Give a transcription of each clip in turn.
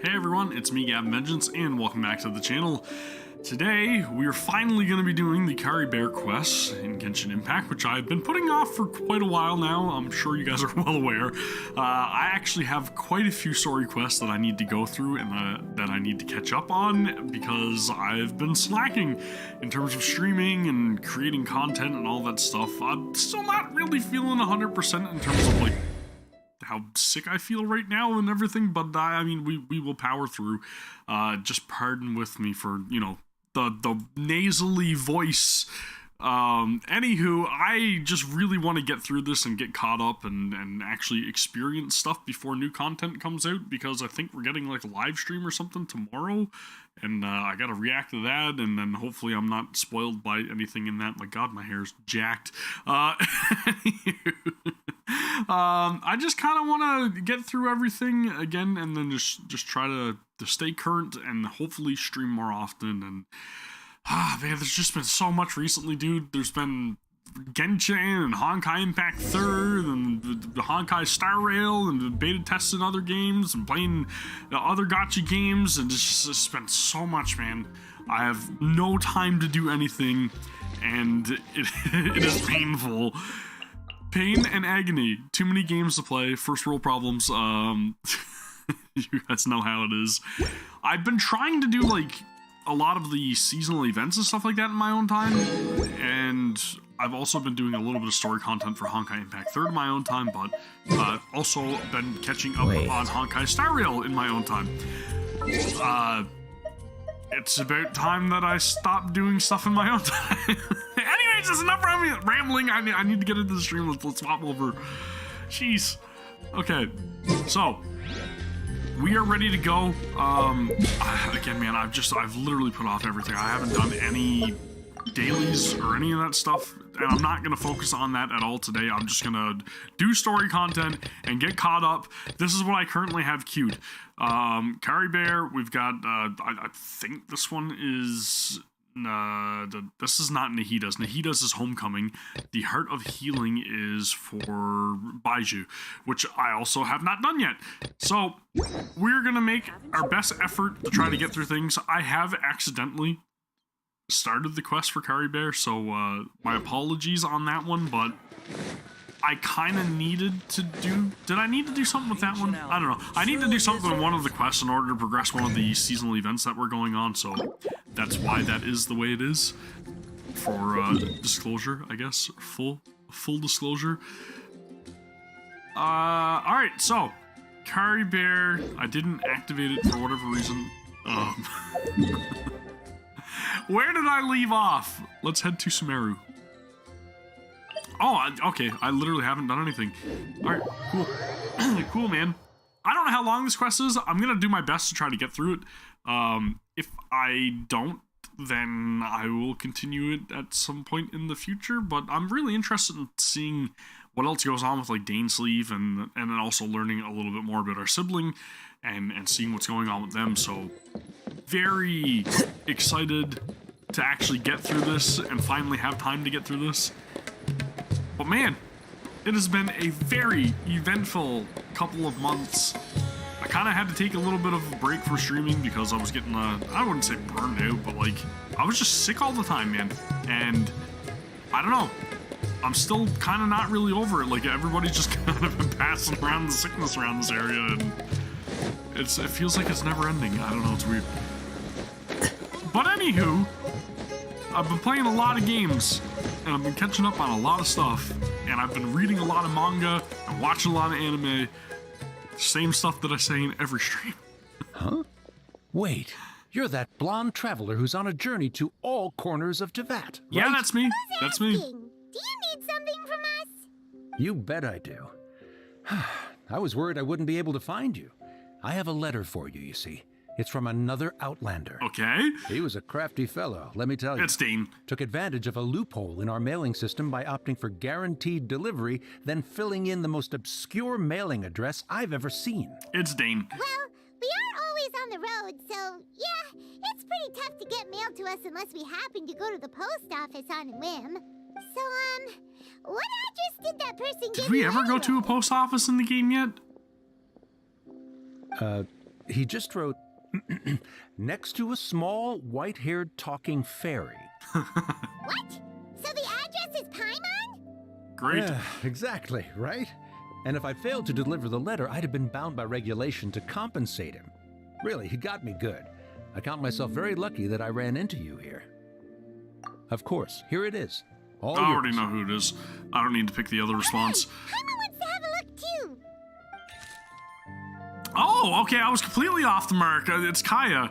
Hey everyone, it's me Gavin Vengeance and welcome back to the channel. Today we are finally going to be doing the Caribert quest in Genshin Impact, which I've been putting off for quite a while now. I'm sure you guys are well aware. I actually have quite a few story quests that I need to go through and that I need to catch up on because I've been slacking in terms of streaming and creating content and all that stuff. I'm still not really feeling 100% in terms of like how sick I feel right now and everything, but I mean, we will power through. Just pardon with me for, you know, the nasally voice. Anywho, I just really want to get through this and get caught up and actually experience stuff before new content comes out, because I think we're getting like a live stream or something tomorrow, and I gotta react to that, and then hopefully I'm not spoiled by anything in that. My god, my hair's jacked. I just kind of want to get through everything again, and then just try to stay current and hopefully stream more often. And man, there's just been so much recently, dude. There's been Genshin and Honkai Impact 3rd and the Honkai Star Rail and beta testing other games and playing the other gacha games, and it's been so much, man. I have no time to do anything, and it is painful. Pain and agony. Too many games to play. First world problems. You guys know how it is. I've been trying to do like a lot of the seasonal events and stuff like that in my own time, and I've also been doing a little bit of story content for Honkai Impact 3rd in my own time, but also been catching up on Honkai Star Rail in my own time. It's about time that I stop doing stuff in my own time. Anyways, that's enough rambling. I need to get into the stream. Let's swap over. Jeez. Okay, so we are ready to go. Again, man, I've literally put off everything. I haven't done any dailies or any of that stuff, and I'm not gonna focus on that at all today. I'm just gonna do story content and get caught up. This is what I currently have queued. Caribert, we've got, I think this one is, this is not Nahida's. Nahida's is Homecoming. The Heart of Healing is for Baiju, which I also have not done yet. So we're gonna make our best effort to try to get through things. I have accidentally started the quest for Caribert, so my apologies on that one, but I kind of needed to do... Did I need to do something with that one? I don't know. I need to do something with one of the quests in order to progress one of the seasonal events that were going on, so that's why that is the way it is. For disclosure, I guess. Full disclosure. Alright, so Caribert, I didn't activate it for whatever reason. Where did I leave off? Let's head to Sumeru. Oh, okay. I literally haven't done anything. All right, cool. Cool, man. I don't know how long this quest is. I'm going to do my best to try to get through it. If I don't, then I will continue it at some point in the future. But I'm really interested in seeing what else goes on with like Dainsleif and then also learning a little bit more about our sibling and seeing what's going on with them. So very excited to actually get through this and finally have time to get through this. But man, it has been a very eventful couple of months. I kind of had to take a little bit of a break from streaming because I was getting, I wouldn't say burned out, but like, I was just sick all the time, man. And I don't know, I'm still kind of not really over it. Like, everybody's just kind of been passing around the sickness around this area, and it feels like it's never ending. I don't know, it's weird. But anywho, I've been playing a lot of games, and I've been catching up on a lot of stuff, and I've been reading a lot of manga and watching a lot of anime. Same stuff that I say in every stream. Huh? Wait, you're that blonde traveler who's on a journey to all corners of Teyvat, right? Yeah, that's me. That's me. Do you need something from us? You bet I do. I was worried I wouldn't be able to find you. I have a letter for you, you see. It's from another Outlander. Okay. He was a crafty fellow, let me tell you. It's Dean. Took advantage of a loophole in our mailing system by opting for guaranteed delivery, then filling in the most obscure mailing address I've ever seen. It's Dean. Well, we are always on the road, so yeah, it's pretty tough to get mail to us unless we happen to go to the post office on a whim. So, what address did that person give you? Did we ever go to a post office in the game yet? He just wrote, next to a small, white-haired talking fairy. What? So the address is Paimon? Great. Yeah, exactly, right? And if I failed to deliver the letter, I'd have been bound by regulation to compensate him. Really, he got me good. I count myself very lucky that I ran into you here. Of course, here it is. All I already yours. know who it is. I don't need to pick the other response. Paimon wants to have a look too. Oh, okay, I was completely off the mark. It's Kaya.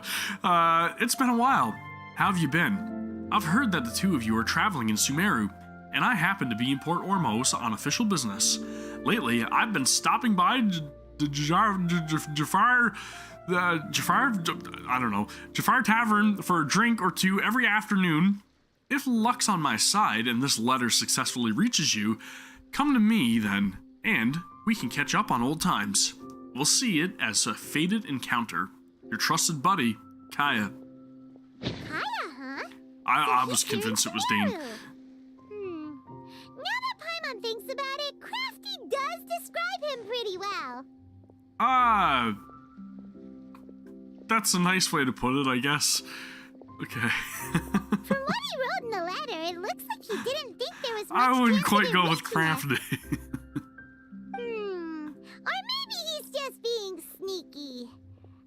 It's been a while. How have you been? I've heard that the two of you are traveling in Sumeru, and I happen to be in Port Ormos on official business. Lately, I've been stopping by Jafar Tavern for a drink or two every afternoon. If luck's on my side and this letter successfully reaches you, come to me then, and we can catch up on old times. We'll see it as a fated encounter. Your trusted buddy, Kaya. Kaya, huh? I was convinced it was Dane. Now that Paimon thinks about it, Crafty does describe him pretty well. That's a nice way to put it, I guess. Okay. From what he wrote in the letter, it looks like he didn't think there was much I wouldn't chance quite of go him with making crafty. it. Or maybe he's just being sneaky.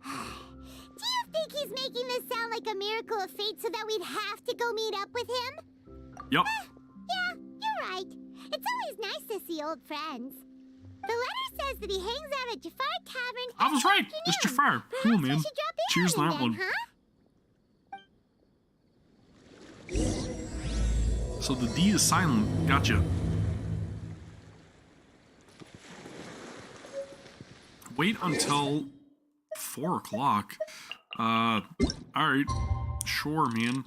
Do you think he's making this sound like a miracle of fate so that we'd have to go meet up with him? Yep. Yeah, you're right. It's always nice to see old friends. The letter says that he hangs out at Jafar Tavern. I was right. It's Jafar. Cool, Perhaps we man. should drop in Cheers to on him that then, one. huh? So the D is silent. Gotcha. Wait until 4 o'clock. Alright. Sure, man.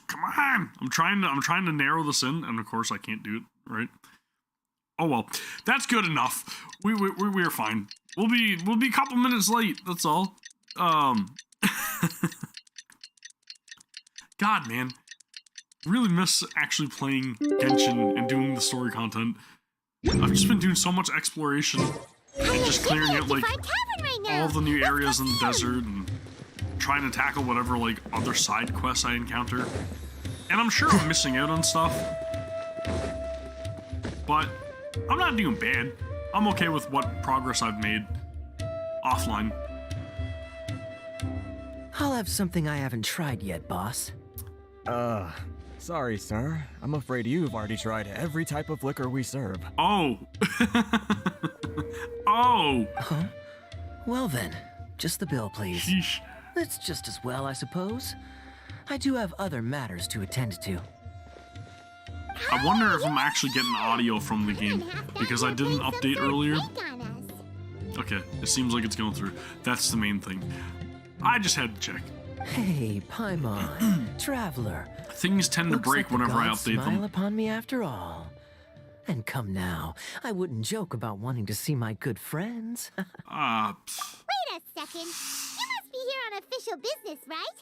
Come on! I'm trying to narrow this in, and of course I can't do it, right? Oh well. That's good enough. We're fine. We'll be a couple minutes late, that's all. God, man. Really miss actually playing Genshin and doing the story content. I've just been doing so much exploration and just clearing out, like, all the new areas in the desert and trying to tackle whatever, like, other side quests I encounter. And I'm sure I'm missing out on stuff. But I'm not doing bad. I'm okay with what progress I've made offline. I'll have something I haven't tried yet, boss. Sorry, sir. I'm afraid you've already tried every type of liquor we serve. Oh. Oh. Huh? Well then, just the bill, please. Sheesh. It's just as well, I suppose. I do have other matters to attend to. I wonder if I'm actually getting audio from the game, because I did an update earlier. Okay, it seems like it's going through. That's the main thing. I just had to check. Hey, Paimon, traveler. Things tend to Looks break like the whenever I gods update smile them. upon me after all. And come now, I wouldn't joke about wanting to see my good friends. Wait a second. You must be here on official business, right?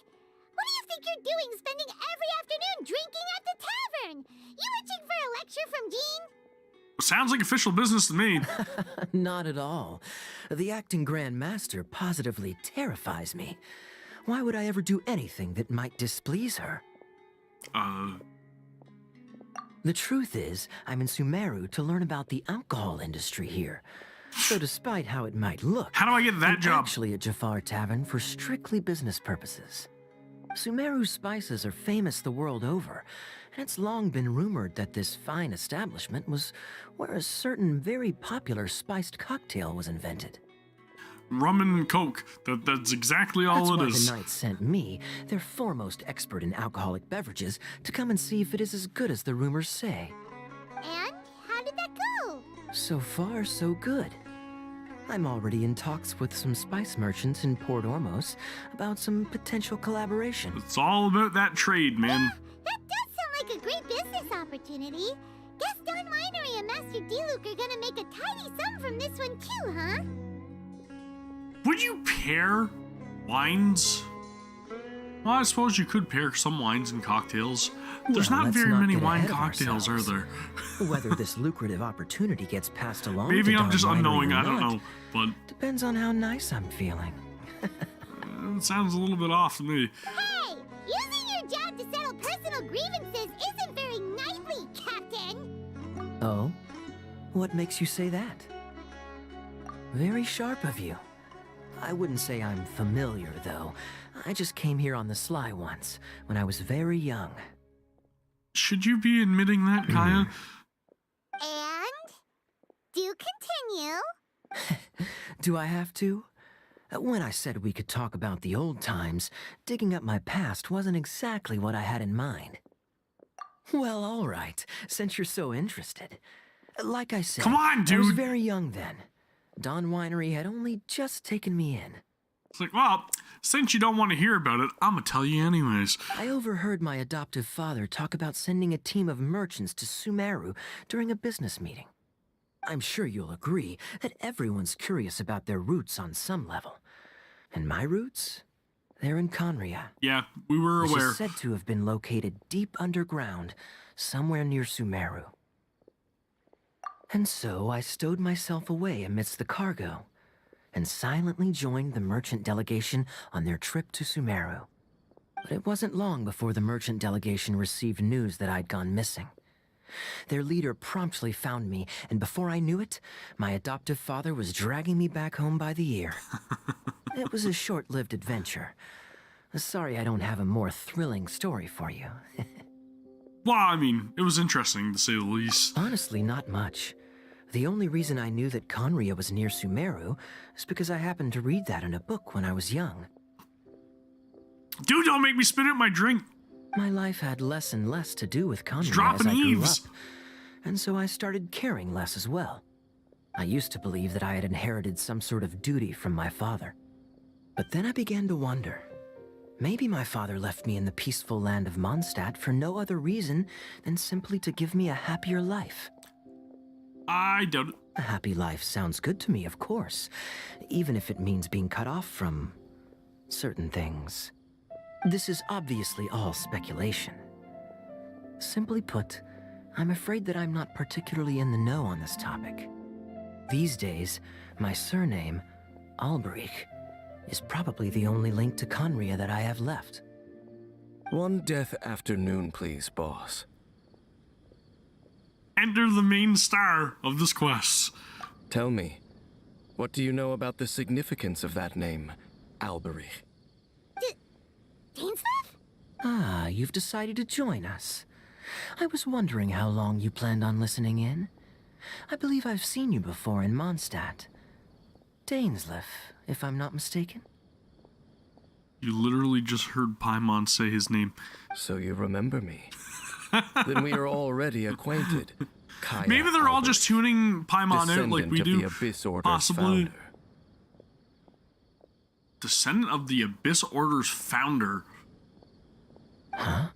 What do you think you're doing spending every afternoon drinking at the tavern? You itching for a lecture from Jean? Sounds like official business to me. Not at all. The acting Grand Master positively terrifies me. Why would I ever do anything that might displease her? The truth is, I'm in Sumeru to learn about the alcohol industry here. So despite how it might look, How do I get that I'm job? actually at Jafar Tavern for strictly business purposes. Sumeru spices are famous the world over, and it's long been rumored that this fine establishment was where a certain very popular spiced cocktail was invented. Rum and Coke. That's exactly all That's it why is. the Knights sent me, their foremost expert in alcoholic beverages, to come and see if it is as good as the rumors say. And how did that go? So far, so good. I'm already in talks with some spice merchants in Port Ormos about some potential collaboration. It's all about that trade, man. That does sound like a great business opportunity. Guess Don Winery and Master D-Luke are gonna make a tidy sum from this one too, huh? Would you pair wines? Well, I suppose you could pair some wines and cocktails. There's Well, not let's very not many get wine ahead of cocktails, are ourselves. there? Whether this lucrative opportunity gets passed along Maybe to I'm Don just Winery unknowing, or I don't not, know. But depends on how nice I'm feeling. it sounds a little bit off to me. Hey! Using your job to settle personal grievances isn't very knightly, Captain! Oh? What makes you say that? Very sharp of you. I wouldn't say I'm familiar, though. I just came here on the sly once, when I was very young. Should you be admitting that, Kaya? And? Do continue. Do I have to? When I said we could talk about the old times, digging up my past wasn't exactly what I had in mind. Well, all right, since you're so interested. Like I said, Come on, I was dude. very young then. Don Winery had only just taken me in. It's like, well, since you don't want to hear about it, I'm gonna tell you anyways. I overheard my adoptive father talk about sending a team of merchants to Sumeru during a business meeting. I'm sure you'll agree that everyone's curious about their roots on some level. And my roots? They're in Conria, Yeah, we were which aware. is said to have been located deep underground, somewhere near Sumeru. And so I stowed myself away amidst the cargo, and silently joined the merchant delegation on their trip to Sumeru. But it wasn't long before the merchant delegation received news that I'd gone missing. Their leader promptly found me, and before I knew it, my adoptive father was dragging me back home by the ear. It was a short-lived adventure. Sorry I don't have a more thrilling story for you. Well, I mean, it was interesting to say the least. Honestly, not much. The only reason I knew that Conria was near Sumeru is because I happened to read that in a book when I was young. Dude, don't make me spit out my drink. My life had less and less to do with Conria as dropping I grew eaves. up, and so I started caring less as well. I used to believe that I had inherited some sort of duty from my father. But then I began to wonder. Maybe my father left me in the peaceful land of Mondstadt for no other reason than simply to give me a happier life. I doubt it. A happy life sounds good to me, of course, even if it means being cut off from certain things. This is obviously all speculation. Simply put, I'm afraid that I'm not particularly in the know on this topic. These days, my surname, Alberich, is probably the only link to Conria that I have left. One death afternoon, please, boss. Enter the main star of this quest. Tell me, what do you know about the significance of that name, Alberich? Dainsleif? Ah, you've decided to join us. I was wondering how long you planned on listening in. I believe I've seen you before in Mondstadt. Dainsleif, if I'm not mistaken. You literally just heard Paimon say his name. So you remember me. Then we are already acquainted. Kaya Maybe they're all Alberich, just tuning Paimon out like descendant we of do. the Abyss Order's Possibly. founder. Descendant of the Abyss Order's founder. Huh?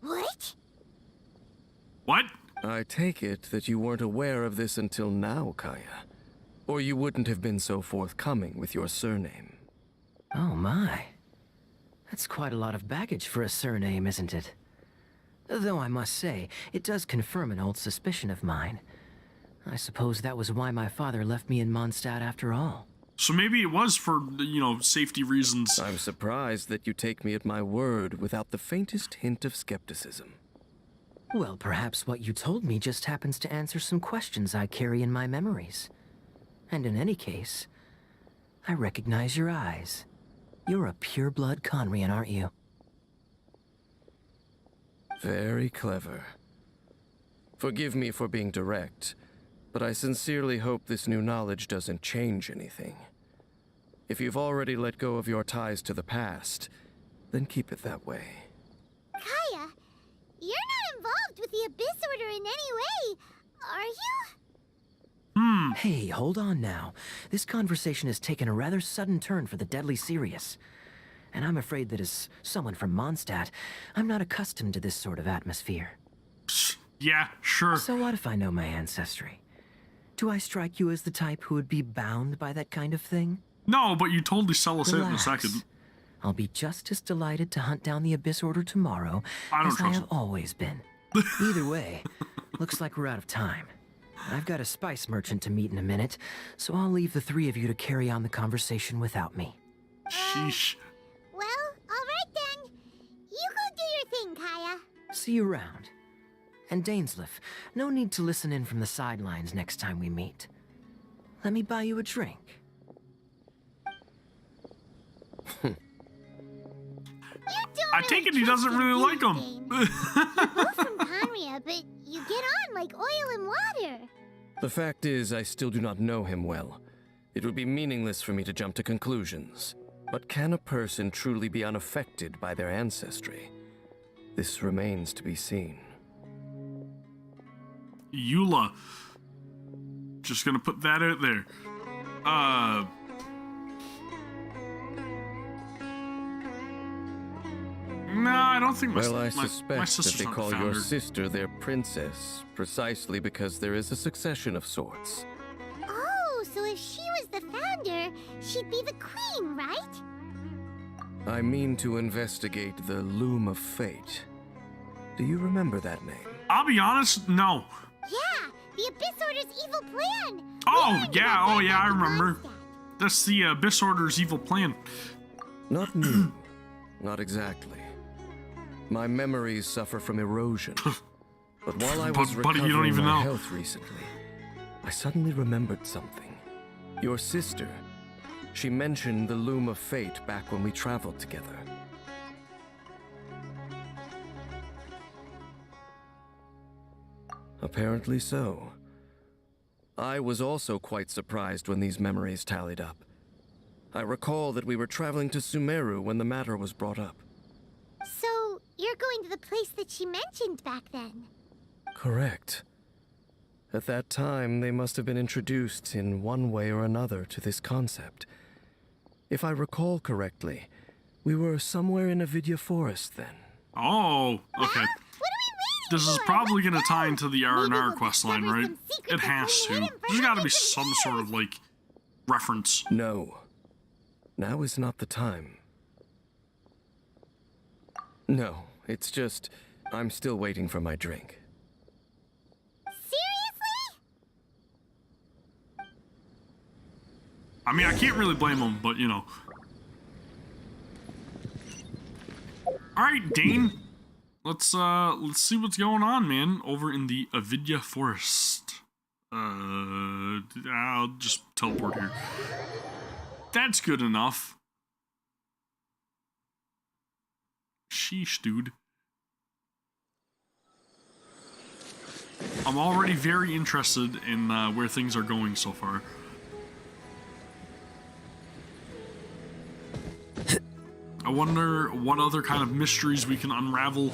What? What? I take it that you weren't aware of this until now, Kaya. Or you wouldn't have been so forthcoming with your surname. Oh my. That's quite a lot of baggage for a surname, isn't it? Though I must say, it does confirm an old suspicion of mine. I suppose that was why my father left me in Mondstadt after all. So maybe it was for, safety reasons. I'm surprised that you take me at my word without the faintest hint of skepticism. Well, perhaps what you told me just happens to answer some questions I carry in my memories. And in any case, I recognize your eyes. You're a pure-blood Conrian, aren't you? Very clever. Forgive me for being direct, but I sincerely hope this new knowledge doesn't change anything. If you've already let go of your ties to the past, then keep it that way. Kaya, you're not involved with the Abyss Order in any way, are you? Hey, hold on now. This conversation has taken a rather sudden turn for the deadly serious. And I'm afraid that as someone from Mondstadt, I'm not accustomed to this sort of atmosphere. Yeah, sure. So what if I know my ancestry? Do I strike you as the type who would be bound by that kind of thing? No, but you totally sell us in a second. Relax. I'll be just as delighted to hunt down the Abyss Order tomorrow I don't as I trust have always been. Either way, looks like we're out of time. I've got a spice merchant to meet in a minute, so I'll leave the three of you to carry on the conversation without me. Sheesh. Well, alright then. You go do your thing, Kaya. See you around. And Dainsleif, no need to listen in from the sidelines next time we meet. Let me buy you a drink. I take it he doesn't really like him. You're both from Conria, but you get on like oil and water. The fact is, I still do not know him well. It would be meaningless for me to jump to conclusions. But can a person truly be unaffected by their ancestry? This remains to be seen. Eula. Just gonna put that out there. No, I don't think Well, I my suspect that sister's they not the call your founder. sister their princess, precisely because there is a succession of sorts. Oh, so if she was the founder, she'd be the queen, right? I mean to investigate the Loom of Fate. Do you remember that name? I'll be honest, no. Yeah, the Abyss Order's evil plan. Oh, We learned yeah, about oh that yeah, I back in remember. Mondstadt. That's the Abyss Order's evil plan. Not new. Not exactly. My memories suffer from erosion. But while I was Buddy, you don't recovering even my know. health recently, I suddenly remembered something. Your sister. She mentioned the Loom of Fate back when we traveled together. Apparently so. I was also quite surprised when these memories tallied up. I recall that we were traveling to Sumeru when the matter was brought up. So, you're going to the place that she mentioned back then? Correct. At that time, they must have been introduced in one way or another to this concept. If I recall correctly, we were somewhere in Avidya Forest then. Oh, okay. What are we waiting This is for? probably Let's gonna go. tie into the R&R Maybe we'll quest line, discover right? some secrets It that's has been to. hidden for There's gotta be hundreds of some sort of, years. like, reference. No. Now is not the time. No, it's just, I'm still waiting for my drink. Seriously? I mean, I can't really blame him, but, you know. Alright, Dane. Let's see what's going on, man, over in the Avidya Forest. I'll just teleport here. That's good enough. Sheesh, dude. I'm already very interested in where things are going so far. I wonder what other kind of mysteries we can unravel,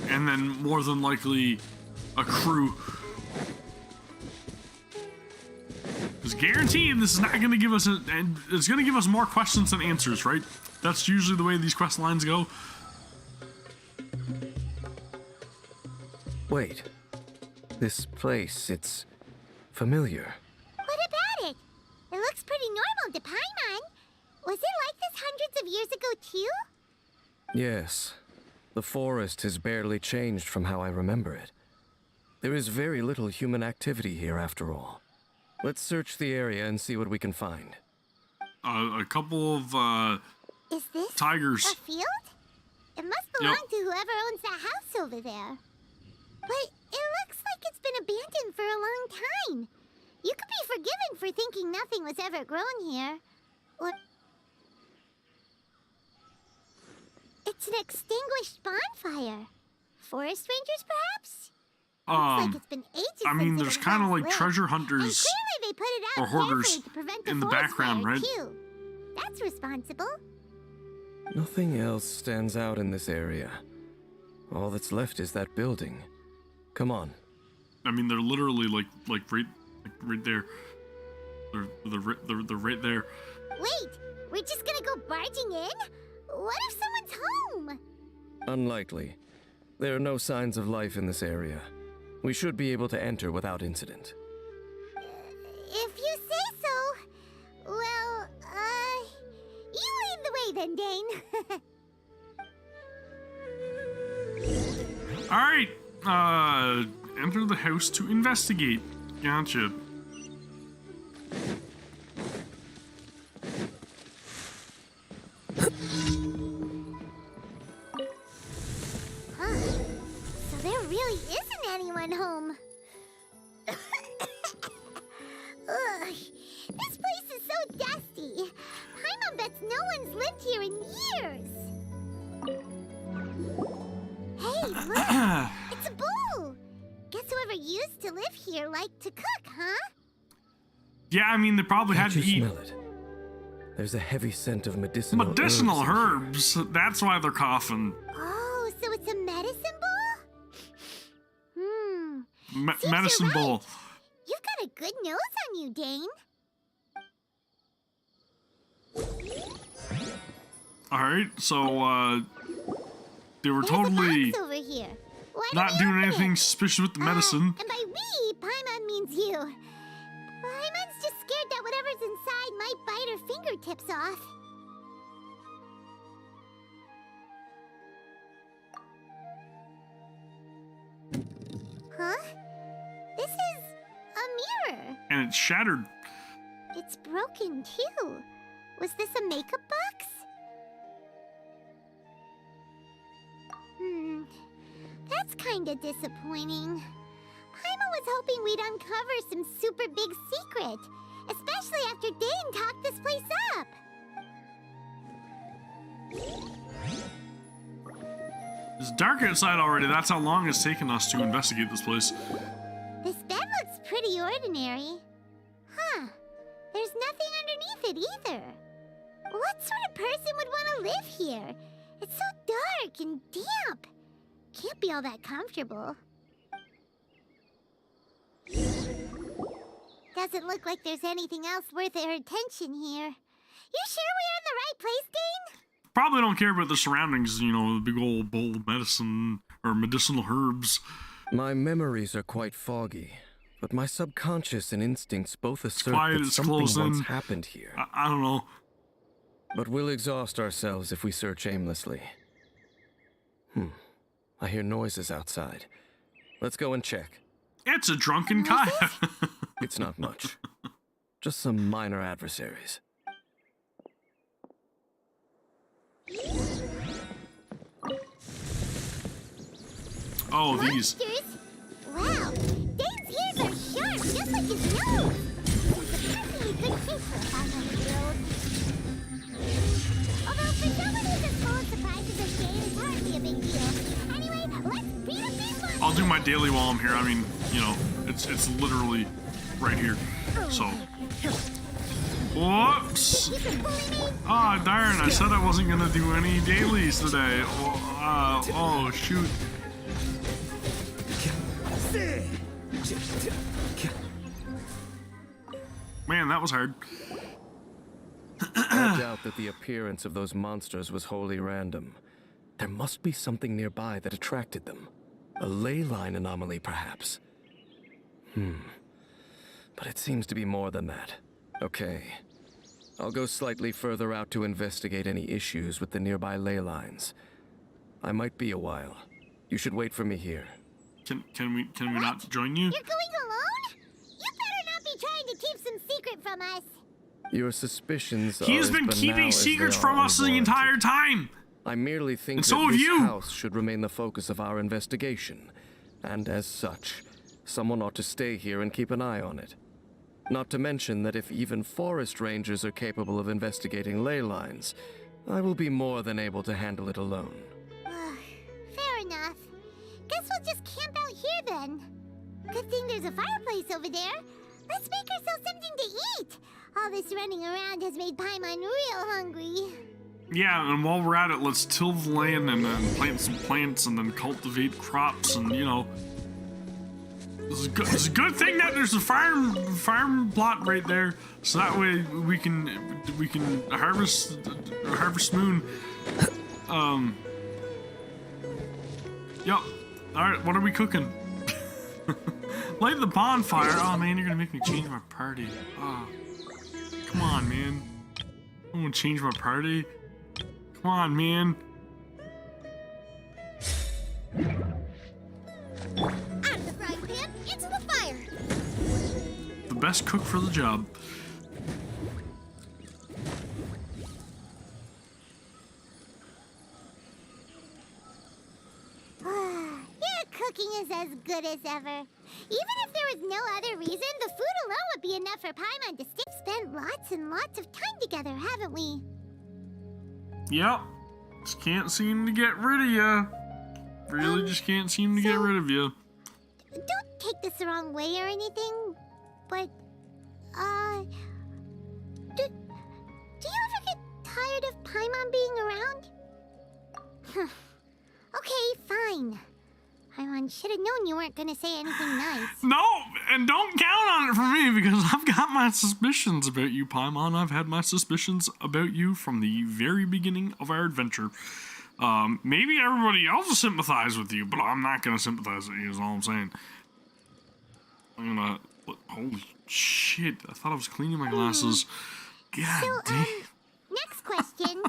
and then more than likely accrue. Because guaranteed this is not going to give us and it's going to give us more questions than answers, right? That's usually the way these quest lines go. Wait. This place, it's familiar. What about it? It looks pretty normal to Paimon. Was it like this hundreds of years ago, too? Yes. The forest has barely changed from how I remember it. There is very little human activity here after all. Let's search the area and see what we can find. A couple of Is this tigers. a field? It must belong to whoever owns that house over there. But it looks like it's been abandoned for a long time. You could be forgiven for thinking nothing was ever grown here. Or... It's an extinguished bonfire. Forest rangers, perhaps? Looks like it's been ages I mean, since it there's was kind of last like lit. treasure And hunters clearly they put it out or hoarders carefully to prevent the in the forest background, fire, right? Too. That's responsible. Nothing else stands out in this area. All that's left is that building. Come on. I mean, they're literally like right there. They're right there. Wait, we're just gonna go barging in? What if someone's home? Unlikely. There are no signs of life in this area. We should be able to enter without incident. If you say so. Well, then, Dane. Alright, enter the house to investigate. Gotcha. Huh. So there really isn't anyone home. Ugh. This place is so dusty. Paimon bets no one's lived here in years. Hey, look! It's a bull! Guess whoever used to live here liked to cook, huh? Yeah, I mean, they probably had Can't to you eat smell it? There's a heavy scent of medicinal medicinal herbs in here. herbs. That's why they're coughing. Oh, so it's a medicine bowl? Seems Medicine you're bowl. right. You've got a good nose on you, Dane. Alright, so, they were There's a totally box over here. Why not don't we doing open anything it? suspicious with the medicine. And by we, Paimon means you. Paimon's just scared that whatever's inside might bite her fingertips off. Huh? This is a mirror. And it's shattered. It's broken too. Was this a makeup box? That's kinda disappointing. Paimon was hoping we'd uncover some super big secret, especially after Dane talked this place up. It's dark outside already. That's how long it's taken us to investigate this place. This bed looks pretty ordinary. Huh. There's nothing underneath it either. What sort of person would want to live here? It's so dark and damp. Can't be all that comfortable. Doesn't look like there's anything else worth our attention here. You sure we're in the right place, Dane? Probably don't care about the surroundings, you know, the big old bowl of medicine or medicinal herbs. My memories are quite foggy, but my subconscious and instincts both assert quiet, that it's something closed once in. happened here. I don't know. But we'll exhaust ourselves if we search aimlessly. I hear noises outside. Let's go and check. It's a drunken Kaya. It's not much. Just some minor adversaries. Oh, these. Monsters? Wow, Dane's ears are sharp, just like his nose. Surprisingly good shape for a 500-year-old. Although for someone who's as full of surprises as Dane, it's hardly a big deal. Anyway, let's beat up these monsters. I'll do my daily while I'm here. I mean, you know, it's literally right here. So. Whoops! Ah, darn, I said I wasn't gonna do any dailies today. Oh, shoot. Man, that was hard. I doubt that the appearance of those monsters was wholly random. There must be something nearby that attracted them. A ley line anomaly, perhaps. But it seems to be more than that. Okay. I'll go slightly further out to investigate any issues with the nearby ley lines. I might be a while. You should wait for me here. Can we not join you? You're going alone? You better not be trying to keep some secret from us. Your suspicions are He's as been banal keeping as they secrets are from us the unwarranted. entire time. I merely think And that so have this you. house should remain the focus of our investigation. And as such, someone ought to stay here and keep an eye on it. Not to mention that if even forest rangers are capable of investigating ley lines, I will be more than able to handle it alone. Fair enough. Guess we'll just camp out here then. Good thing there's a fireplace over there. Let's make ourselves something to eat. All this running around has made Paimon real hungry. Yeah, and while we're at it, let's till the land and then plant some plants and then cultivate crops and, you know. It's a good thing that there's a farm plot right there, so that way we can harvest moon. Yep. All right, what are we cooking? Light the bonfire. Oh man, you're gonna make me change my party. Oh, come on, man. I'm gonna change my party. Come on, man. Out of the frying pan, into the fire. The best cook for the job. Your cooking is as good as ever. Even if there was no other reason, the food alone would be enough for Paimon to stay. Spent lots and lots of time together, haven't we? Yep. Just can't seem to get rid of you. Really just can't seem to get rid of you. Don't take this the wrong way or anything, but, do you ever get tired of Paimon being around? Okay, fine. Paimon should have known you weren't gonna say anything nice. No, and don't count on it from me because I've got my suspicions about you, Paimon. I've had my suspicions about you from the very beginning of our adventure. Maybe everybody else will sympathize with you, but I'm not gonna sympathize with you, is all I'm saying. I'm gonna... Holy shit, I thought I was cleaning my glasses. God damn. Next question.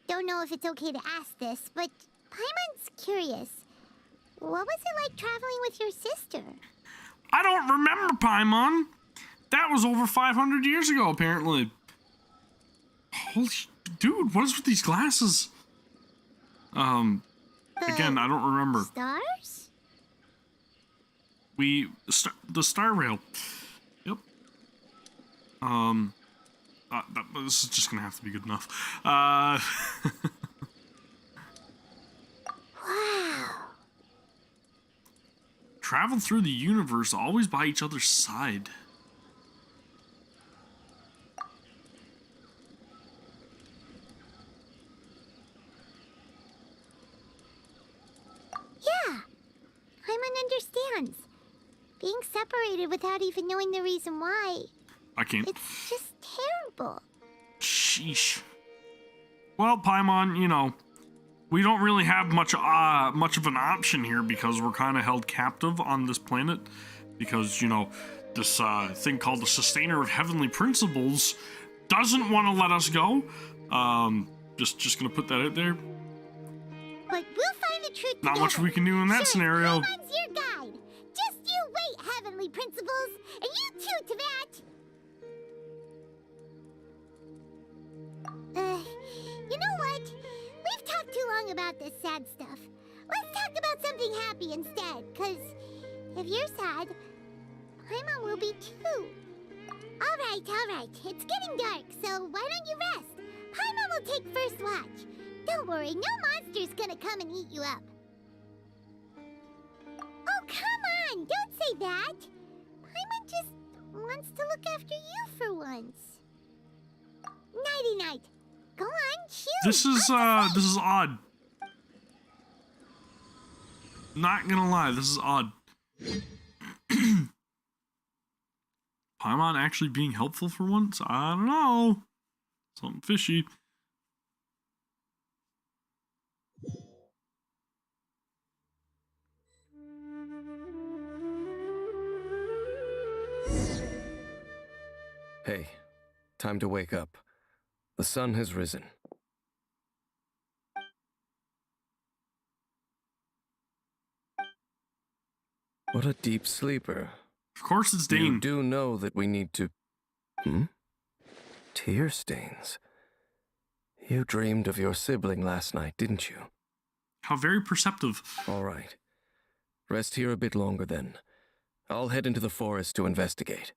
Don't know if it's okay to ask this, but Paimon's curious. What was it like traveling with your sister? I don't remember, Paimon. That was over 500 years ago, apparently. Holy dude, what is with these glasses? Again, I don't remember. Stars? The Star Rail. Yep. This is just gonna have to be good enough. Wow. Travel through the universe, always by each other's side. Yeah. Paimon understands. Being separated without even knowing the reason why. I can't. It's just terrible. Sheesh. Well, Paimon, you know, we don't really have much of an option here because we're kind of held captive on this planet because, you know, this thing called the Sustainer of Heavenly Principles doesn't want to let us go. Just gonna put that out there. But we'll find the truth Not together. much we can do in that scenario. Paimon's your guide. Just you wait, Heavenly Principles, and you too, Teyvat. You know what? We've talked too long about this sad stuff. Let's talk about something happy instead, because if you're sad, Paimon will be too. All right. It's getting dark, so why don't you rest? Paimon will take first watch. Don't worry, no monster's gonna come and eat you up. Oh, come on! Don't say that! Paimon just wants to look after you for once. Nighty-night. Go on, choose. This is odd. Not gonna lie, this is odd. Paimon actually being helpful for once? I don't know. Something fishy. Hey, time to wake up. The sun has risen. What a deep sleeper. Of course it's You Dane. do know that we need to... Tear stains. You dreamed of your sibling last night, didn't you? How very perceptive. All right. Rest here a bit longer then. I'll head into the forest to investigate.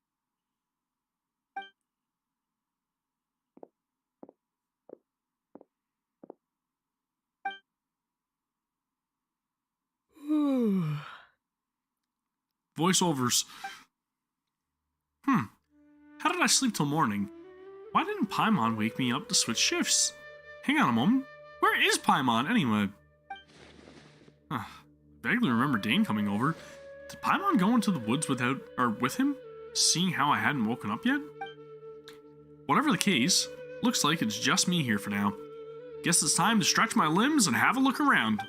Voiceovers. How did I sleep till morning? Why didn't Paimon wake me up to switch shifts? Hang on a moment. Where is Paimon anyway? I vaguely remember Dane coming over. Did Paimon go into the woods with him? Seeing how I hadn't woken up yet? Whatever the case, looks like it's just me here for now. Guess it's time to stretch my limbs and have a look around.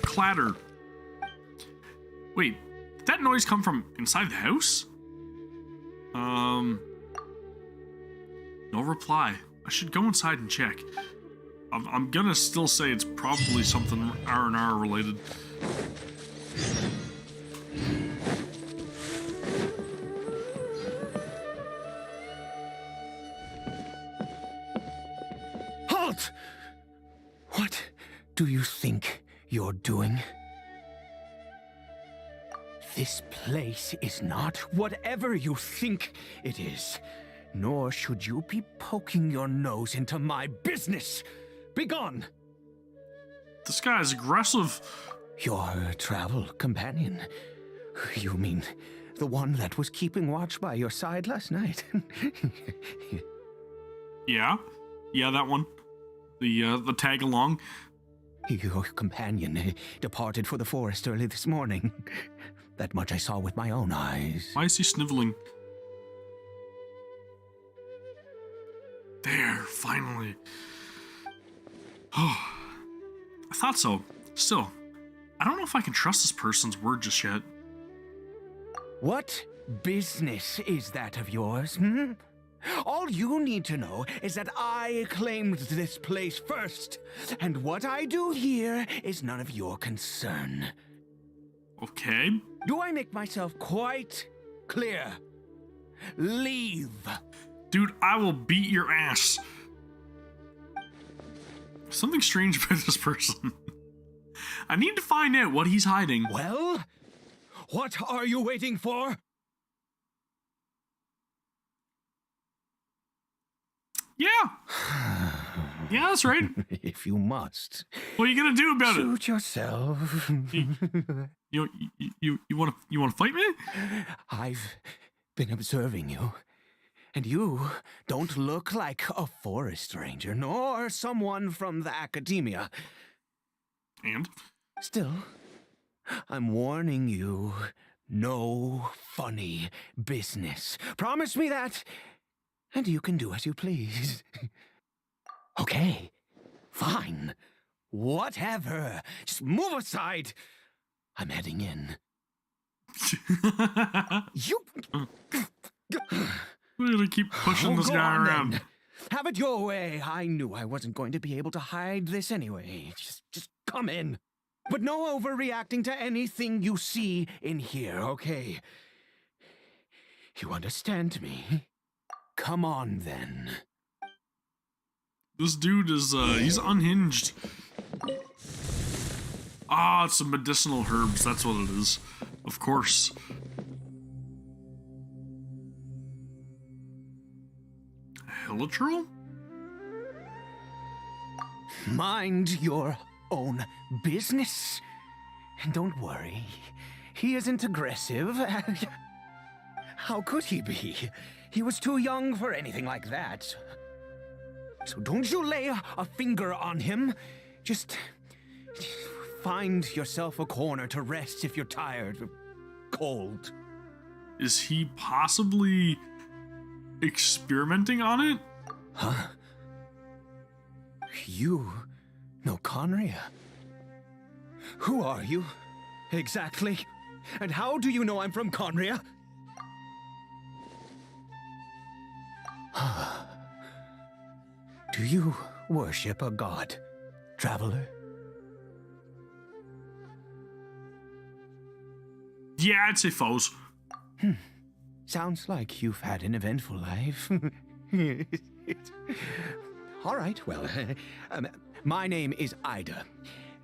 Clatter. Wait, did that noise come from inside the house? No reply. I should go inside and check. I'm gonna still say it's probably something R&R related. Halt! What do you think you're doing? This place is not whatever you think it is. Nor should you be poking your nose into my business. Begone! This guy is aggressive. Your travel companion. You mean the one that was keeping watch by your side last night? Yeah, that one. The tag along. Your companion departed for the forest early this morning. That much I saw with my own eyes. Why is he sniveling? There, finally. Oh, I thought so. Still, I don't know if I can trust this person's word just yet. What business is that of yours, hmm? All you need to know is that I claimed this place first, and what I do here is none of your concern. Okay. Do I make myself quite clear? Leave. Dude, I will beat your ass. Something strange about this person. I need to find out what he's hiding. Well, what are you waiting for? Yeah. Yeah, that's right. If you must. What are you gonna do about it? Suit yourself. You want to fight me? I've been observing you, and you don't look like a forest ranger, nor someone from the academia. And? Still, I'm warning you, no funny business. Promise me that, and you can do as you please. Okay, fine. Whatever. Just move aside. I'm heading in. You... We're gonna keep pushing this Go guy on, around. then. Have it your way. I knew I wasn't going to be able to hide this anyway. Just come in. But no overreacting to anything you see in here, okay? You understand me? Come on, then. This dude is, he's unhinged. Ah, it's some medicinal herbs. That's what it is. Of course. Hilitrol? Mind your own business. And don't worry, he isn't aggressive. How could he be? He was too young for anything like that. So don't you lay a finger on him. Just find yourself a corner to rest if you're tired or cold. Is he possibly experimenting on it? Huh? You know Conria? Who are you, exactly? And how do you know I'm from Conria? Do you worship a god, traveler? Yeah, I'd say foes. Sounds like you've had an eventful life. All right, well, my name is Ida,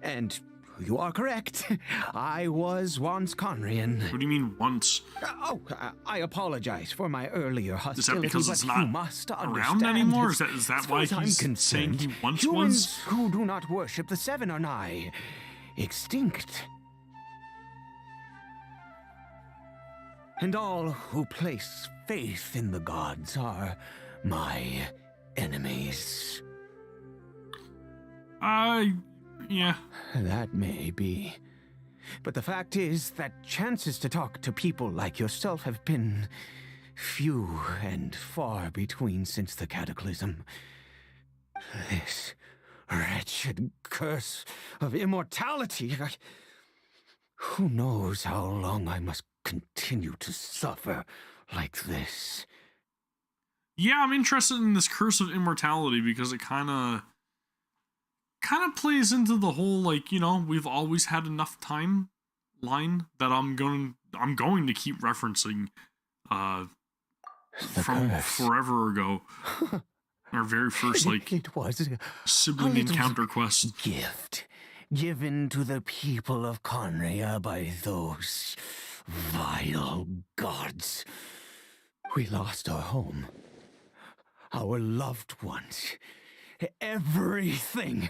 and you are correct. I was once Conrian. What do you mean once? I apologize for my earlier hostility, because but it's you not must around understand. anymore? Is that as why far as he's I'm saying concerned, he once humans was? who do not worship the Seven are nigh extinct. And all who place faith in the gods are my enemies. Yeah. That may be. But the fact is that chances to talk to people like yourself have been few and far between since the cataclysm. This wretched curse of immortality. Who knows how long I must continue to suffer like this? Yeah, I'm interested in this curse of immortality because it kind of kind of plays into the whole, like, you know, we've always had enough time line that I'm going to keep referencing from curse. forever ago. Our very first, like, it was sibling a little encounter quest. gift given to the people of Conria by those vile gods. We lost our home, our loved ones, everything.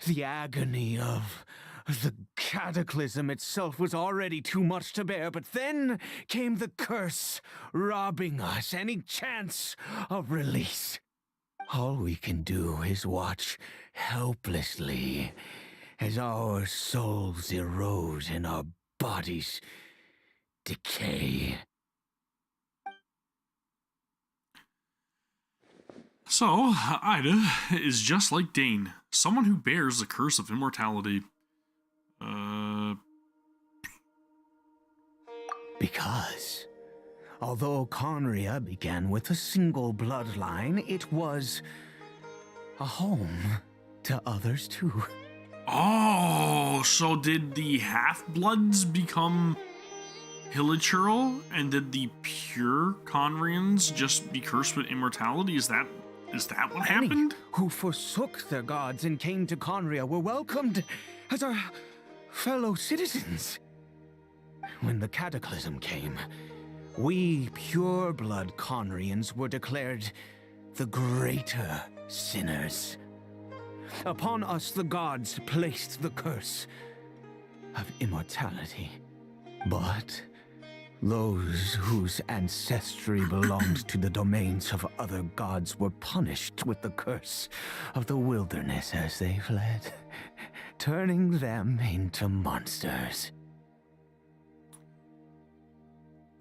The agony of the cataclysm itself was already too much to bear, but then came the curse, robbing us any chance of release. All we can do is watch helplessly as our souls erode and our bodies decay. So, Ida is just like Dane, someone who bears the curse of immortality. Because, although Conria began with a single bloodline, it was a home to others too. Oh, so did the half-bloods become Hilichurl, and did the pure Conrians just be cursed with immortality? Is that what happened? Any who forsook their gods and came to Conria were welcomed as our fellow citizens. When the cataclysm came, we pure-blood Conrians were declared the greater sinners. Upon us the gods placed the curse of immortality. But those whose ancestry belonged to the domains of other gods were punished with the curse of the wilderness as they fled, turning them into monsters.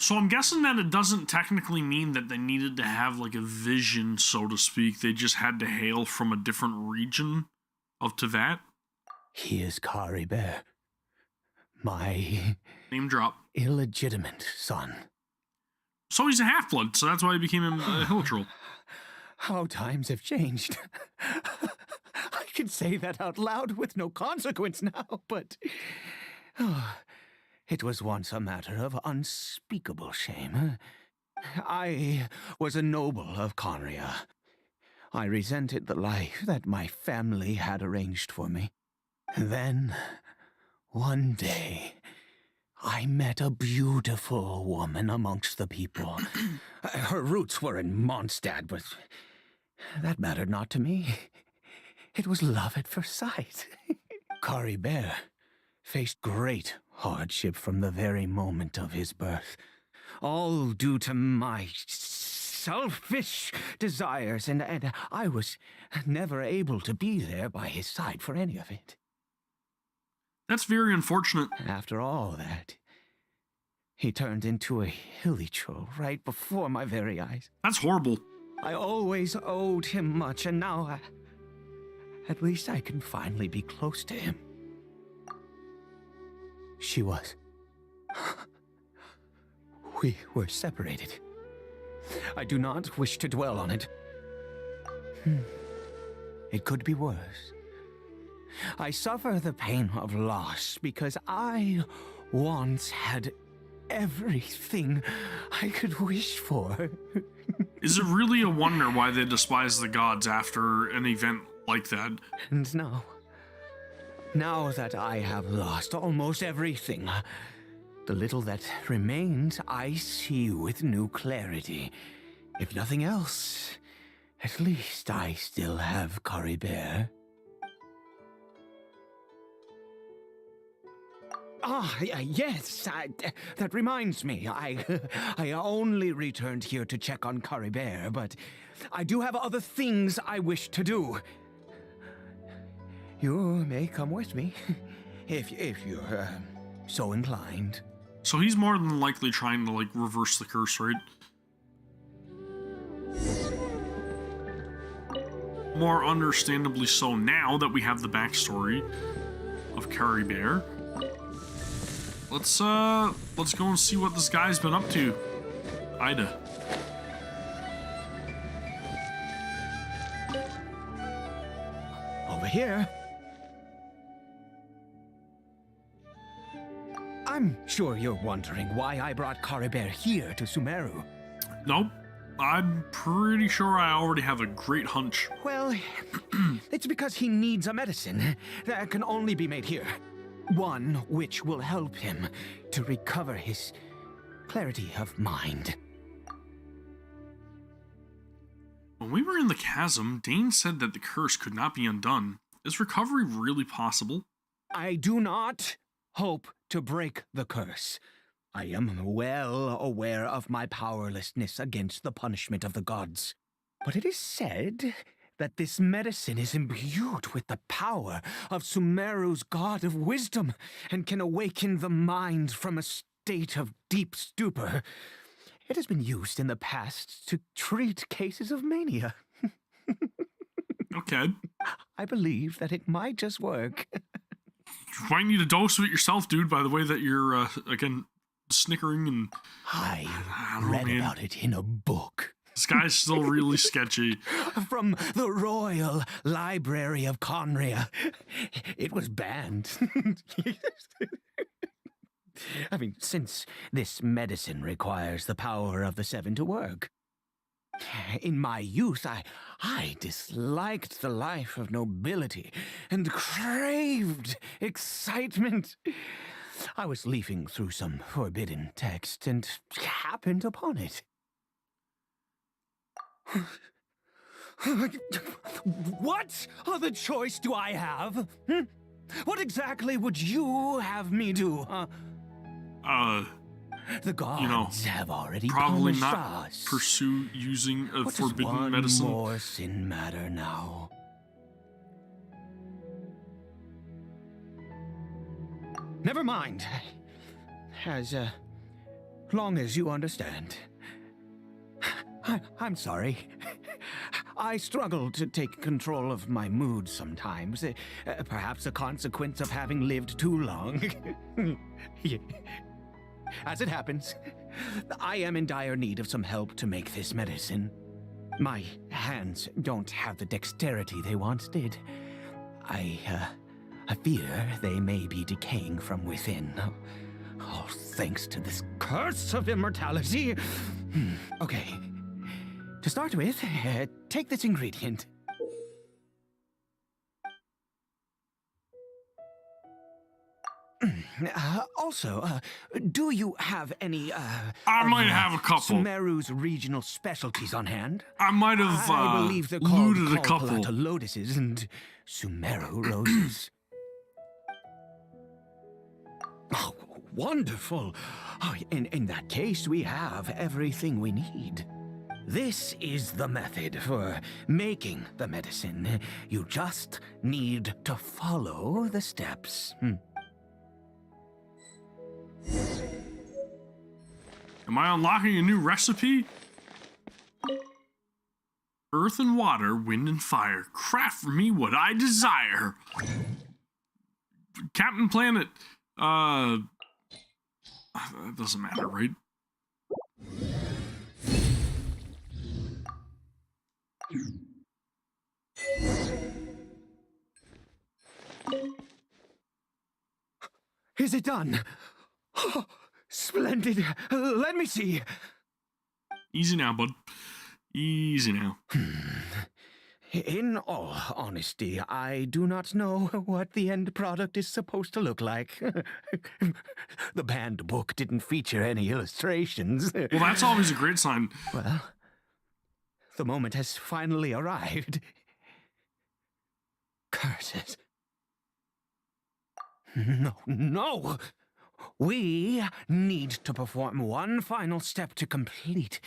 So I'm guessing that it doesn't technically mean that they needed to have, like, a vision, so to speak. They just had to hail from a different region of Tevat. He is Caribert, my Name drop. illegitimate son. So he's a half-blood, so that's why he became a Hilichurl. How times have changed. I can say that out loud with no consequence now, but it was once a matter of unspeakable shame. I was a noble of Conria. I resented the life that my family had arranged for me. Then, one day, I met a beautiful woman amongst the people. Her roots were in Mondstadt, but that mattered not to me. It was love at first sight. Caribert faced great hardship from the very moment of his birth, all due to my selfish desires, and I was never able to be there by his side for any of it. That's very unfortunate. After all that, he turned into a Hilichurl right before my very eyes. That's horrible. I always owed him much, and now at least I can finally be close to him. She was. We were separated. I do not wish to dwell on it. It could be worse. I suffer the pain of loss because I once had everything I could wish for. Is it really a wonder why they despise the gods after an event like that? And now that I have lost almost everything, the little that remains I see with new clarity. If nothing else, at least I still have Caribert. Yes, that reminds me. I only returned here to check on Caribert, but I do have other things I wish to do. You may come with me, if you're so inclined. So he's more than likely trying to, like, reverse the curse, right? More understandably so now that we have the backstory of Caribert. Let's go and see what this guy's been up to. Ida. here. I'm sure you're wondering why I brought Caribert here to Sumeru. Nope. I'm pretty sure I already have a great hunch. Well, it's because he needs a medicine that can only be made here. One which will help him to recover his clarity of mind. When we were in the chasm, Dane said that the curse could not be undone. Is recovery really possible? I do not hope to break the curse. I am well aware of my powerlessness against the punishment of the gods. But it is said that this medicine is imbued with the power of Sumeru's god of wisdom and can awaken the mind from a state of deep stupor. It has been used in the past to treat cases of mania. Okay. I believe that it might just work. You might need a dose of it yourself, dude, by the way that you're, again, snickering and... I don't know, read man. about it in a book. This guy's still really sketchy. From the Royal Library of Conria. It was banned. I mean, since this medicine requires the power of the seven to work. In my youth, I disliked the life of nobility and craved excitement. I was leafing through some forbidden text and happened upon it. What other choice do I have? What exactly would you have me do, huh? The gods have already probably punished not us. pursue using a What does forbidden one medicine. more sin matter now? Never mind. As long as you understand. I'm sorry. I struggle to take control of my mood sometimes. Perhaps a consequence of having lived too long. As it happens, I am in dire need of some help to make this medicine. My hands don't have the dexterity they once did. I fear they may be decaying from within. All thanks to this curse of immortality. Okay. To start with, take this ingredient. Also, do you have any, I of, might have a couple. Sumeru's regional specialties on hand? I might have I believe they're called looted a couple. Kalpalata lotuses and Sumeru roses. Oh, wonderful. Oh, in that case, we have everything we need. This is the method for making the medicine. You just need to follow the steps. Am I unlocking a new recipe? Earth and water, wind and fire. Craft for me what I desire. Captain Planet. That doesn't matter, right? Is it done? Oh, splendid. Let me see. Easy now, bud. Easy now. In all honesty, I do not know what the end product is supposed to look like. The banned book didn't feature any illustrations. Well, that's always a great sign. Well, the moment has finally arrived. Curses. No! We need to perform one final step to complete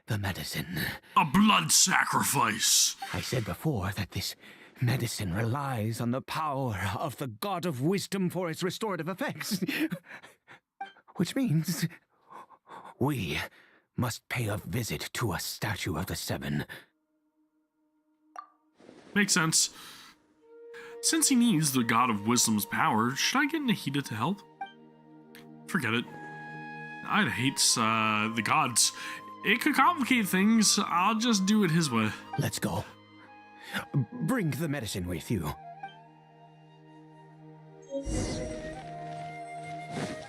the medicine. A blood sacrifice. I said before that this medicine relies on the power of the god of wisdom for its restorative effects. Which means we must pay a visit to a statue of the seven. Makes sense. Since he needs the god of wisdom's power, should I get Nahida to help? Forget it. I'd hate the gods. It could complicate things. I'll just do it his way. Let's go. Bring the medicine with you.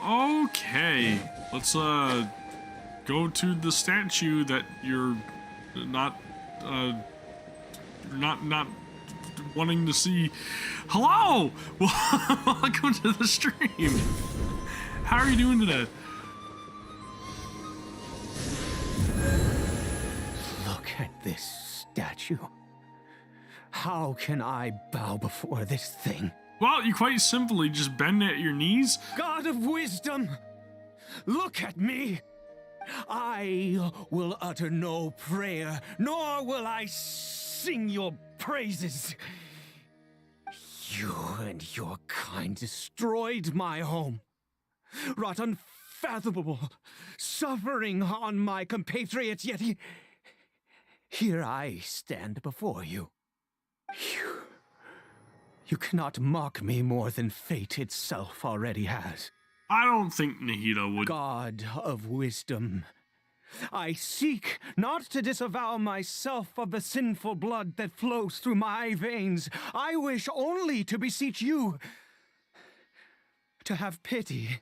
Okay, let's go to the statue that you're not not wanting to see. Hello, welcome to the stream. How are you doing today? Look at this statue. How can I bow before this thing? Well, you quite simply just bend at your knees. God of wisdom, look at me. I will utter no prayer, nor will I sing your praises. You and your kind destroyed my home, wrought unfathomable suffering on my compatriots, yet here I stand before you. You cannot mock me more than fate itself already has. I don't think Nahida would. God of wisdom, I seek not to disavow myself of the sinful blood that flows through my veins. I wish only to beseech you to have pity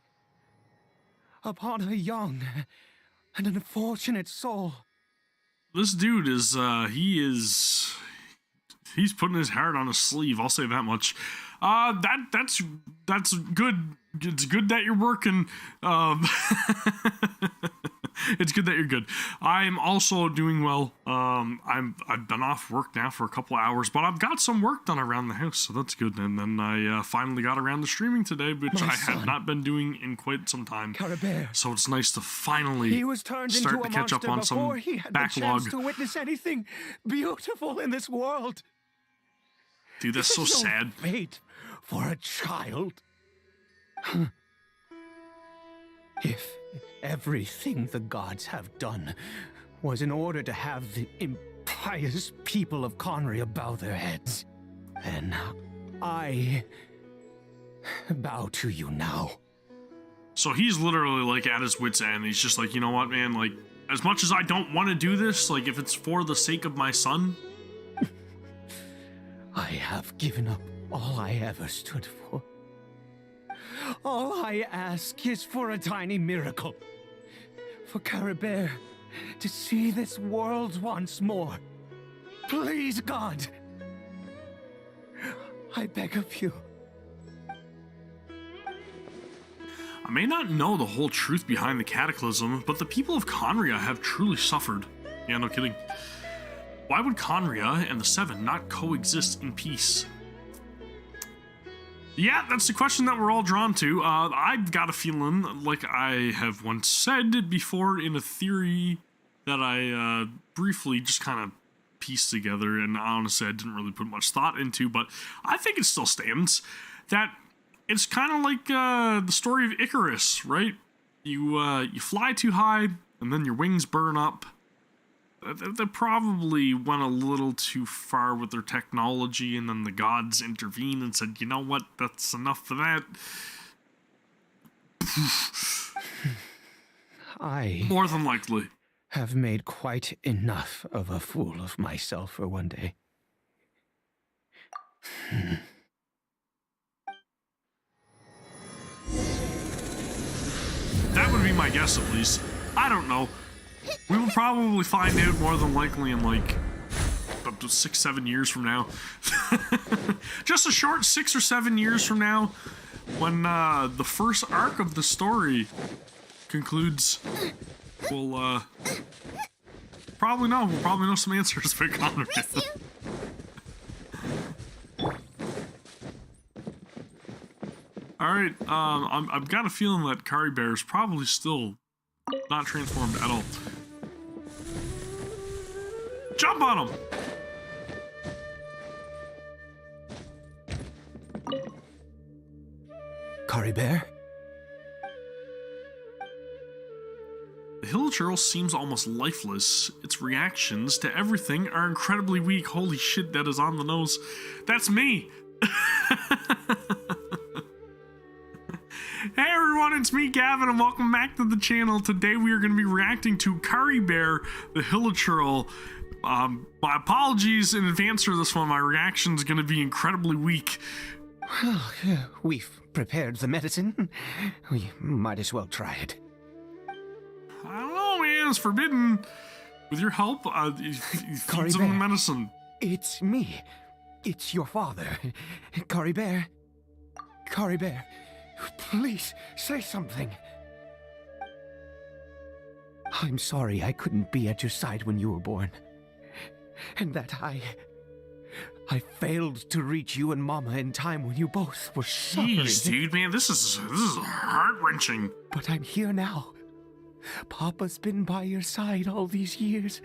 upon a young and unfortunate soul. This dude is, he's putting his heart on his sleeve, I'll say that much. That's good. It's good that you're working. It's good that you're good. I'm also doing well. I've been off work now for a couple of hours, but I've got some work done around the house, so that's good. And then I finally got around to streaming today, which I had not been doing in quite some time. Caribert. So it's nice to finally He was turned start into to a catch up monster on before some he had backlog. the chance to witness anything beautiful in this world. Dude, that's so This is no sad. fate for a child. If everything the gods have done was in order to have the impious people of Conria bow their heads, then I bow to you now. So he's literally like at his wit's end. He's just like, you know what, man? Like, as much as I don't want to do this, like, if it's for the sake of my son. I have given up all I ever stood for. All I ask is for a tiny miracle. For Caribert to see this world once more. Please, God. I beg of you. I may not know the whole truth behind the cataclysm, but the people of Conria have truly suffered. Yeah, no kidding. Why would Conria and the Seven not coexist in peace? Yeah, that's the question that we're all drawn to. I've got a feeling, like I have once said before in a theory that I briefly just kind of pieced together, and honestly I didn't really put much thought into, but I think it still stands, that it's kind of like the story of Icarus, right? You fly too high, and then your wings burn up. They probably went a little too far with their technology, and then the gods intervened and said, you know what, that's enough of that. I More than likely. have made quite enough of a fool of myself for one day. That would be my guess, at least. I don't know. We will probably find out more than likely in like up to 6-7 years from now. Just a short 6 or 7 years from now, when the first arc of the story concludes, we'll probably know. We'll probably know some answers for Connor. All right, I've got a feeling that Caribert is probably still not transformed at all. Jump on him! Caribert? The Hilichurl seems almost lifeless. Its reactions to everything are incredibly weak. Holy shit, that is on the nose. That's me! Hey everyone, it's me, Gavin, and welcome back to the channel. Today we are going to be reacting to Caribert, the Hilichurl. My apologies in advance for this one. My reaction is going to be incredibly weak. Well, we've prepared the medicine. We might as well try it. I don't know, man. It's forbidden. With your help, you feed some of the Caribert. medicine. It's me. It's your father. Caribert. Caribert, please say something. I'm sorry I couldn't be at your side when you were born. And that I failed to reach you and Mama in time when you both were suffering. Jeez, dude, man, this is heart-wrenching. But I'm here now. Papa's been by your side all these years.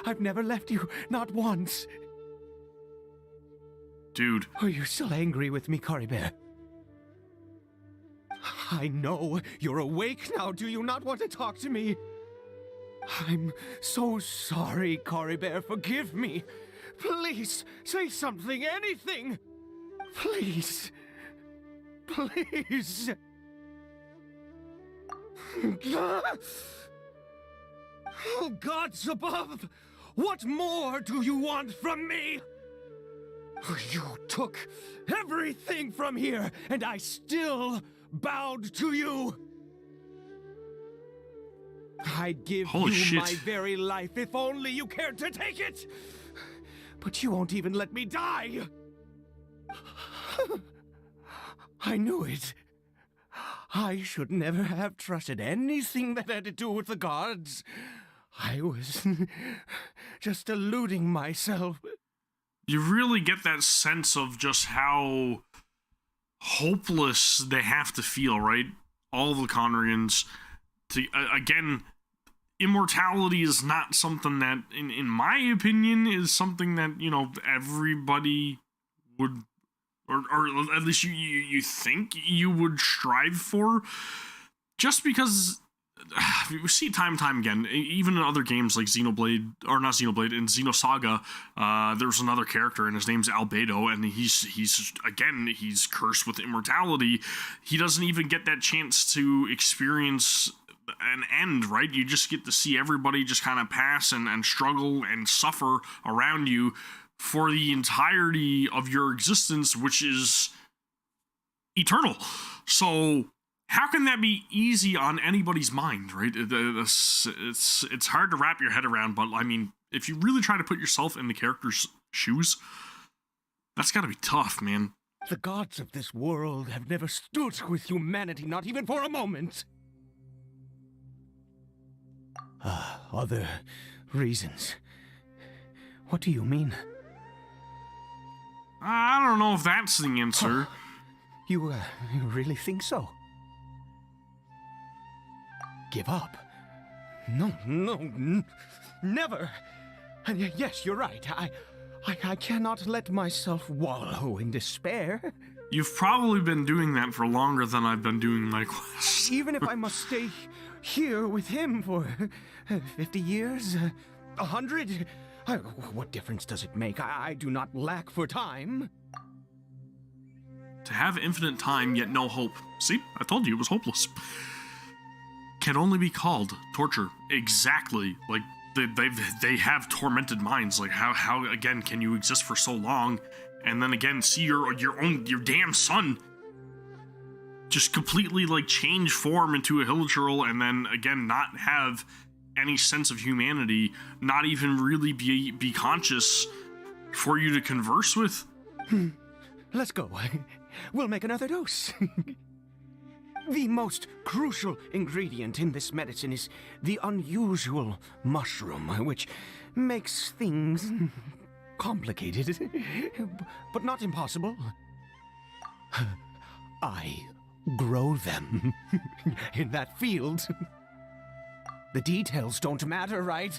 I've never left you, not once. Dude. Are you still angry with me, Caribert? I know you're awake now. Do you not want to talk to me? I'm so sorry, Caribert. Forgive me. Please, say something, anything. Please. Please. Oh, gods above! What more do you want from me? You took everything from here, and I still bowed to you. I'd give Holy you shit. my very life if only you cared to take it. But you won't even let me die. I knew it. I should never have trusted anything that had to do with the gods. I was just deluding myself. You really get that sense of just how hopeless they have to feel, right? All the Conrians. Again, immortality is not something that, in my opinion, is something that, you know, everybody would, or at least you think you would strive for. Just because we see it time and time again, even in other games like Xenoblade, or not Xenoblade, in Xenosaga, there's another character and his name's Albedo, and he's cursed with immortality. He doesn't even get that chance to experience an end, right? You just get to see everybody just kind of pass and struggle and suffer around you for the entirety of your existence, which is eternal. So how can that be easy on anybody's mind, right? It's hard to wrap your head around, but I mean, if you really try to put yourself in the character's shoes, that's gotta be tough, man. The gods of this world have never stood with humanity, not even for a moment. Other reasons. What do you mean? I don't know if that's the answer. You really think so? Give up? No, never. And yes, you're right. I cannot let myself wallow in despair. You've probably been doing that for longer than I've been doing my quest. Even if I must stay here with him for 50 years, 100, what difference does it make? I do not lack for time. To have infinite time yet no hope. See, I told you it was hopeless. Can only be called torture. Exactly. Like, they have tormented minds. Like, how again can you exist for so long and then again see your damn son just completely like change form into a hilichurl and then again not have any sense of humanity, not even really be conscious for you to converse with? Let's go. We'll make another dose. The most crucial ingredient in this medicine is the unusual mushroom, which makes things complicated, but not impossible. I grow them in that field. The details don't matter, right?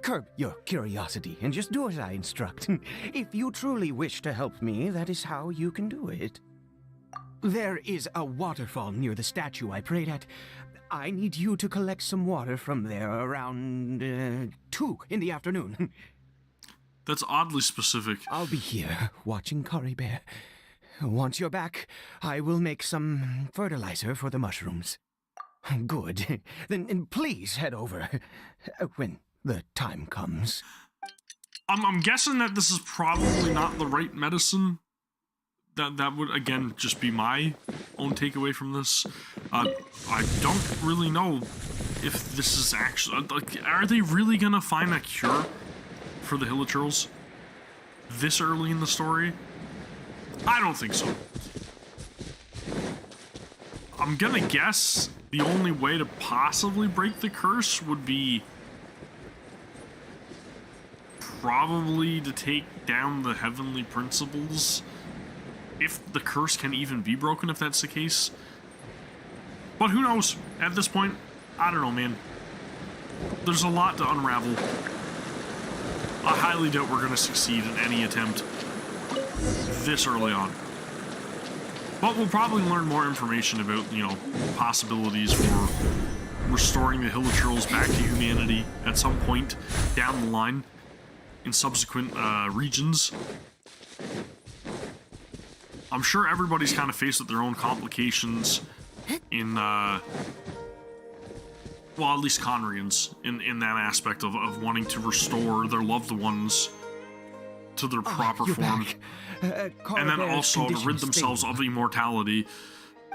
Curb your curiosity and just do as I instruct. If you truly wish to help me, that is how you can do it. There is a waterfall near the statue I prayed at. I need you to collect some water from there around 2 in the afternoon. That's oddly specific. I'll be here watching Caribert. Once you're back, I will make some fertilizer for the mushrooms. Good. Then please head over when the time comes. I'm guessing that this is probably not the right medicine that would again just be my own takeaway from this. I don't really know if this is actually like, are they really gonna find a cure for the Hilichurls this early in the story? I don't think so. I'm gonna guess the only way to possibly break the curse would be probably to take down the heavenly principles. If the curse can even be broken, if that's the case. But who knows? At this point, I don't know, man. There's a lot to unravel. I highly doubt we're going to succeed in any attempt this early on. But we'll probably learn more information about, you know, possibilities for restoring the Hilichurls back to humanity at some point down the line in subsequent regions. I'm sure everybody's kind of faced with their own complications in, well, at least Conrians, in that aspect of wanting to restore their loved ones to their proper form. And then also to rid themselves of immortality.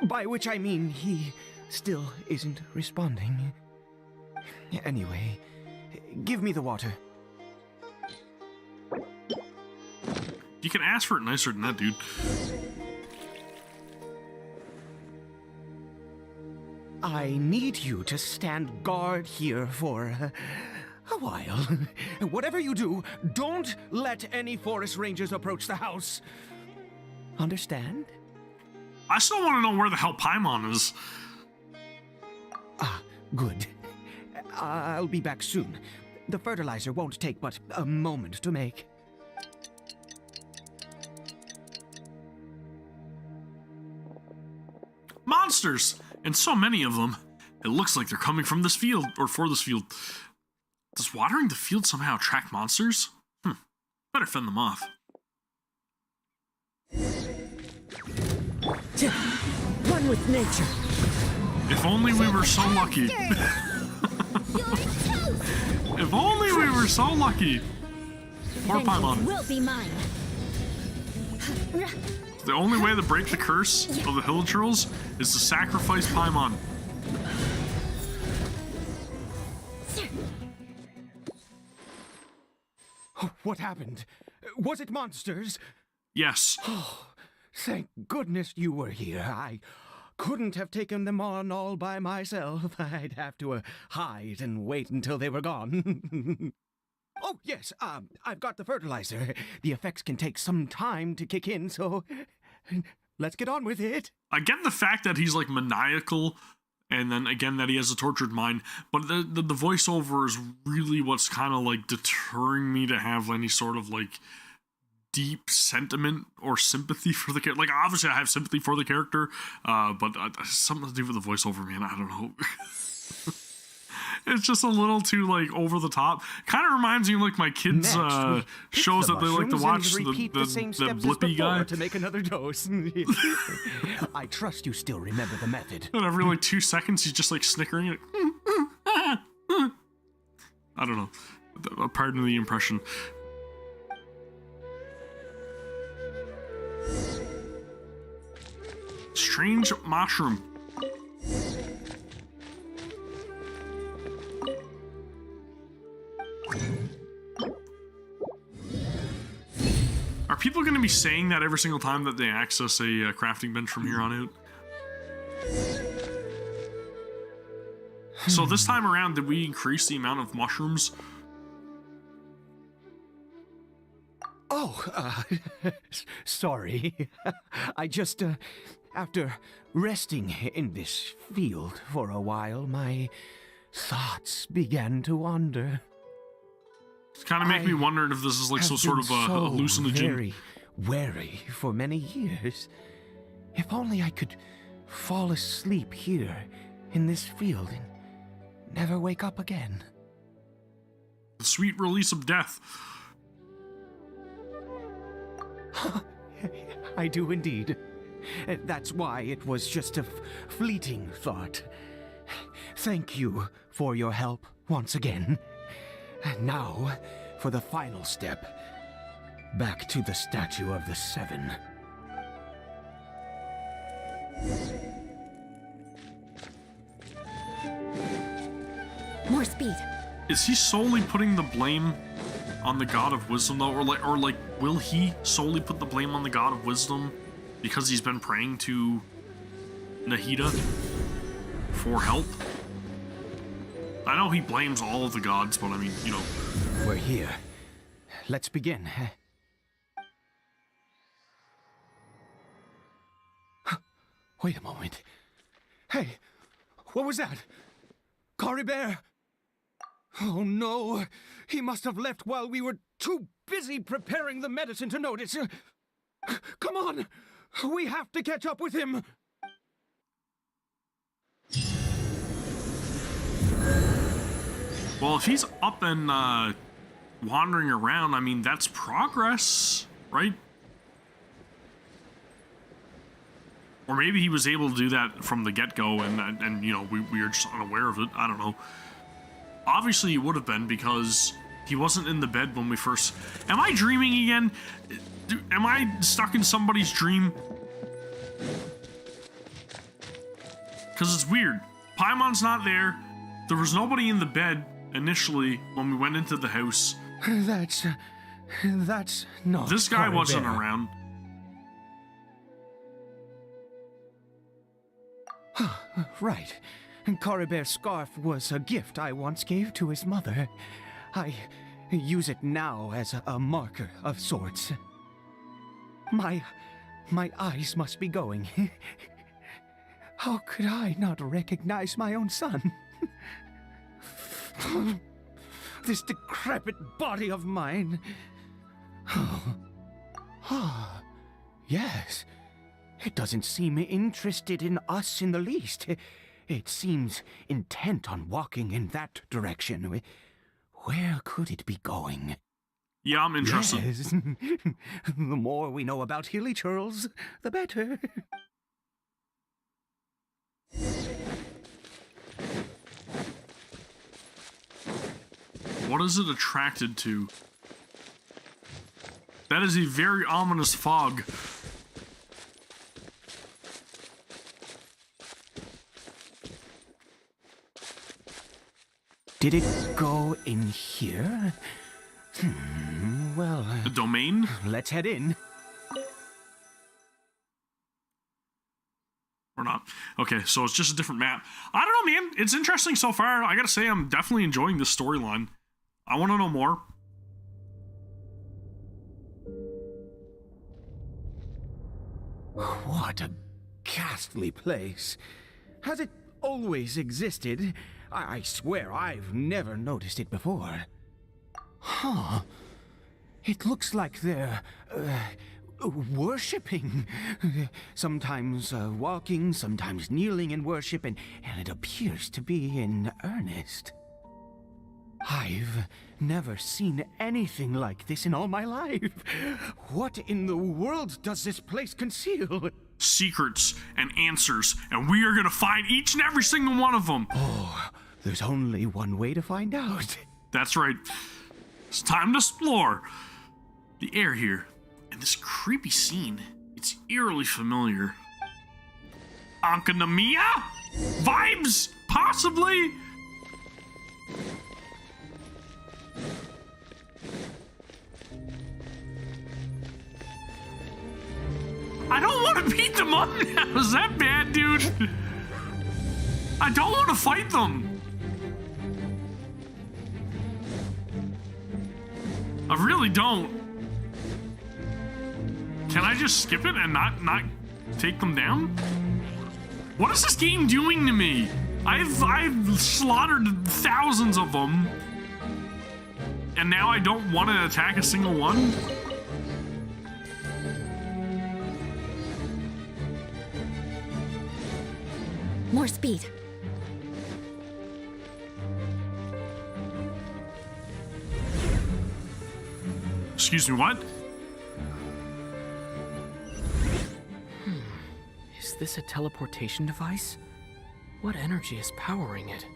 By which I mean he still isn't responding. Anyway, give me the water. You can ask for it nicer than that, dude. I need you to stand guard here for a while. Whatever you do, don't let any forest rangers approach the house. Understand? I still want to know where the hell Paimon is. Ah, good. I'll be back soon. The fertilizer won't take but a moment to make. Monsters! And so many of them. It looks like they're coming from this field, or for this field. Does watering the field somehow attract monsters? Better fend them off. One with nature. If only we were so lucky. If only we were so lucky. Poor Paimon. Will be mine. The only way to break the curse of the Hilichurls is to sacrifice Paimon. What happened? Was it monsters? Yes. Thank goodness you were here. I couldn't have taken them on all by myself. I'd have to hide and wait until they were gone. Oh, yes, I've got the fertilizer. The effects can take some time to kick in, so let's get on with it. I get the fact that he's, like, maniacal, and then, again, that he has a tortured mind, but the voiceover is really what's kind of, like, deterring me to have any sort of, like, deep sentiment or sympathy for the character. Like, obviously I have sympathy for the character, but something to do with the voiceover, man, I don't know. It's just a little too, like, over the top. Kind of reminds me of, like, my kids' shows that they like to watch, the Blippy guy. To make another dose. I trust you still remember the method. And every, like, 2 seconds, he's just, like, snickering. Like, I don't know. Pardon the impression. Strange mushroom. Are people going to be saying that every single time that they access a crafting bench from here on out? So this time around, did we increase the amount of mushrooms? Oh, sorry. I just, after resting in this field for a while, my thoughts began to wander. It's kind of make me wonder if this is like some sort of a hallucinogen. Very wary for many years. If only I could fall asleep here in this field and never wake up again. The sweet release of death. I do indeed. That's why it was just a fleeting thought. Thank you for your help once again. And now, for the final step. Back to the Statue of the Seven. More speed. Is he solely putting the blame on the God of Wisdom though, or like, will he solely put the blame on the God of Wisdom because he's been praying to Nahida for help? I know he blames all of the gods, but I mean, you know. We're here. Let's begin. Wait a moment. Hey, what was that? Caribert? Oh no, he must have left while we were too busy preparing the medicine to notice. Come on, we have to catch up with him. Well, if he's up and wandering around, I mean, that's progress, right? Or maybe he was able to do that from the get-go and you know, we were just unaware of it. I don't know. Obviously, he would have been because he wasn't in the bed when we first... Am I dreaming again? Am I stuck in somebody's dream? Because it's weird. Paimon's not there. There was nobody in the bed initially when we went into the house. That's not This guy Caribert. wasn't around. Right. Caribert's scarf was a gift I once gave to his mother. I use it now as a marker of sorts. My eyes must be going. How could I not recognize my own son? This decrepit body of mine. Yes. It doesn't seem interested in us in the least. It seems intent on walking in that direction. Where could it be going? Yeah, I'm interested. Yes. The more we know about Hilly Churls, the better. What is it attracted to? That is a very ominous fog. Did it go in here? Well, The domain? let's head in. Or not. Okay, so it's just a different map. I don't know, man. It's interesting so far. I gotta say, I'm definitely enjoying this storyline. I want to know more. What a ghastly place. Has it always existed? I swear I've never noticed it before. Huh. It looks like they're, worshipping. Sometimes walking, sometimes kneeling in worship, and it appears to be in earnest. I've never seen anything like this in all my life. What in the world does this place conceal? Secrets and answers, and we are gonna find each and every single one of them. Oh, there's only one way to find out. That's right. It's time to explore. The air here, and this creepy scene, it's eerily familiar. Ankanomiya? Vibes? Possibly? I don't want to beat them up now. Is that bad, dude? I don't want to fight them. I really don't. Can I just skip it and not take them down? What is this game doing to me? I've slaughtered thousands of them, and now I don't want to attack a single one? More speed. Excuse me, what? Is this a teleportation device? What energy is powering it?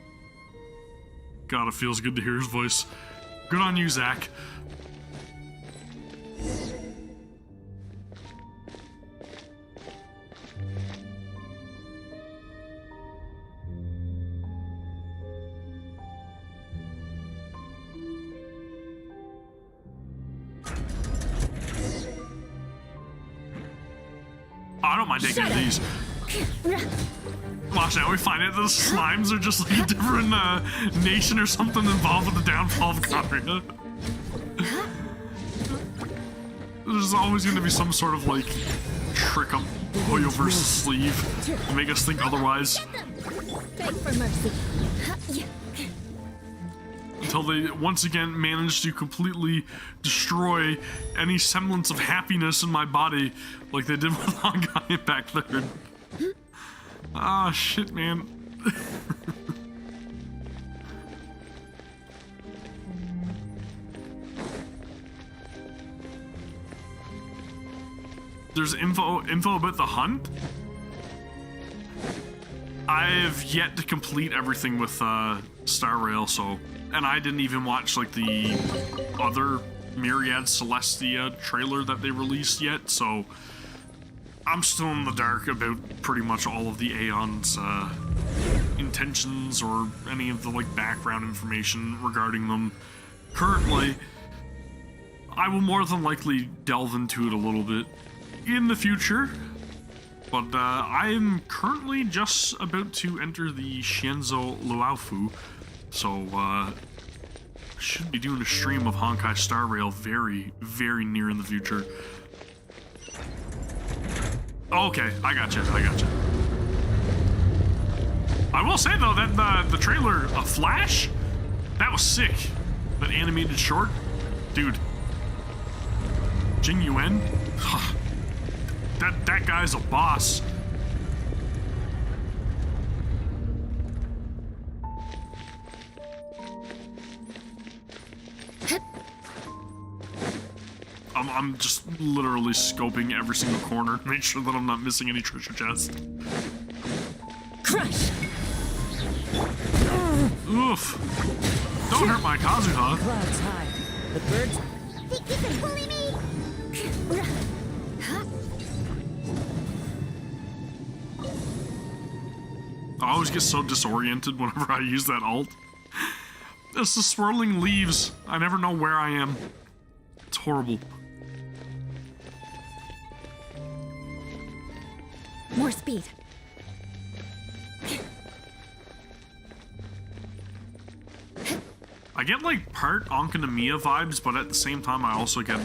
God, it feels good to hear his voice. Good on you, Zach. I don't mind taking these. Watch out, we find out the slimes are just like a different nation or something involved with the downfall of Conria. There's always going to be some sort of like trick up Hoyoverse's sleeve to make us think otherwise. Beg for mercy. Until they once again manage to completely destroy any semblance of happiness in my body like they did with Honkai Impact 3rd. Ah, shit, man. There's info about the hunt? I've yet to complete everything with Star Rail, so... And I didn't even watch, like, the other Myriad Celestia trailer that they released yet, so... I'm still in the dark about pretty much all of the Aeon's intentions or any of the, like, background information regarding them. Currently, I will more than likely delve into it a little bit in the future, but I am currently just about to enter the Shienzo Luofu, so should be doing a stream of Honkai Star Rail very, very near in the future. Okay, I gotcha. I will say though that the trailer, a Flash, that was sick. That animated short, dude. Jing Yuan, that guy's a boss. I'm just literally scoping every single corner to make sure that I'm not missing any treasure chests. Crush! Oof. Don't hurt my Kazuha. Clouds high. The birds... Think you can bully me? I always get so disoriented whenever I use that alt. It's the swirling leaves. I never know where I am. It's horrible. More speed. I get like part Ankanamiya vibes, but at the same time I also get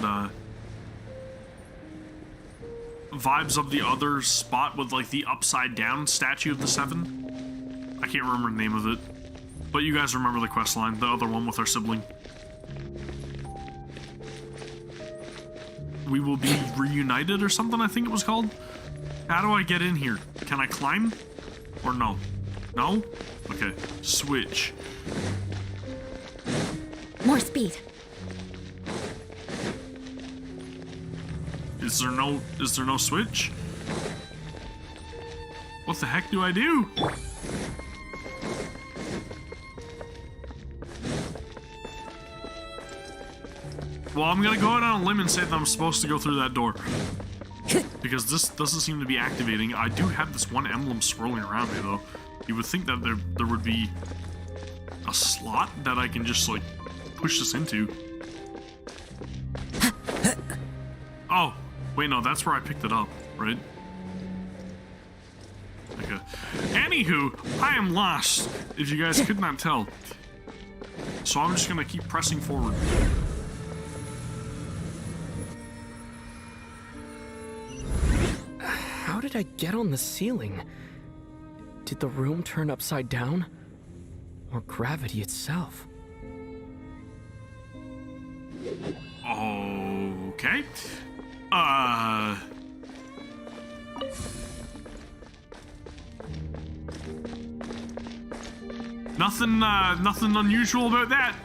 vibes of the other spot with like the upside down statue of the Seven. I can't remember the name of it, but you guys remember the quest line, the other one with our sibling. We will be reunited or something, I think it was called. How do I get in here? Can I climb? Or no? No? Okay, switch. More speed. Is there no switch? What the heck do I do? Well, I'm gonna go out on a limb and say that I'm supposed to go through that door. Because this doesn't seem to be activating. I do have this one emblem swirling around me, though. You would think that there would be a slot that I can just, like, push this into. Oh, wait, no, that's where I picked it up, right? Okay. Anywho, I am lost, if you guys could not tell. So I'm just gonna keep pressing forward. How did I get on the ceiling? Did the room turn upside down? Or gravity itself? Okay. Nothing unusual about that.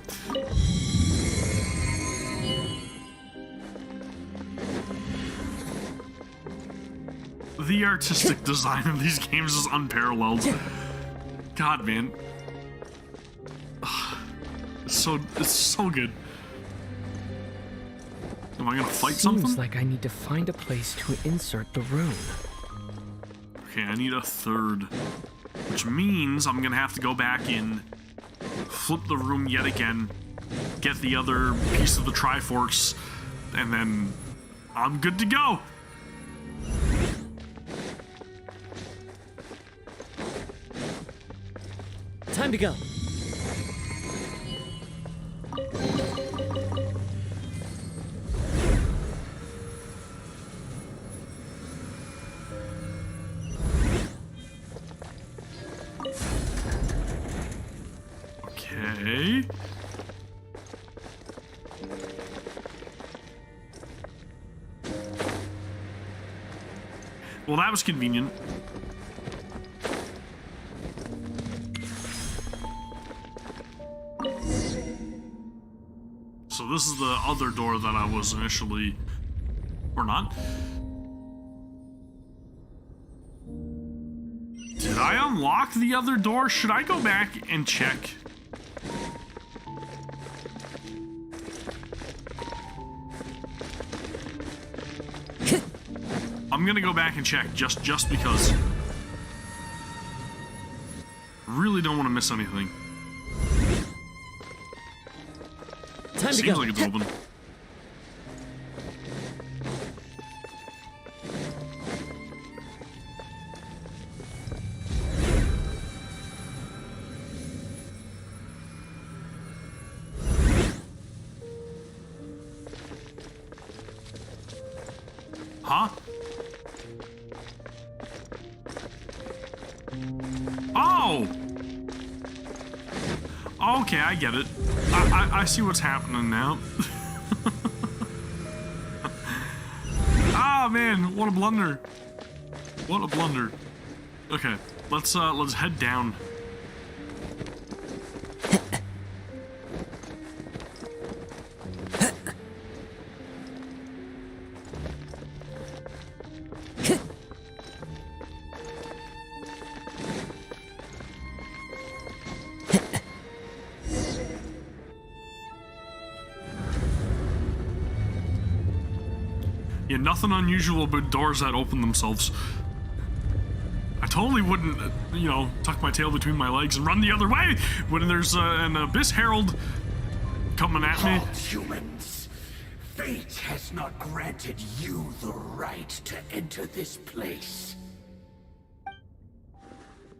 The artistic design of these games is unparalleled. God, man. It's so good. Am I gonna fight something? Seems like I need to find a place to insert the rune. Okay, I need a third. Which means I'm gonna have to go back in, flip the room yet again, get the other piece of the Triforce, and then I'm good to go. to go. Okay. Well, that was convenient. So this is the other door that I was initially... or not. Did I unlock the other door? Should I go back and check? I'm gonna go back and check just because. Really don't want to miss anything. Time to Seems go. like it's open. Huh? Oh! Okay, I get it. I see what's happening now. Ah, man, what a blunder. What a blunder. Okay, let's head down. Yeah, nothing unusual about doors that open themselves. I totally wouldn't, you know, tuck my tail between my legs and run the other way when there's an Abyss Herald coming at me. Halt, humans! Fate has not granted you the right to enter this place.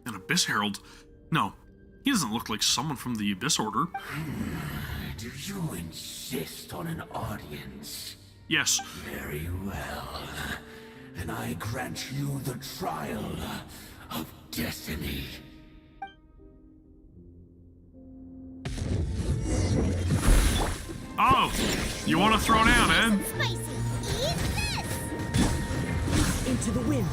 An Abyss Herald? No, he doesn't look like someone from the Abyss Order. Do you insist on an audience? Yes. Very well. Then I grant you the trial of destiny. Oh! You want to throw down, Ed? Spicy. Eat this. Into the wind.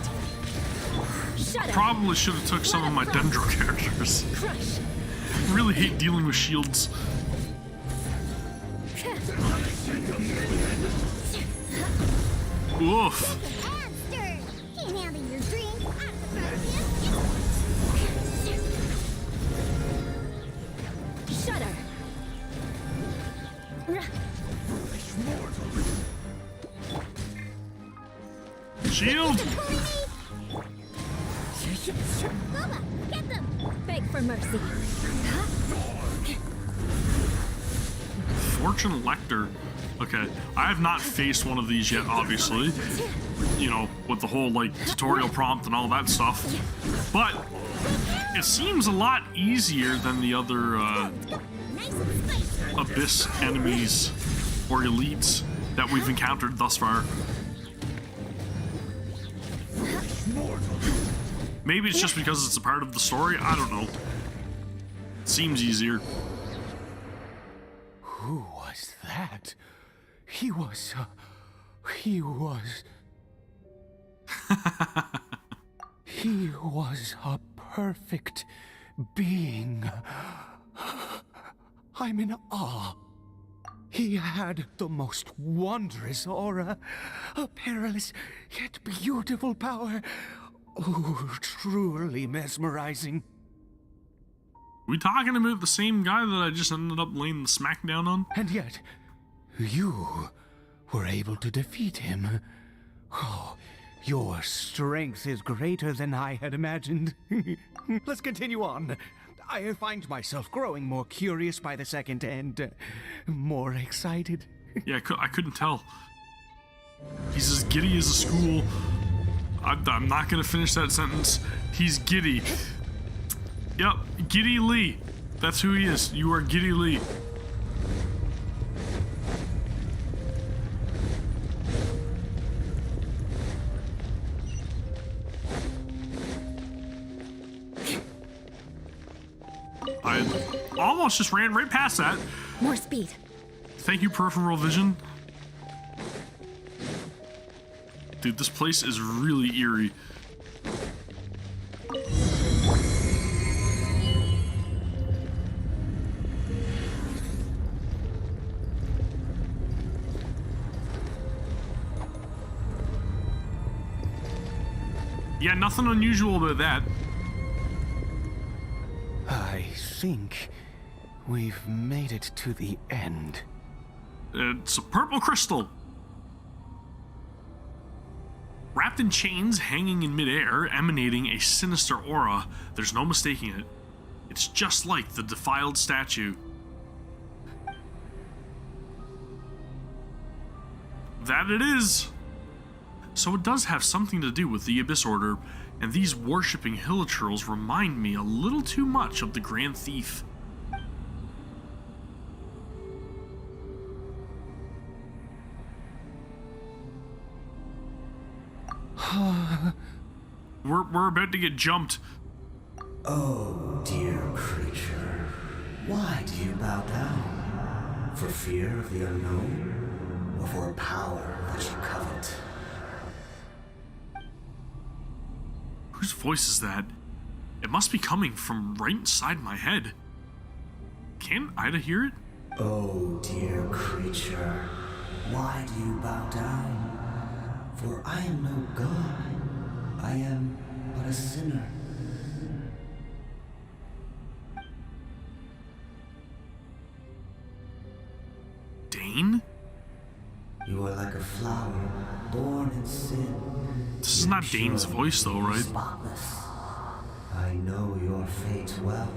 Shut up. Probably should have took some of my Dendro characters. Crush. Really hate dealing with shields. Oof. And stir. Can't handle your drink. Shudder. Shield! Bubba, get them. Beg for mercy. Fortune Lector. Okay, I have not faced one of these yet, obviously. You know, with the whole, like, tutorial prompt and all that stuff. But it seems a lot easier than the other, Abyss enemies or elites that we've encountered thus far. Maybe it's just because it's a part of the story, I don't know. Seems easier. Who was that? He was a perfect being. I'm in awe. He had the most wondrous aura, a perilous yet beautiful power. Oh, truly mesmerizing. We talking about the same guy that I just ended up laying the smackdown on? And yet, you were able to defeat him. Oh, your strength is greater than I had imagined. Let's continue on. I find myself growing more curious by the second and more excited. Yeah, I couldn't tell. He's as giddy as a school. I'm not gonna finish that sentence. He's giddy. Yep, Giddy Lee. That's who he is. You are Giddy Lee. I almost just ran right past that. More speed. Thank you, peripheral vision. Dude, this place is really eerie. Yeah, nothing unusual about that. I think we've made it to the end. It's a purple crystal. Wrapped in chains, hanging in midair, emanating a sinister aura. There's no mistaking it. It's just like the defiled statue. That it is. So it does have something to do with the Abyss Order, and these worshipping hilichurls remind me a little too much of the Grand Thief. We're about to get jumped. Oh, dear creature. Why do you bow down? For fear of the unknown? Or for power that you covet? Whose voice is that? It must be coming from right inside my head. Can't Ida hear it? Oh, dear creature. Why do you bow down? For I am no god. I am but a sinner. Dane? You are like a flower, born in sin. This is not Dane's voice though, right? Spotless. I know your fate well.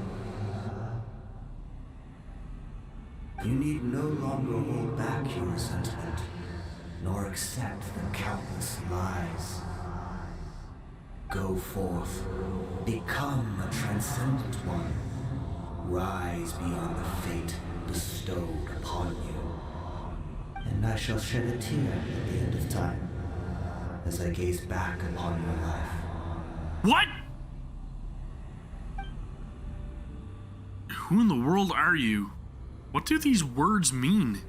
You need no longer hold back your resentment, nor accept the countless lies. Go forth, become a transcendent one. Rise beyond the fate bestowed upon you. And I shall shed a tear at the end of time, as I gaze back upon your life. What? Who in the world are you? What do these words mean?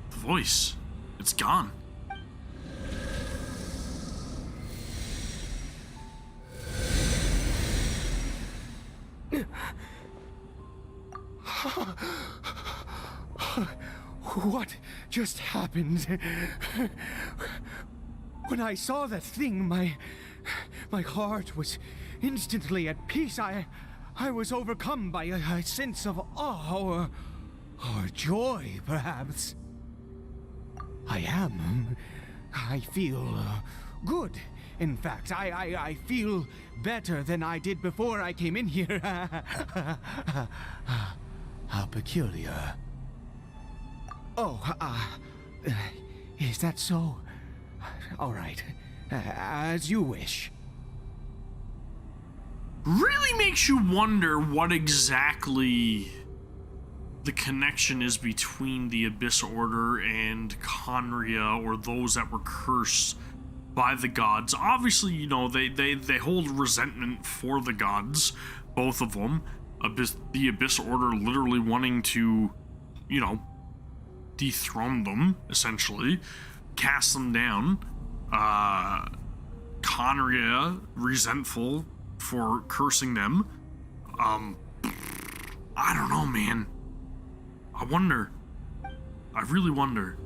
The voice, it's gone. What just happened? When I saw that thing, my heart was instantly at peace. I was overcome by a sense of awe or joy, perhaps. I feel good. In fact, I feel better than I did before I came in here. How peculiar. Oh, is that so? All right, as you wish. Really makes you wonder what exactly the connection is between the Abyss Order and Conria, or those that were cursed by the gods. Obviously, you know, they hold resentment for the gods, both of them. The Abyss Order literally wanting to, you know, dethrone them, essentially, cast them down. Conria resentful for cursing them. I don't know, man. I wonder. I really wonder.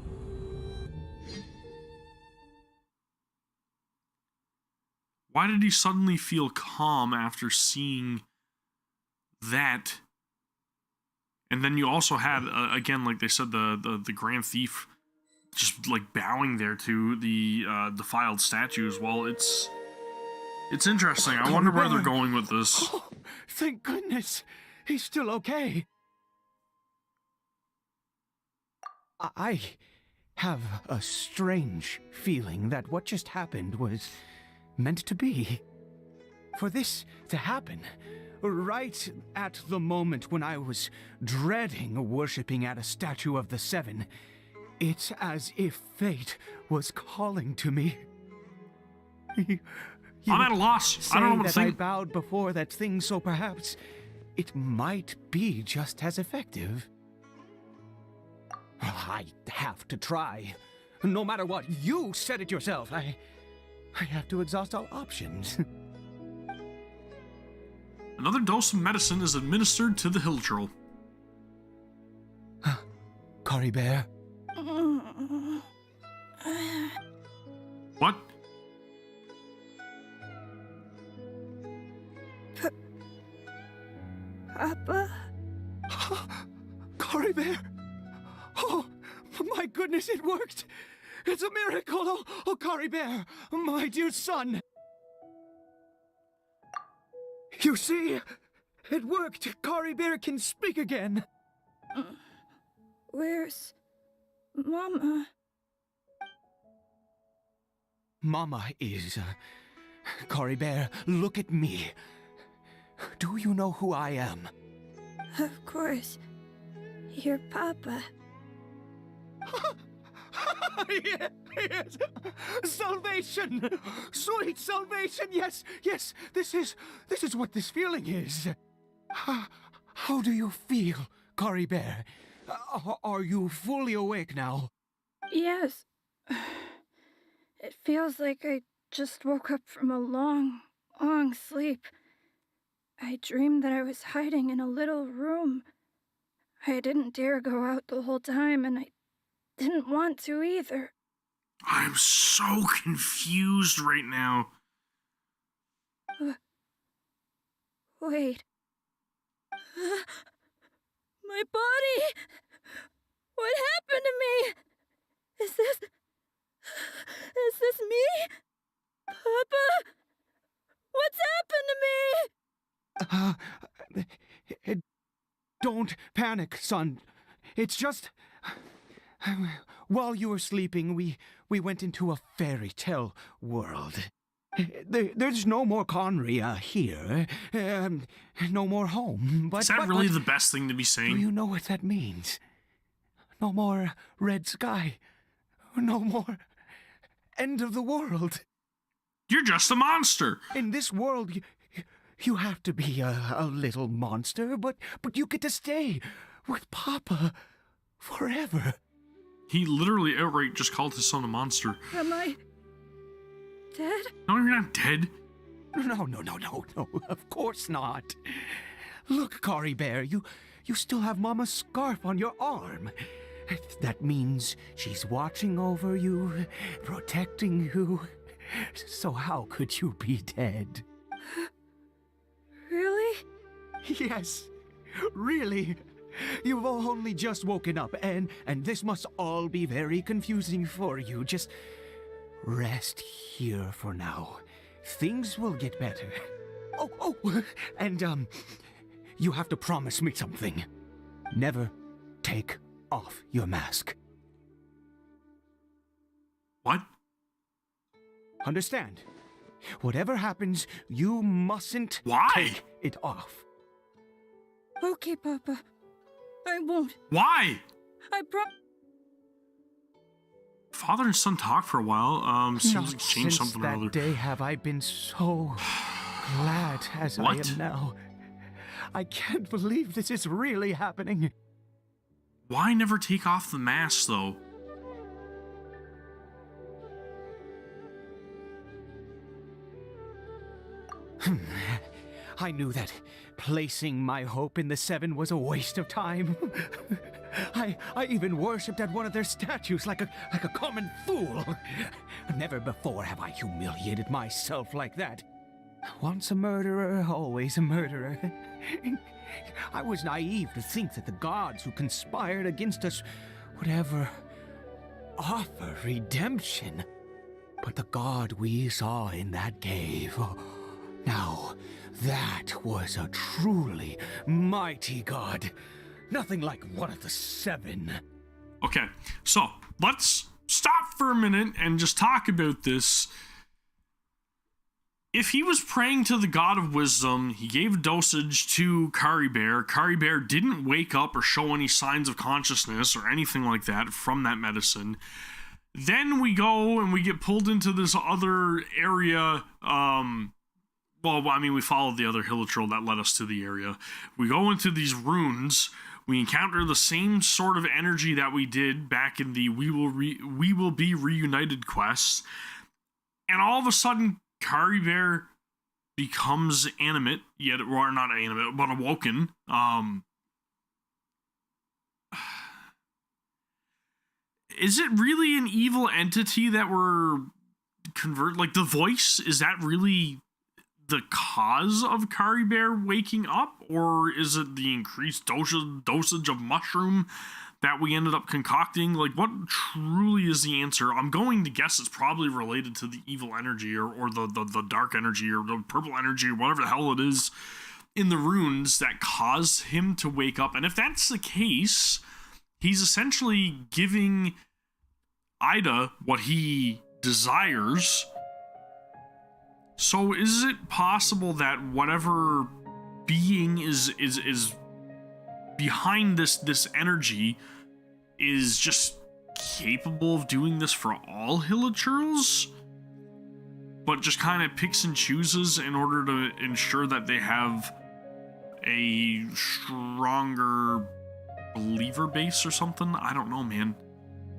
Why did he suddenly feel calm after seeing that? And then you also had, again, like they said, the Grand Thief just like bowing there to the defiled statue as well. It's interesting. I wonder where they're going with this. Oh, thank goodness. He's still okay. I have a strange feeling that what just happened was meant to be. for this to happen, right at the moment when I was dreading worshipping at a statue of the Seven, it's as if fate was calling to me. I'm at a loss. I don't know what to say that I think. bowed before that thing, so perhaps it might be just as effective. I have to try. No matter what, you said it yourself. I have to exhaust all options. Another dose of medicine is administered to the hill troll. Caribert. What? Papa? Caribert! Oh, my goodness, it worked! It's a miracle! Oh, Caribert, my dear son! You see, it worked! Caribert can speak again! Where's Mama? Mama is... Caribert, look at me. Do you know who I am? Of course. Your Papa. Yes! Salvation! Sweet salvation! Yes, yes! This is what this feeling is. How do you feel, Caribert? Are you fully awake now? Yes. It feels like I just woke up from a long, long sleep. I dreamed that I was hiding in a little room. I didn't dare go out the whole time, and I didn't want to either. I'm so confused right now. Wait. My body! What happened to me? Is this me? Papa? What's happened to me? Don't panic, son. It's just... While you were sleeping, we went into a fairy tale world. There's no more Conria here. No more home. Is that really the best thing to be Do saying? you know what that means? No more red sky. No more end of the world. You're just a monster. In this world, you have to be a little monster, but you get to stay with Papa forever. He literally outright just called his son a monster. Am I dead? No, you're not dead. No, of course not. Look, Caribert, you still have Mama's scarf on your arm. That means she's watching over you, protecting you. So how could you be dead? Really? Yes, really. You've only just woken up, and this must all be very confusing for you. Just rest here for now. Things will get better. Oh, and you have to promise me something. Never take off your mask. What? Understand? Whatever happens, you mustn't take it off. Okay, Papa. I won't. Why? Father and son talk for a while. Seems like change Since something or that other. day have I been so glad as I am now. I can't believe this is really happening. Why never take off the mask, though? I knew that placing my hope in the Seven was a waste of time. I even worshipped at one of their statues like a common fool. Never before have I humiliated myself like that. Once a murderer, always a murderer. I was naive to think that the gods who conspired against us would ever offer redemption. But the God we saw in that cave... Now, that was a truly mighty god. Nothing like one of the Seven. Okay, so let's stop for a minute and just talk about this. if he was praying to the god of wisdom, he gave dosage to Caribert. Caribert didn't wake up or show any signs of consciousness or anything like that from that medicine. Then we go and we get pulled into this other area. Well, I mean, we followed the other hilichurl that led us to the area. We go into these runes. We encounter the same sort of energy that we did back in the We Will Be Reunited quest. And all of a sudden, Caribert becomes animate, or not animate, but awoken. Is it really an evil entity that we're like the voice? Is that really the cause of Caribert waking up, or is it the increased dosage of mushroom that we ended up concocting? Like, what truly is the answer? I'm going to guess it's probably related to the evil energy or the dark energy or the purple energy or whatever the hell it is in the runes that caused him to wake up. And if that's the case, he's essentially giving Ida what he desires. So is it possible that whatever being is behind this energy is just capable of doing this for all hilichurls, but just kind of picks and chooses in order to ensure that they have a stronger believer base or something? I don't know, man.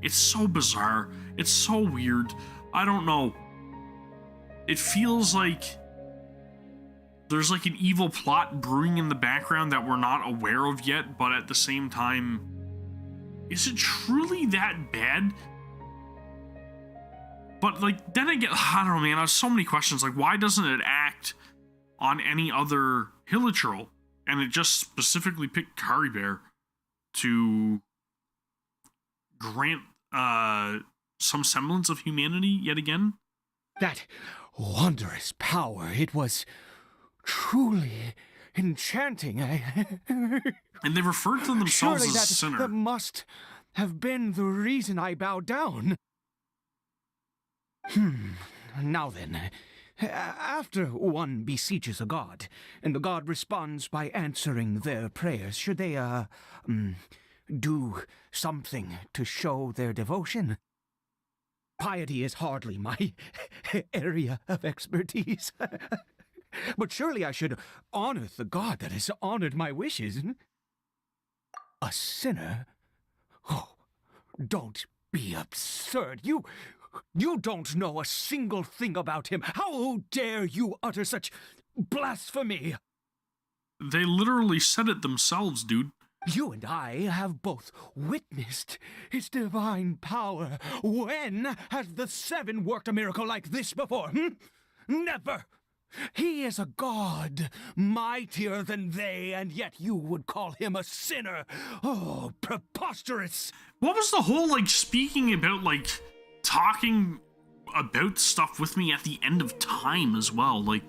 It's so bizarre. It's so weird. I don't know. It feels like there's like an evil plot brewing in the background that we're not aware of yet, but at the same time, is it truly that bad? But like, then I don't know, man, I have so many questions. Like, why doesn't it act on any other hilichurl? And it just specifically picked Caribert to grant some semblance of humanity yet again? That wondrous power, it was truly enchanting. And they referred to themselves Surely as a sinner. That must have been the reason I bowed down. Now then, after one beseeches a god, and the god responds by answering their prayers, should they, do something to show their devotion? Piety is hardly my area of expertise. But surely I should honor the god that has honored my wishes. A sinner? Oh, don't be absurd. You don't know a single thing about him. How dare you utter such blasphemy? They literally said it themselves, dude. You and I have both witnessed his divine power. When has the Seven worked a miracle like this before? Never! He is a god, mightier than they, and yet you would call him a sinner. Oh, preposterous! What was the whole, like, speaking about, like, talking about stuff with me at the end of time as well? Like,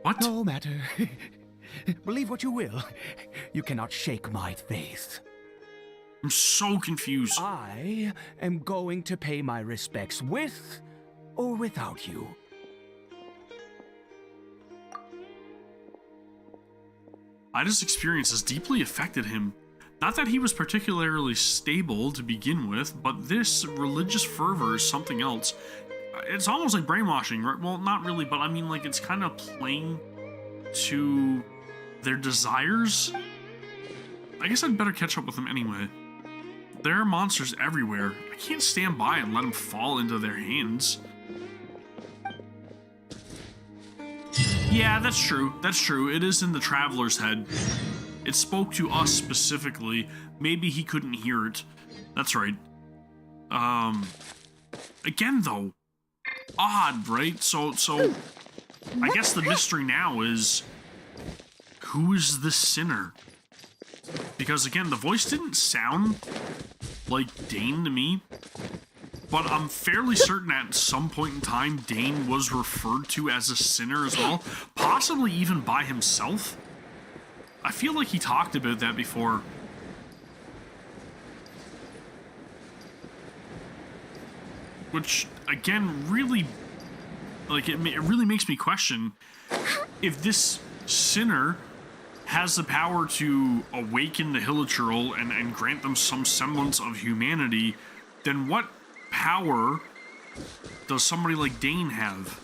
what? No matter. Believe what you will. You cannot shake my faith. I'm so confused. I am going to pay my respects with or without you. Ida's experience has deeply affected him. Not that he was particularly stable to begin with, but this religious fervor is something else. It's almost like brainwashing, right? Well, not really, but I mean, like, it's kind of playing to their desires. I guess I'd better catch up with them anyway. There are monsters everywhere. I can't stand by and let them fall into their hands. Yeah, that's true. That's true. It is in the Traveler's head. It spoke to us specifically. Maybe he couldn't hear it. That's right. Again, though, odd, right? So I guess the mystery now is, who is the sinner? Because again, the voice didn't sound like Dane to me, but I'm fairly certain at some point in time Dane was referred to as a sinner as well, possibly even by himself. I feel like he talked about that before. Which, again, really, Like, it really makes me question if this sinner has the power to awaken the Hilichurl and grant them some semblance of humanity, then what power does somebody like Dane have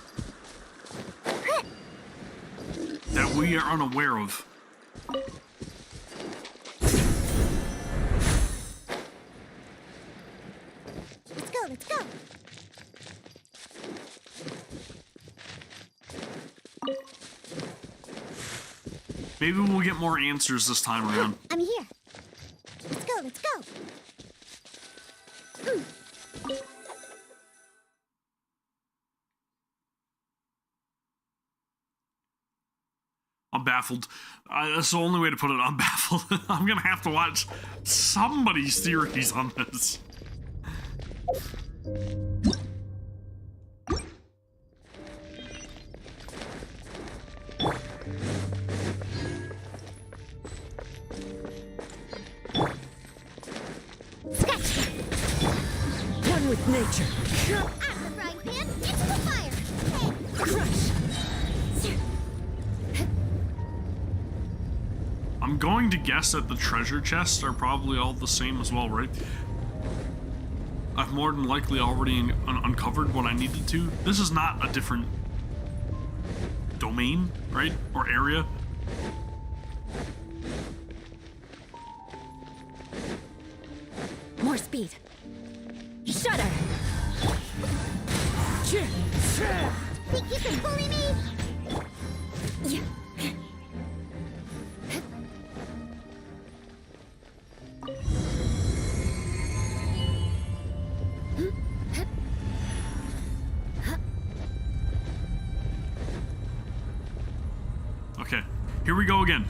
that we are unaware of? Let's go, let's go. Maybe we'll get more answers this time around. I'm here. Let's go, let's go. I'm baffled. That's the only way to put it. I'm baffled. I'm gonna have to watch somebody's theories on this. One with nature. Out of the frying pan, into the fire. Hey, Crush. I'm going to guess that the treasure chests are probably all the same as well, right? I've more than likely already uncovered what I needed to. This is not a different domain, right? Or area. More speed. Shudder. think you can bully me? Yeah. Okay, here we go again.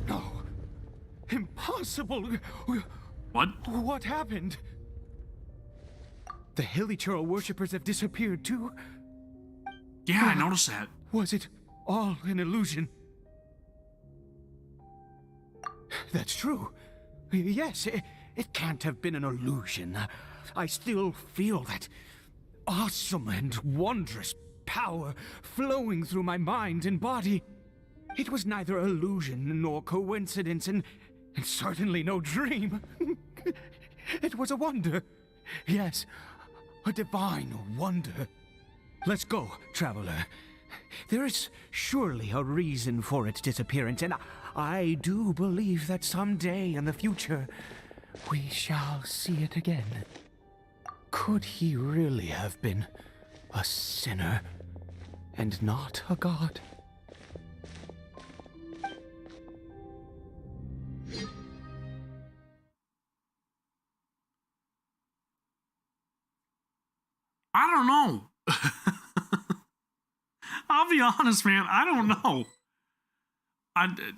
No. Impossible. What? What happened? The Hilichurl worshippers have disappeared too? Yeah, I noticed that. Was it all an illusion? That's true. Yes, it can't have been an illusion. I still feel that awesome and wondrous power flowing through my mind and body. It was neither illusion nor coincidence, and certainly no dream. It was a wonder. Yes, a divine wonder. Let's go, traveler. There is surely a reason for its disappearance, and I do believe that someday in the future we shall see it again. Could he really have been a sinner and not a god? I don't know. I'll be honest, man. I don't know.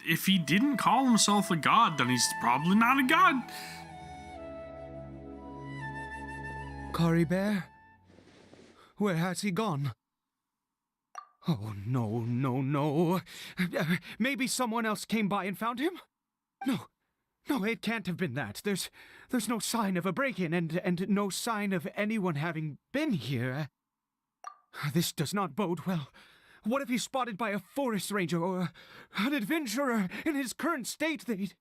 If he didn't call himself a god, then he's probably not a god. Caribert? Where has he gone? Oh, no, no, no. Maybe someone else came by and found him? No, it can't have been that. There's no sign of a break-in and no sign of anyone having been here. This does not bode well. What if he's spotted by a forest ranger or an adventurer in his current state? They'd...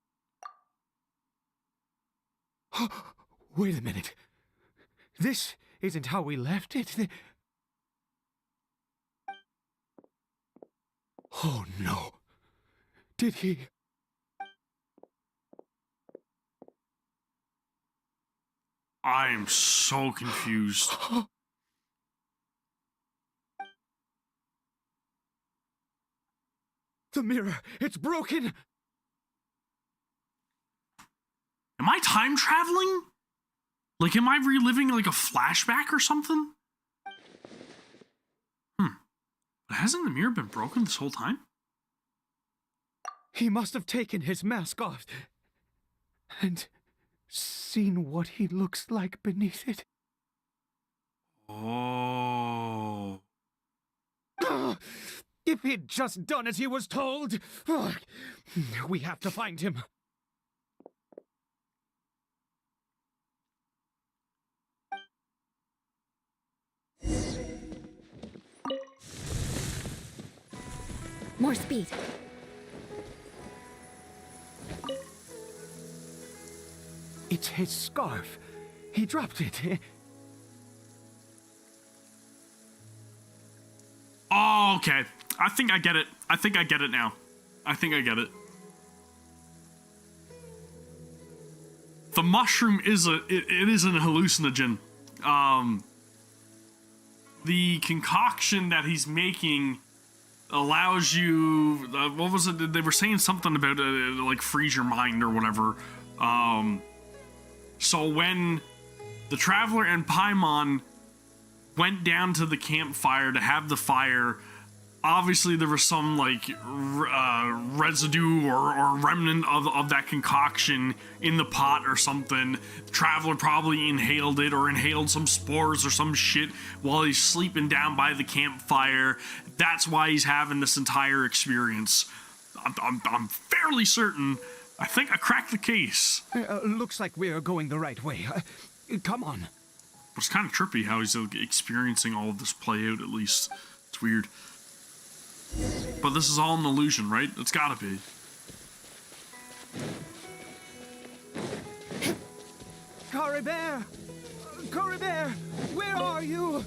Wait a minute. This isn't how we left it. Oh, no. Did he... I am so confused. The mirror, it's broken! Am I time traveling? Like, am I reliving like a flashback or something? But hasn't the mirror been broken this whole time? He must have taken his mask off and seen what he looks like beneath it. Oh. If he'd just done as he was told! We have to find him. More speed. It's his scarf. He dropped it. Oh, okay. I think I get it. I think I get it now. I think I get it. The mushroom is it is an hallucinogen. The concoction that he's making allows you. What was it? They were saying something about like freeze your mind or whatever. So when the Traveler and Paimon went down to the campfire to have the fire, obviously there was some like residue or remnant of that concoction in the pot or something. The Traveler probably inhaled it or inhaled some spores or some shit while he's sleeping down by the campfire. That's why he's having this entire experience. I'm fairly certain. I think I cracked the case. Looks like we're going the right way. Come on. It's kind of trippy how he's experiencing all of this play out, at least. It's weird. But this is all an illusion, right? It's gotta be. Caribert! Caribert! Where are you?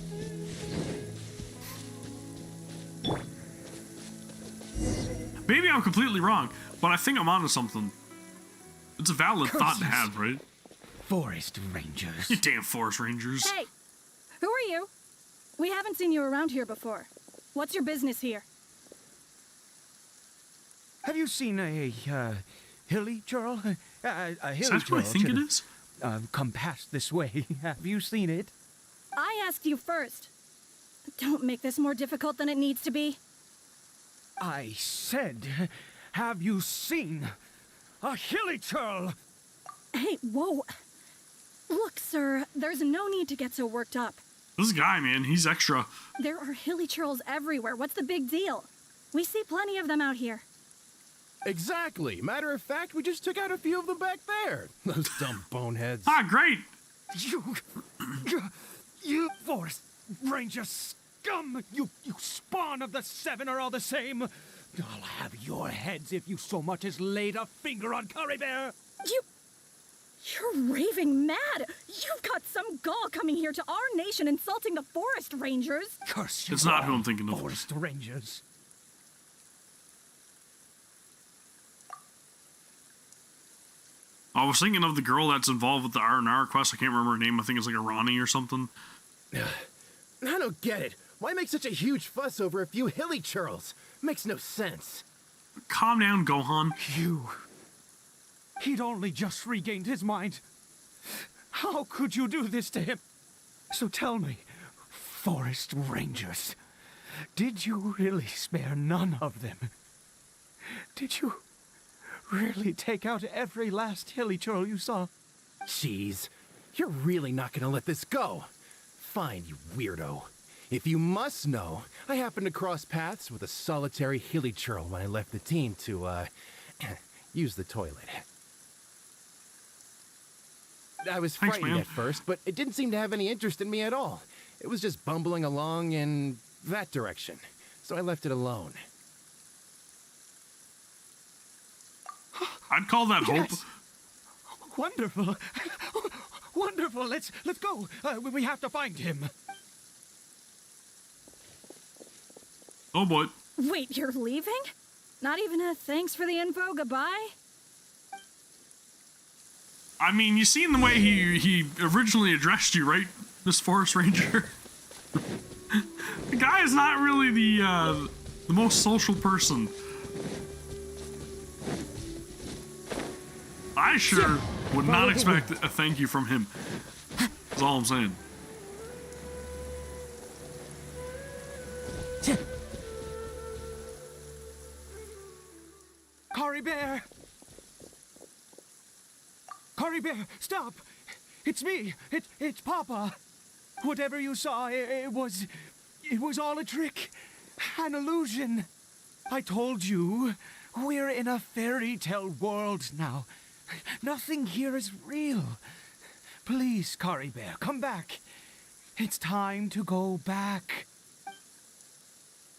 Maybe I'm completely wrong, but I think I'm onto something. It's a valid thought to have, right? Forest Rangers. You damn Forest Rangers. Hey! Who are you? We haven't seen you around here before. What's your business here? Have you seen a hilly churl? A hilly Is that who I think it is? Come past this way. Have you seen it? I asked you first. Don't make this more difficult than it needs to be. I said, have you seen a hilly churl? Hey, whoa. Look, sir, there's no need to get so worked up. This guy, man, he's extra. There are hilly churls everywhere. What's the big deal? We see plenty of them out here. Exactly. Matter of fact, we just took out a few of them back there. Those dumb boneheads. Ah, great. You Forest Ranger scum! You spawn of the Seven are all the same. I'll have your heads if you so much as laid a finger on Caribert. You're raving mad! You've got some gall coming here to our nation insulting the Forest Rangers! Curse you! It's not who I'm thinking of. Forest Rangers. I was thinking of the girl that's involved with the R&R quest. I can't remember her name. I think it's like a Ronnie or something. I don't get it. Why make such a huge fuss over a few hilly churls? Makes no sense. Calm down, Gohan. He'd only just regained his mind. How could you do this to him? So tell me, Forest Rangers, did you really spare none of them? Did you really take out every last hilly churl you saw? Jeez, you're really not gonna let this go. Fine, you weirdo. If you must know, I happened to cross paths with a solitary hilly churl when I left the team to, use the toilet. I was frightened at first, but it didn't seem to have any interest in me at all. It was just bumbling along in that direction, so I left it alone. I'd call that hope. Wonderful. Wonderful. Let's go. We have to find him. Oh boy. Wait, you're leaving? Not even a thanks for the info, goodbye? I mean, you seen the way he originally addressed you, right, Miss Forest Ranger? The guy is not really the most social person. I sure would not expect a thank you from him. That's all I'm saying. Caribert! Caribert, stop! It's me! It's Papa! Whatever you saw, it was all a trick. An illusion. I told you, we're in a fairy tale world now. Nothing here is real. Please, Caribert, come back. It's time to go back.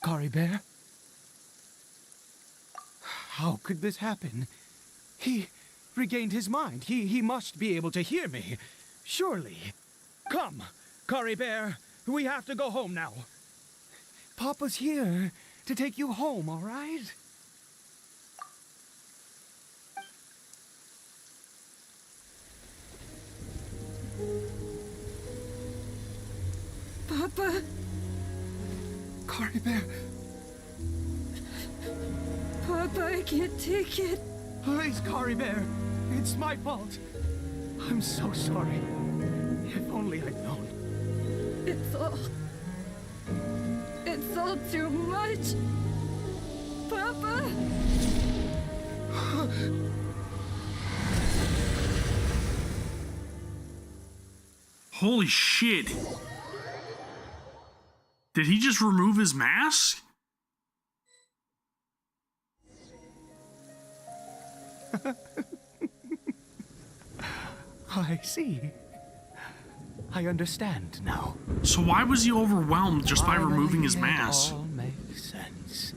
Caribert? How could this happen? He regained his mind. He must be able to hear me. Surely. Come, Caribert. We have to go home now. Papa's here to take you home, all right? Papa? Caribert. Papa, I can't take it. Please, Caribert. It's my fault. I'm so sorry. If only I'd known. It's all too much. Papa? Holy shit. Did he just remove his mask? I see. I understand now. So why was he overwhelmed just by removing his mask? It all makes sense.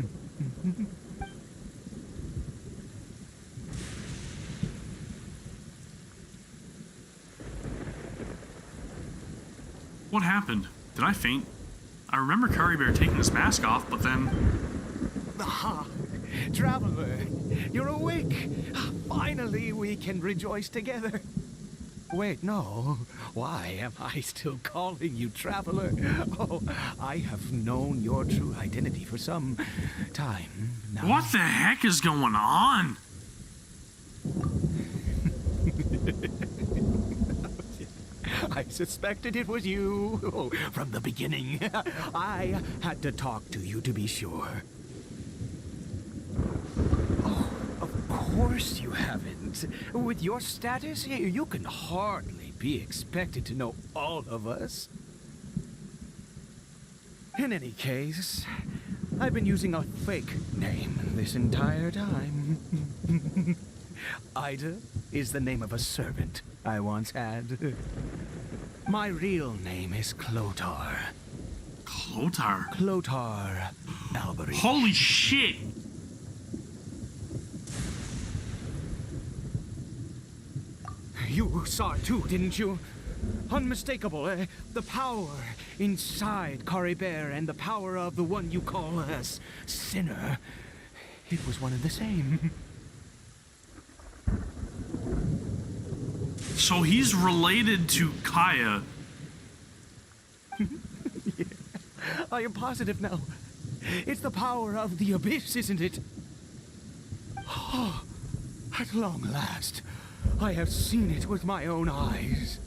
What happened? Did I faint? I remember Caribert taking his mask off, but then... Ah, Traveler, you're awake. Finally, we can rejoice together. Wait, no. Why am I still calling you Traveler? Oh, I have known your true identity for some time now. What the heck is going on? I suspected it was you from the beginning. I had to talk to you to be sure. Oh, of course you haven't. With your status, you can hardly be expected to know all of us. In any case, I've been using a fake name this entire time. Ida is the name of a servant I once had. My real name is Clotar. Clotar? Clotar Alberich. Holy shit! You saw it too, didn't you? Unmistakable, the power inside Caribert and the power of the one you call a sinner. It was one and the same. So he's related to Kaya. Yeah, I am positive now. It's the power of the abyss, isn't it? Oh, at long last, I have seen it with my own eyes.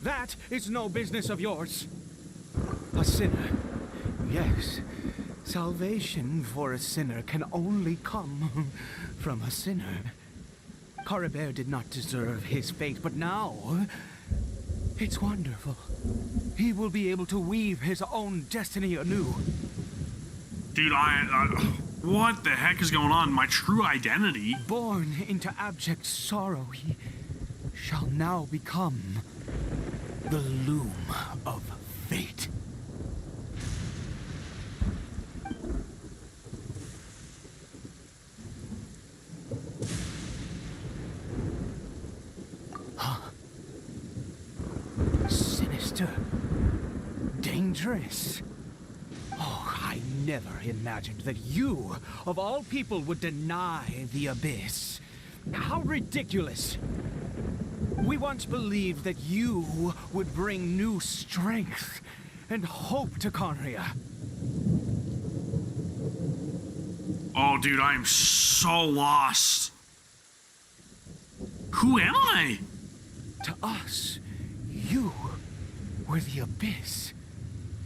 That is no business of yours. A sinner. Yes, salvation for a sinner can only come from a sinner. Caribert did not deserve his fate, but now, it's wonderful. He will be able to weave his own destiny anew. Dude, what the heck is going on? My true identity? Born into abject sorrow, he shall now become the loom of fate. Sinister. Dangerous. Oh, I never imagined that you, of all people, would deny the abyss. How ridiculous. We once believed that you would bring new strength and hope to Conria. Oh, dude, I am so lost. Who am I? To us, you were the abyss.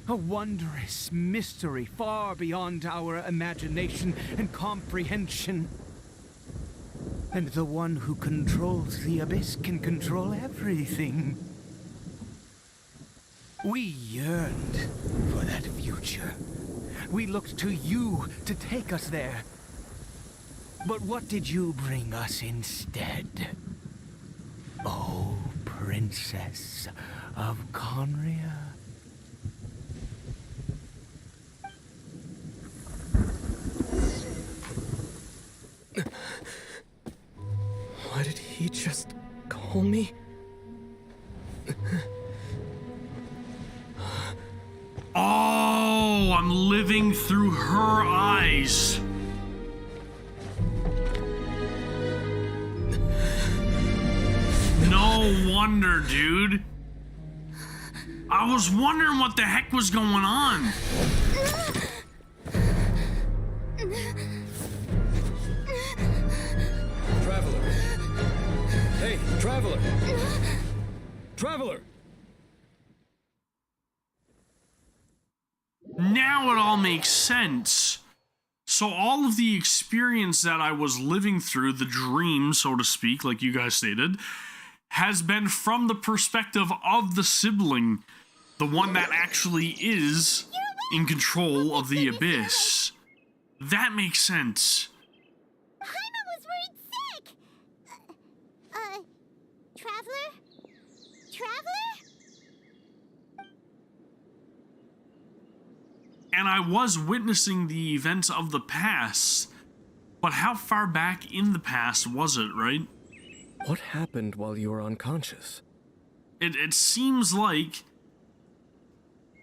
A wondrous mystery far beyond our imagination and comprehension. And the one who controls the abyss can control everything. We yearned for that future. We looked to you to take us there. But what did you bring us instead? Oh, Princess of Conria. told me? Oh, I'm living through her eyes. No wonder, dude. I was wondering what the heck was going on. Traveler. Hey, Traveler. Traveler. Now it all makes sense. So all of the experience that I was living through, the dream, so to speak, like you guys stated, has been from the perspective of the sibling, the one that actually is in control of the abyss. That makes sense. Paimon was worried sick! Traveler? Traveler? And I was witnessing the events of the past, but how far back in the past was it, right? What happened while you were unconscious? It seems like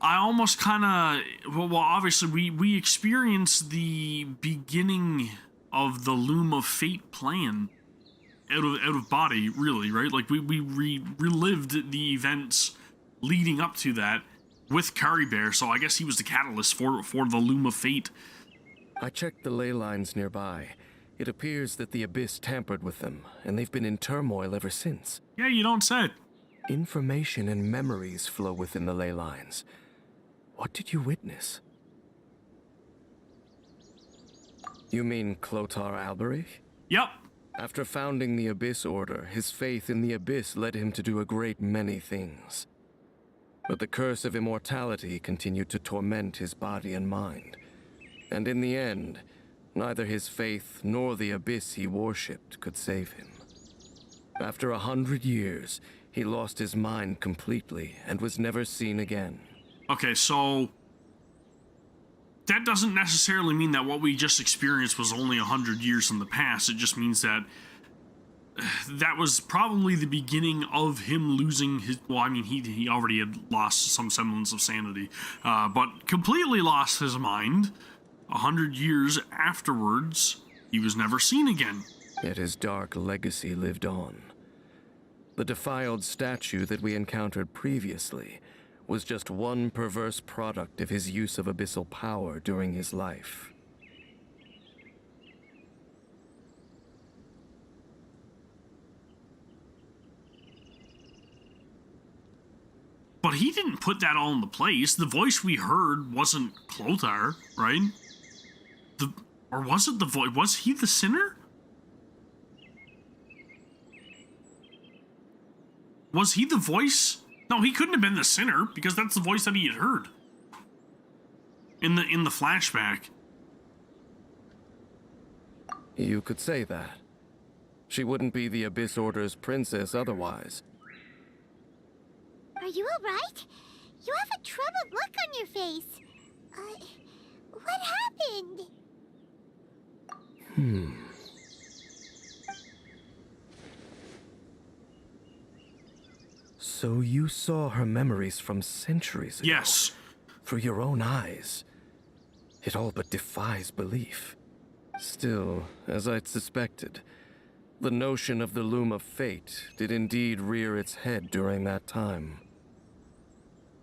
I almost kind of, well, obviously we experienced the beginning of the Loom of Fate plan out of body, really, right? Like we relived the events leading up to that with Caribert, so I guess he was the catalyst for the Loom of Fate. I checked the ley lines nearby. It appears that the Abyss tampered with them, and they've been in turmoil ever since. Yeah, you don't say. Information and memories flow within the ley lines. What did you witness? You mean Clothar Alberich? Yep. After founding the Abyss Order, his faith in the Abyss led him to do a great many things. But the curse of immortality continued to torment his body and mind. And in the end, neither his faith nor the Abyss he worshipped could save him. After 100 years, he lost his mind completely and was never seen again. Okay, so that doesn't necessarily mean that what we just experienced was only 100 years in the past. It just means that that was probably the beginning of him losing his, well, I mean, he already had lost some semblance of sanity, but completely lost his mind. 100 years afterwards, he was never seen again. Yet his dark legacy lived on. The defiled statue that we encountered previously was just one perverse product of his use of abyssal power during his life. But he didn't put that all into place. The voice we heard wasn't Clothar, right? Or was it the voice? Was he the sinner? Was he the voice? No, he couldn't have been the sinner, because that's the voice that he had heard in the flashback. You could say that. She wouldn't be the Abyss Order's princess otherwise. Are you alright? You have a troubled look on your face. What happened? So you saw her memories from centuries ago? Yes. Through your own eyes. It all but defies belief. Still, as I'd suspected, the notion of the Loom of Fate did indeed rear its head during that time.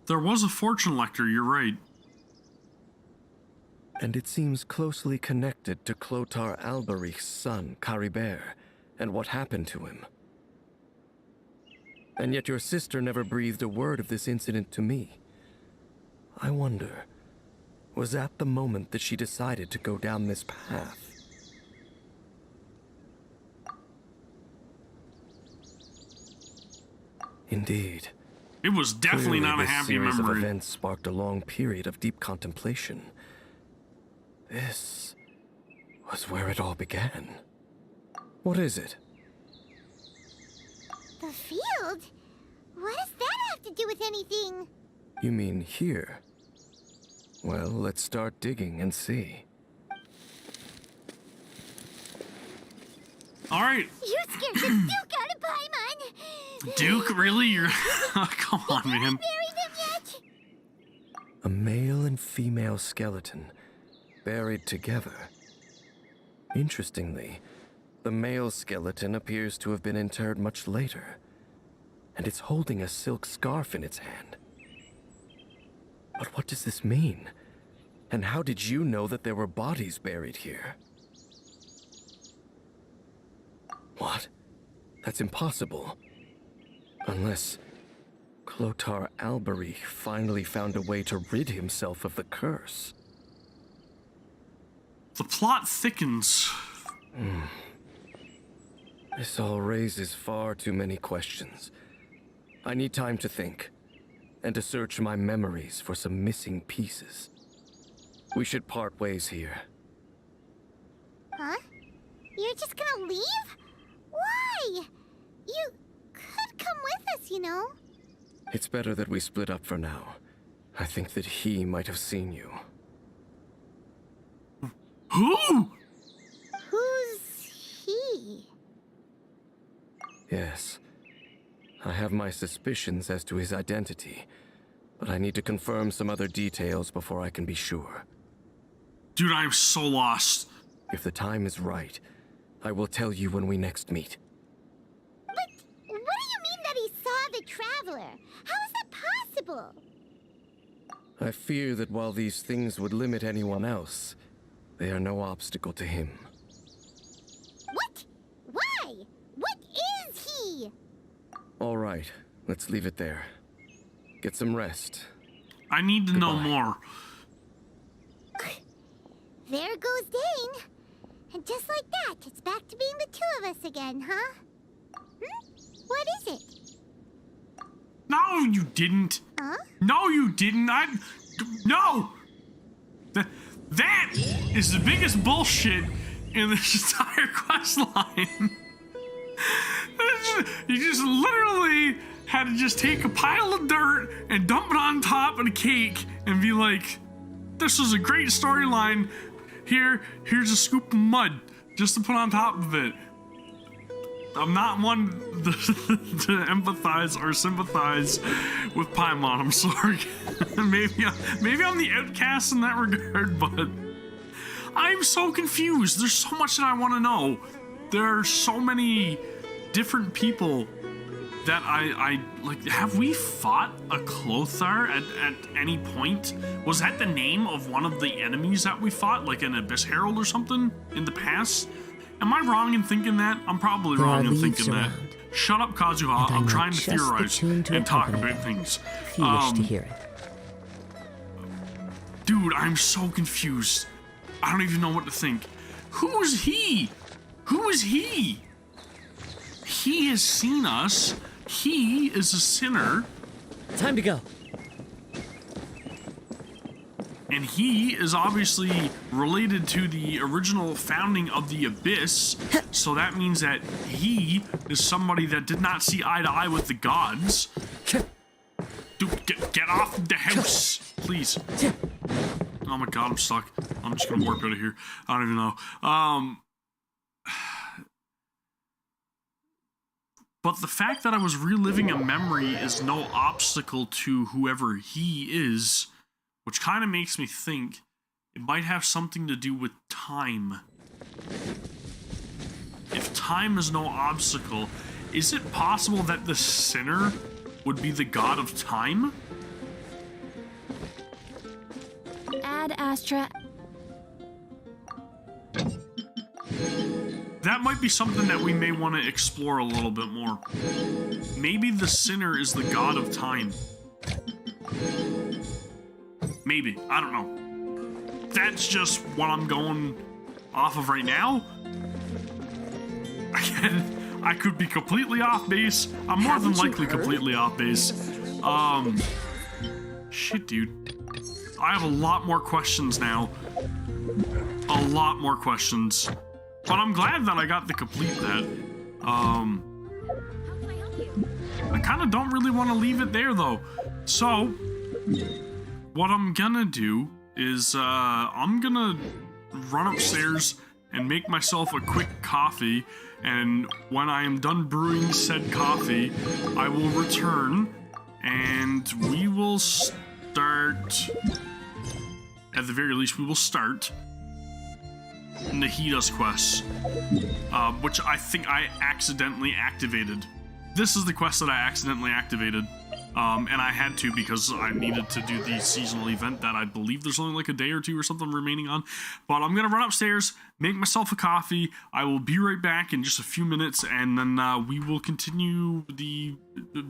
There was a fortune lector, you're right. And it seems closely connected to Clothar Alberich's son, Caribert, and what happened to him. And yet your sister never breathed a word of this incident to me. I wonder, was that the moment that she decided to go down this path? Indeed. It was definitely not a happy memory. This series of memory. events sparked a long period of deep contemplation. This was where it all began. What is it? The field? What does that have to do with anything? You mean here? Well, let's start digging and see. All right. You scared the Duke out of Paimon! Duke, really? You're... Come on, man. Buried him yet? A male and female skeleton, buried together. Interestingly, the male skeleton appears to have been interred much later, and it's holding a silk scarf in its hand. But what does this mean? And how did you know that there were bodies buried here? What? That's impossible. Unless Clotar Albery finally found a way to rid himself of the curse. The plot thickens. This all raises far too many questions. I need time to think, and to search my memories for some missing pieces. We should part ways here. Huh? You're just gonna leave? Why? You could come with us, you know. It's better that we split up for now. I think that he might have seen you. Who? Who's he? Yes. I have my suspicions as to his identity, but I need to confirm some other details before I can be sure. Dude, I'm so lost. If the time is right, I will tell you when we next meet. But what do you mean that he saw the Traveler? How is that possible? I fear that while these things would limit anyone else, they are no obstacle to him. What? Why? What is he? All right, let's leave it there. Get some rest. I need to know more. There goes Dane. And just like that, it's back to being the two of us again, huh? What is it? No, you didn't. Huh? No, you didn't. No! That is the biggest bullshit in this entire quest line. You just literally had to just take a pile of dirt and dump it on top of a cake and be like, this was a great storyline. Here's a scoop of mud just to put on top of it. I'm not one to empathize or sympathize with Paimon. I'm sorry. maybe I'm the outcast in that regard, but I'm so confused. There's so much that I want to know. There are so many different people that I like. Have we fought a Clothar at any point? Was that the name of one of the enemies that we fought, like an Abyss Herald or something in the past? Am I wrong in thinking that? I'm probably wrong in thinking that. Shut up, Kazuha. I'm trying to theorize and talk about things. If you wish to hear it. Dude, I'm so confused. I don't even know what to think. Who is he? Who is he? He has seen us. He is a sinner. Time to go. And he is obviously related to the original founding of the Abyss. So that means that he is somebody that did not see eye to eye with the gods. Dude, get off the house, please. Oh my god, I'm stuck. I'm just gonna warp out of here. I don't even know. But the fact that I was reliving a memory is no obstacle to whoever he is, which kind of makes me think it might have something to do with time. If time is no obstacle, is it possible that the sinner would be the god of time? Ad Astra. That might be something that we may want to explore a little bit more. Maybe the sinner is the god of time. Maybe. I don't know. That's just what I'm going off of right now. Again, I could be completely off base. I'm more than likely completely off base. Shit, dude. I have a lot more questions now. A lot more questions. But I'm glad that I got to complete that. I kind of don't really want to leave it there, though. So, what I'm gonna do is, I'm gonna run upstairs, and make myself a quick coffee, and when I am done brewing said coffee, I will return, and we will start, at the very least, we will start Nahida's quest, which I think I accidentally activated. This is the quest that I accidentally activated. And I had to because I needed to do the seasonal event that I believe there's only like a day or two or something remaining on. But I'm going to run upstairs, make myself a coffee. I will be right back in just a few minutes, and then we will continue the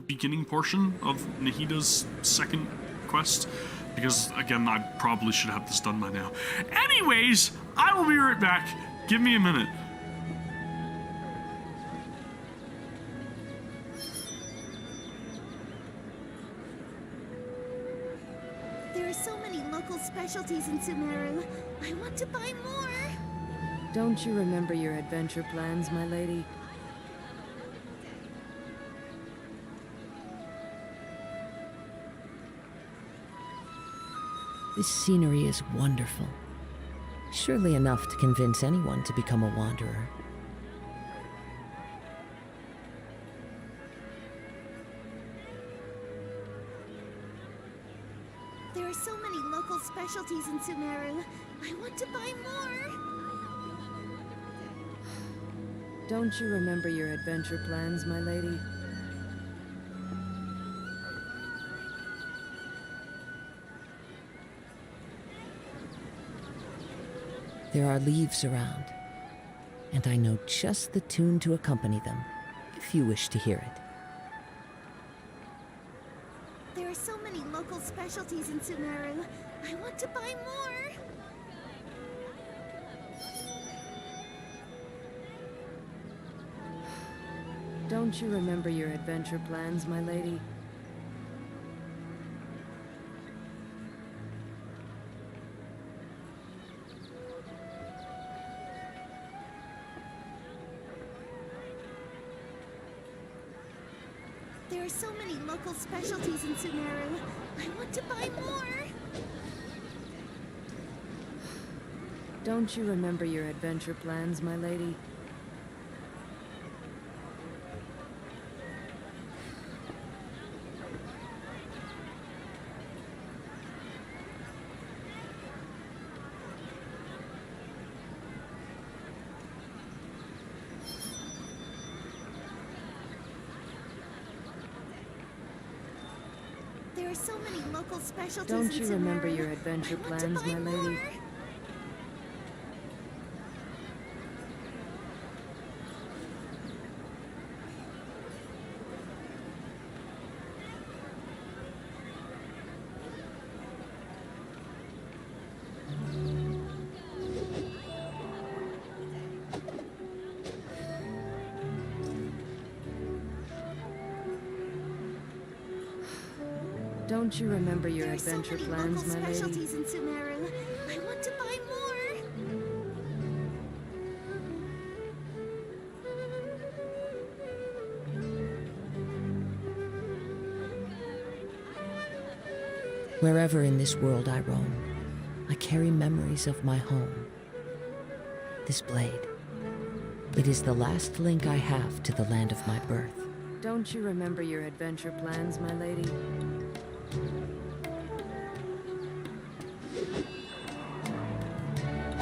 beginning portion of Nahida's second quest. Because, again, I probably should have this done by now. Anyways, I will be right back. Give me a minute. There are so many local specialties in Sumeru. I want to buy more. Don't you remember your adventure plans, my lady? This scenery is wonderful. Surely enough to convince anyone to become a wanderer. There are so many local specialties in Sumeru. I want to buy more. Don't you remember your adventure plans, my lady? There are leaves around, and I know just the tune to accompany them, if you wish to hear it. There are so many local specialties in Sumeru. I want to buy more. Don't you remember your adventure plans, my lady? There are so many local specialties in Sumeru. I want to buy more. Don't you remember your adventure plans, my lady? There are so many local specialties Don't in you remember Sumeru. your adventure I want to plans, buy my lady? more. Don't you remember your There are so adventure many plans, local my lady? specialties in Sumeru. I want to buy more. Wherever in this world I roam, I carry memories of my home. This blade, it is the last link I have to the land of my birth. Don't you remember your adventure plans, my lady?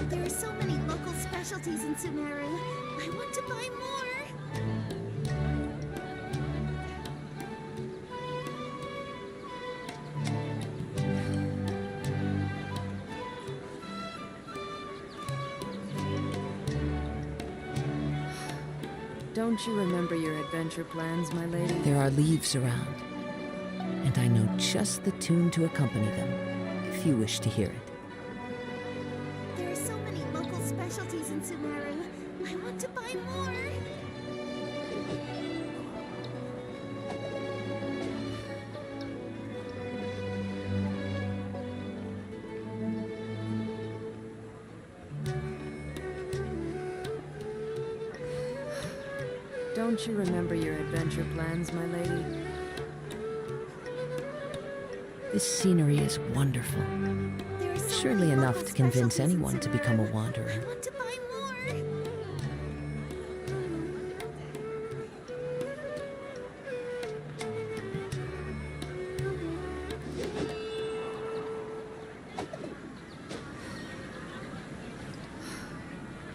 There are so many local specialties in Sumeru. I want to buy more. Don't you remember your adventure plans, my lady? There are leaves around, and I know just the tune to accompany them, if you wish to hear it. There are so many local specialties in Sumeru. I want to buy more. Don't you remember your adventure plans, my lady? This scenery is wonderful. There are so Surely many enough local to convince specialties in anyone to become a Sumeru. wanderer. I want to buy more.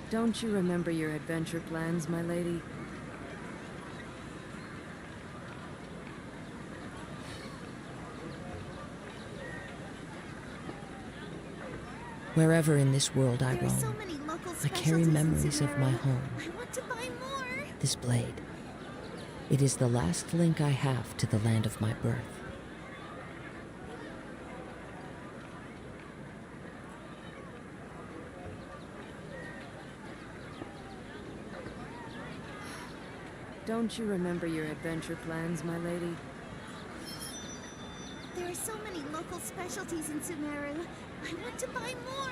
Don't you remember your adventure plans, my lady? Wherever in this world I There are so roam, many local I carry specialties in memories of my Sumeru. home. I want to buy more. This blade. It is the last link I have to the land of my birth. Don't you remember your adventure plans, my lady? There are so many local specialties in Sumeru. I want to buy more.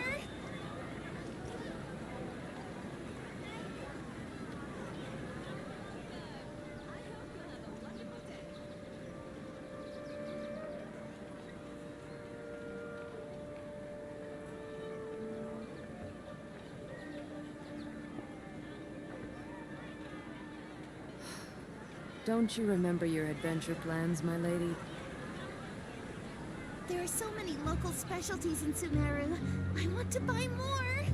Don't you remember your adventure plans, my lady? There are so many local specialties in Sumeru. I want to buy more.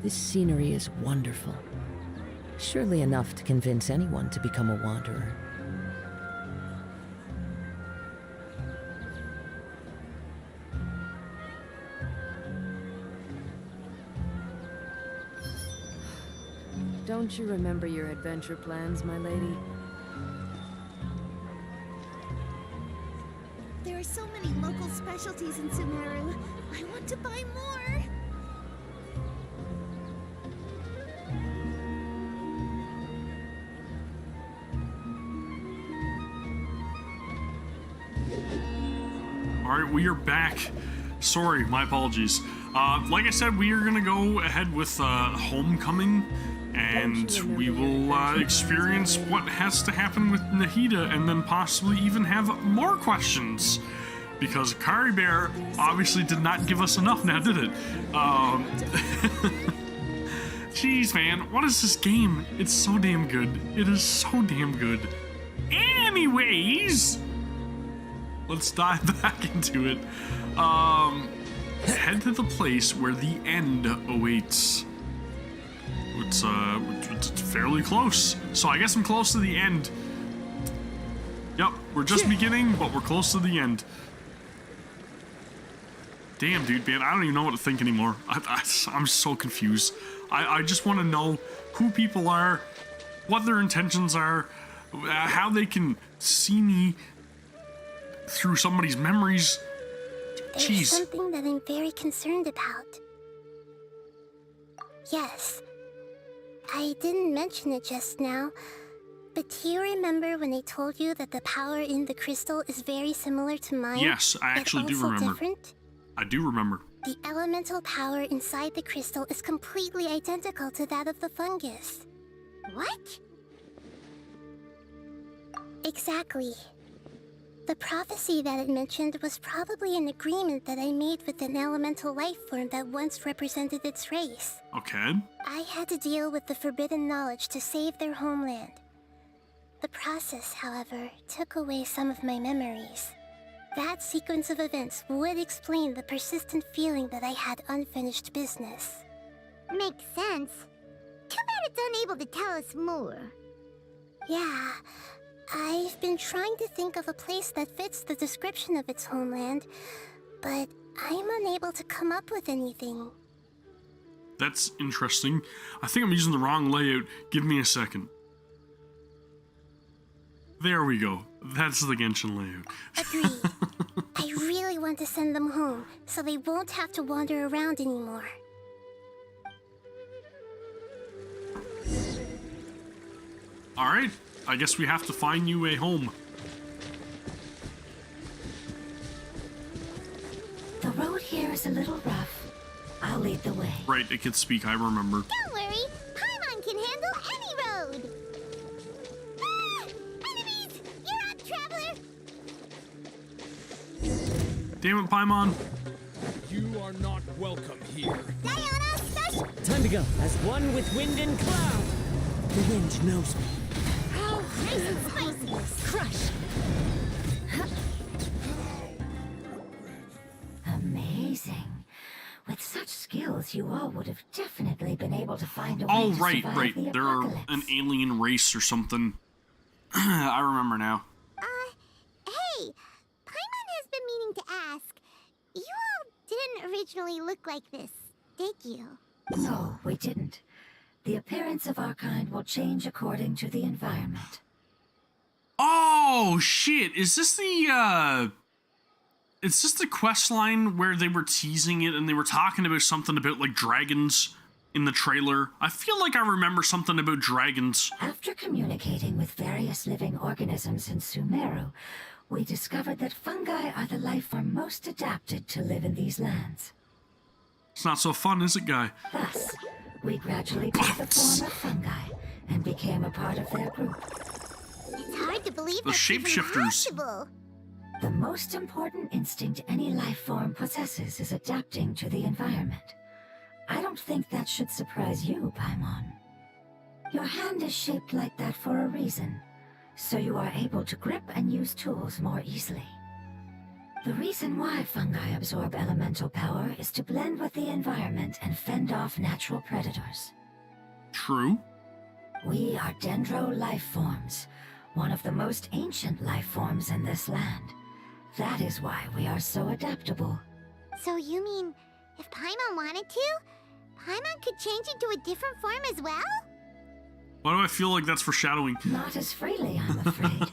This scenery is wonderful. Surely enough to convince anyone to become a wanderer. Don't you remember your adventure plans, my lady? There are so many local specialties in Sumeru. I want to buy more. Alright, we are back. Sorry, my apologies. Like I said, we are gonna go ahead with Homecoming, and we will experience what has to happen with Nahida, and then possibly even have more questions. Because Caribert obviously did not give us enough now, did it? Jeez, man, what is this game? It's so damn good. It is so damn good. Anyways, let's dive back into it. Head to the place where the end awaits. It's fairly close. So I guess I'm close to the end. Yep, we're just beginning, but we're close to the end. Damn, dude, man, I don't even know what to think anymore. I'm so confused. I just want to know who people are, what their intentions are, how they can see me through somebody's memories. There's Jeez. something that I'm very concerned about. Yes. I didn't mention it just now, but do you remember when I told you that the power in the crystal is very similar to mine? Yes, I actually do remember. Different? I do remember. The elemental power inside the crystal is completely identical to that of the fungus. What? Exactly. The prophecy that it mentioned was probably an agreement that I made with an elemental life form that once represented its race. Okay. I had to deal with the forbidden knowledge to save their homeland. The process, however, took away some of my memories. That sequence of events would explain the persistent feeling that I had unfinished business. Makes sense. Too bad it's unable to tell us more. Yeah, I've been trying to think of a place that fits the description of its homeland, but I'm unable to come up with anything. That's interesting. I think I'm using the wrong layout. Give me a second. There we go. That's the Genshin layout. Agreed. I really want to send them home, so they won't have to wander around anymore. Alright, I guess we have to find you a home. The road here is a little rough. I'll lead the way. Right, it could speak, I remember. Don't worry, Paimon can handle any road! Ah! Enemies! You're up, traveler! Damn it, Paimon. You are not welcome here. Diana, special. Time to go. As one with wind and cloud. The wind knows me. Oh, nice and spicy. Crush. Amazing. With such skills, you all would have definitely been able to find a way Oh, to right. survive the They're apocalypse. an alien race or something. I remember now. Hey, Paimon has been meaning to ask. You all didn't originally look like this, did you? No, we didn't. The appearance of our kind will change according to the environment. Oh, shit. Is this the quest line where they were teasing it and they were talking about something about, like, dragons in the trailer? I feel like I remember something about dragons. After communicating with various living organisms in Sumeru, we discovered that fungi are the life form most adapted to live in these lands. It's not so fun, is it, guy? Thus, we gradually took the form of fungi and became a part of their group. It's hard to believe The that's even shapeshifters. possible. The most important instinct any life form possesses is adapting to the environment. I don't think that should surprise you, Paimon. Your hand is shaped like that for a reason, so you are able to grip and use tools more easily. The reason why fungi absorb elemental power is to blend with the environment and fend off natural predators. True. We are dendro life forms, one of the most ancient life forms in this land. That is why we are so adaptable. So you mean, if Paimon wanted to, Paimon could change into a different form as well? Why do I feel like that's foreshadowing? Not as freely, I'm afraid.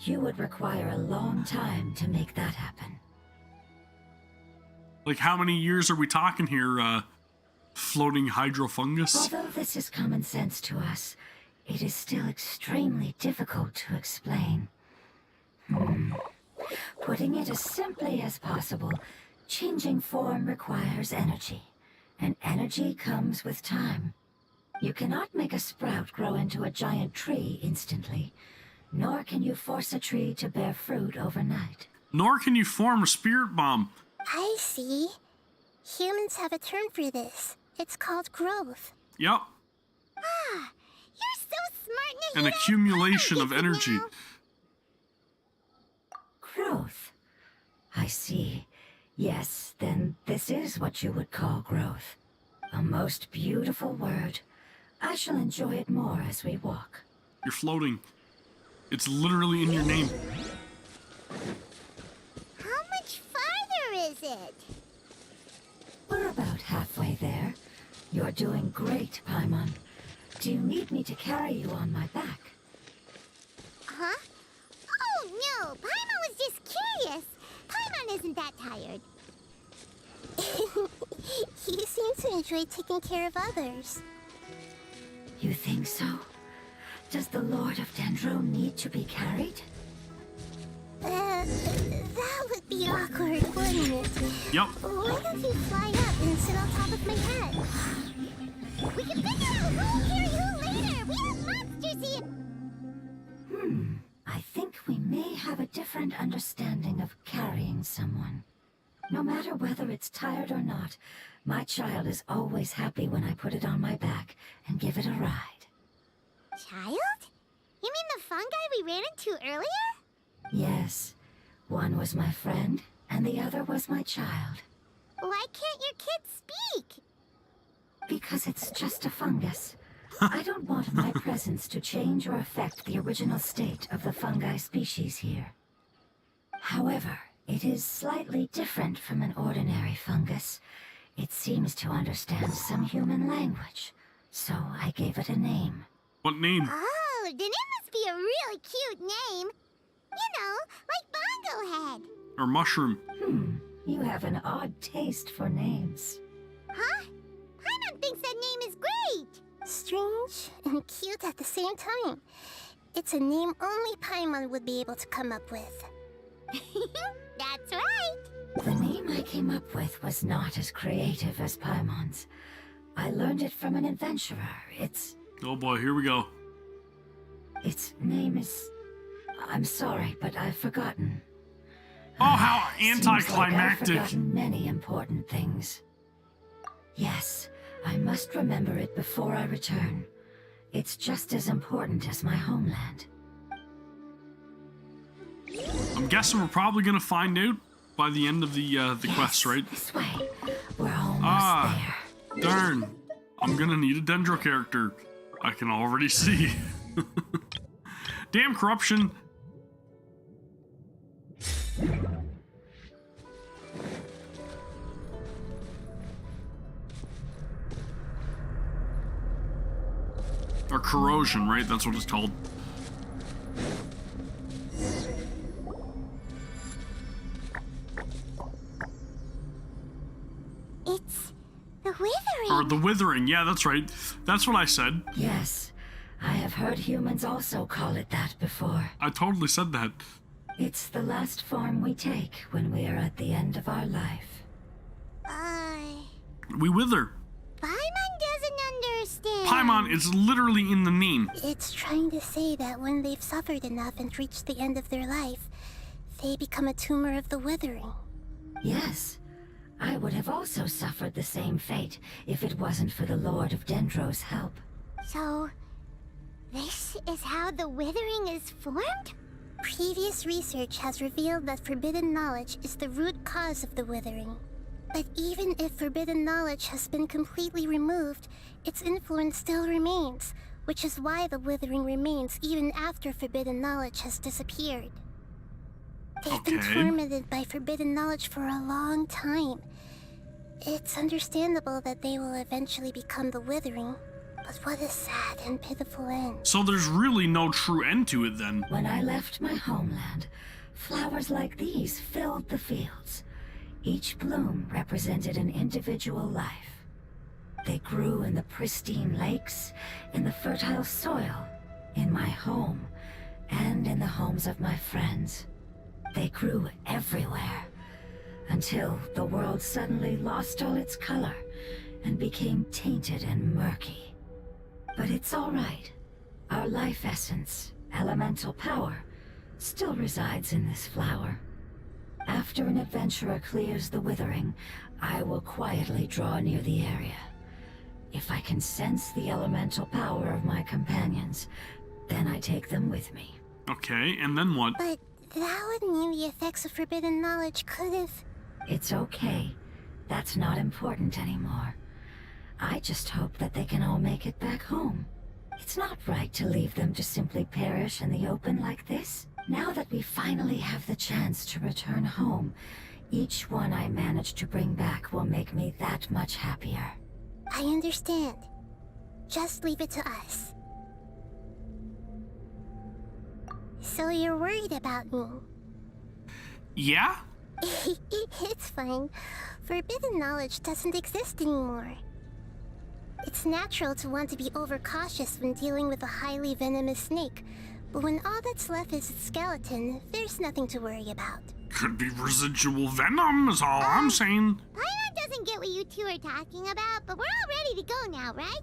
You would require a long time to make that happen. Like, how many years are we talking here, floating hydrofungus? Although this is common sense to us, it is still extremely difficult to explain. Putting it as simply as possible, changing form requires energy, and energy comes with time. You cannot make a sprout grow into a giant tree instantly, nor can you force a tree to bear fruit overnight. Nor can you form a spirit bomb. I see. Humans have a term for this. It's called growth. Yep. Ah, you're so smart, An Nahida. accumulation of energy. Now. Growth. I see. Yes, then this is what you would call growth. A most beautiful word. I shall enjoy it more as we walk. You're floating. It's literally in your name. How much farther is it? We're about halfway there. You're doing great, Paimon. Do you need me to carry you on my back? Huh? Oh, no. Paimon was just curious. Paimon isn't that tired. You seem to enjoy taking care of others. You think so? Does the Lord of Dendro need to be carried? That would be awkward, wouldn't it? Yep. Why don't you fly up and sit on top of my head? We can figure out who'll carry who later! We have monsters here! I think we may have a different understanding of carrying someone. No matter whether it's tired or not, my child is always happy when I put it on my back and give it a ride. Child? You mean the fungi we ran into earlier? Yes, one was my friend, and the other was my child. Why can't your kid speak? Because it's just a fungus. I don't want my presence to change or affect the original state of the fungi species here. However, it is slightly different from an ordinary fungus. It seems to understand some human language, so I gave it a name. What name? Oh, then it must be a really cute name. You know, like Bongo Head. Or mushroom? You have an odd taste for names. Huh? Paimon thinks that name is great. Strange and cute at the same time. It's a name only Paimon would be able to come up with. That's right. The name I came up with was not as creative as Paimon's. I learned it from an adventurer. Oh boy, here we go. Its name is... I'm sorry, but I've forgotten. Oh, how Seems like I've anticlimactic. forgotten many important things. Yes, I must remember it before I return. It's just as important as my homeland. I'm guessing we're probably gonna find out by the end of the quest, right? This way. We're almost there. Darn. I'm gonna need a Dendro character. I can already see. Damn corruption. Or corrosion, right? That's what it's called. It's the withering. Or the withering, yeah, that's right. That's what I said. Yes, I have heard humans also call it that before. I totally said that. It's the last form we take when we are at the end of our life. We wither. Paimon doesn't understand. Paimon is literally in the name. It's trying to say that when they've suffered enough and reached the end of their life, they become a tumor of the withering. Yes, I would have also suffered the same fate if it wasn't for the Lord of Dendro's help. So, this is how the withering is formed? Previous research has revealed that forbidden knowledge is the root cause of the withering. But even if forbidden knowledge has been completely removed, its influence still remains, which is why the withering remains even after forbidden knowledge has disappeared. They've been tormented by forbidden knowledge for a long time. It's understandable that they will eventually become the withering, but what a sad and pitiful end. So there's really no true end to it then. When I left my homeland, flowers like these filled the fields. Each bloom represented an individual life. They grew in the pristine lakes, in the fertile soil, in my home, and in the homes of my friends. They grew everywhere, until the world suddenly lost all its color and became tainted and murky. But it's all right. Our life essence, elemental power, still resides in this flower. After an adventurer clears the withering, I will quietly draw near the area. If I can sense the elemental power of my companions, then I take them with me. Okay, and then what? But that would mean the effects of forbidden knowledge could have... It's okay. That's not important anymore. I just hope that they can all make it back home. It's not right to leave them to simply perish in the open like this. Now that we finally have the chance to return home, each one I manage to bring back will make me that much happier. I understand. Just leave it to us. So you're worried about me? Yeah? It's fine. Forbidden knowledge doesn't exist anymore. It's natural to want to be overcautious when dealing with a highly venomous snake, but when all that's left is its skeleton, there's nothing to worry about. Could be residual venom, is all I'm saying. Paimon doesn't get what you two are talking about, but we're all ready to go now, right?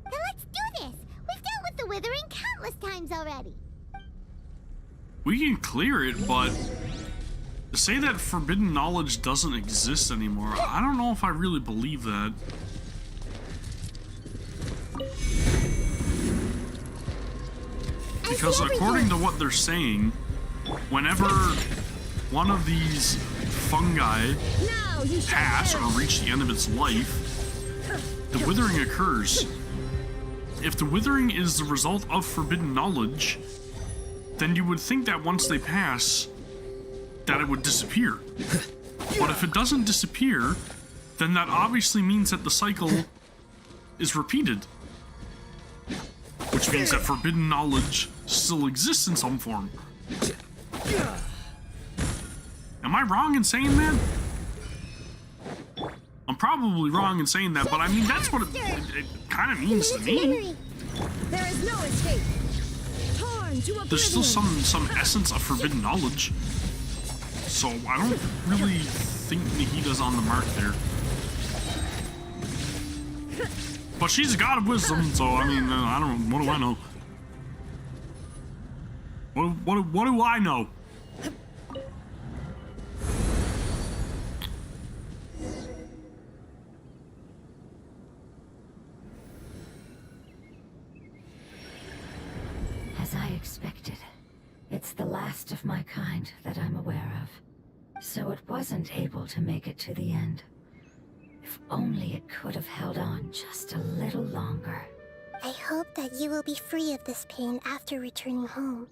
Then let's do this! We've dealt with the withering countless times already! We can clear it, but to say that forbidden knowledge doesn't exist anymore, I don't know if I really believe that. Because according to what they're saying, whenever one of these fungi pass or reach the end of its life, the withering occurs. If the withering is the result of forbidden knowledge, then you would think that once they pass, that it would disappear. But if it doesn't disappear, then that obviously means that the cycle is repeated. Which means that forbidden knowledge still exists in some form. Am I wrong in saying that? I'm probably wrong in saying that, but I mean, that's what it kind of means to me. There is no escape. There's still some essence of forbidden knowledge. So I don't really think Nahida's on the mark there. But she's a god of wisdom, so I mean, I don't know. What do I know? What do I know? As I expected, it's the last of my kind that I'm aware of. So it wasn't able to make it to the end. If only it could have held on just a little longer. I hope that you will be free of this pain after returning home.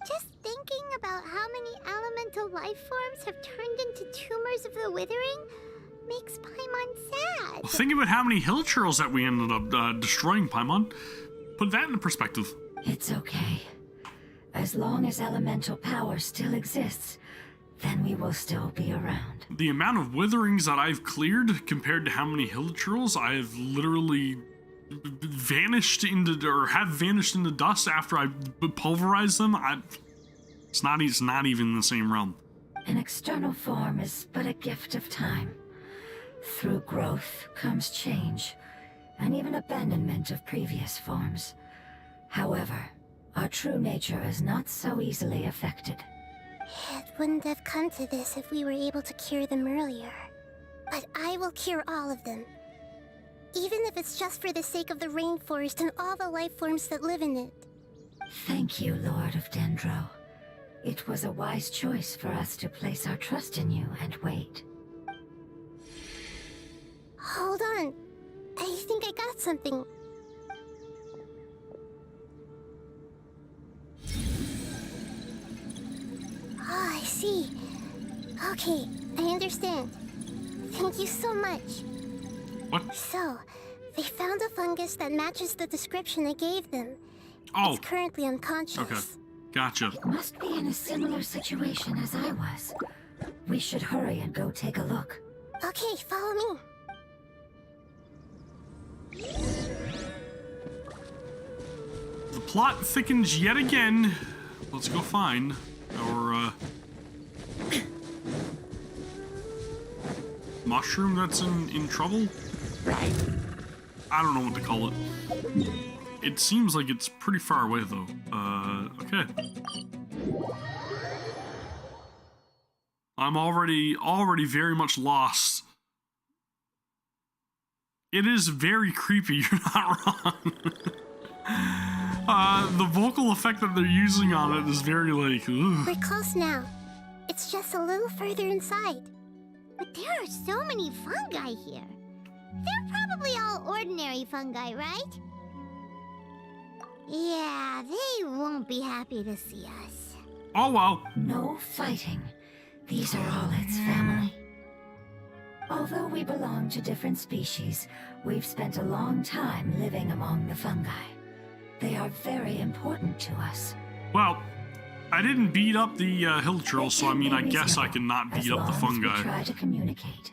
Just thinking about how many elemental life forms have turned into tumors of the withering makes Paimon sad. Well, think about how many hill churls that we ended up destroying, Paimon. Put that into perspective. It's okay. As long as elemental power still exists, then we will still be around. The amount of witherings that I've cleared compared to how many hill churls I have literally vanished into, or have vanished into dust after I pulverized them, it's not even the same realm. An external form is but a gift of time. Through growth comes change, and even abandonment of previous forms. However, our true nature is not so easily affected. It wouldn't have come to this if we were able to cure them earlier. But I will cure all of them. Even if it's just for the sake of the rainforest and all the life forms that live in it. Thank you, Lord of Dendro. It was a wise choice for us to place our trust in you and wait. Hold on. I think I got something. Oh, I see. Okay, I understand. Thank you so much. What? So, they found a fungus that matches the description I gave them. Oh. It's currently unconscious. Okay. Gotcha. It must be in a similar situation as I was. We should hurry and go take a look. Okay, follow me. The plot thickens yet again. Let's go find our mushroom that's in trouble. Right. I don't know what to call it. It seems like it's pretty far away though. Okay. I'm already very much lost. It is very creepy, you're not wrong. The vocal effect that they're using on it is very like, ugh. We're close now. It's just a little further inside. But there are so many fungi here. They're probably all ordinary fungi, right? Yeah, they won't be happy to see us. Oh well. No fighting. These are all its family. Although we belong to different species, we've spent a long time living among the fungi. They are very important to us. Well, I didn't beat up the hill churl, so I mean, I guess I can not beat up the fungi. We try to communicate.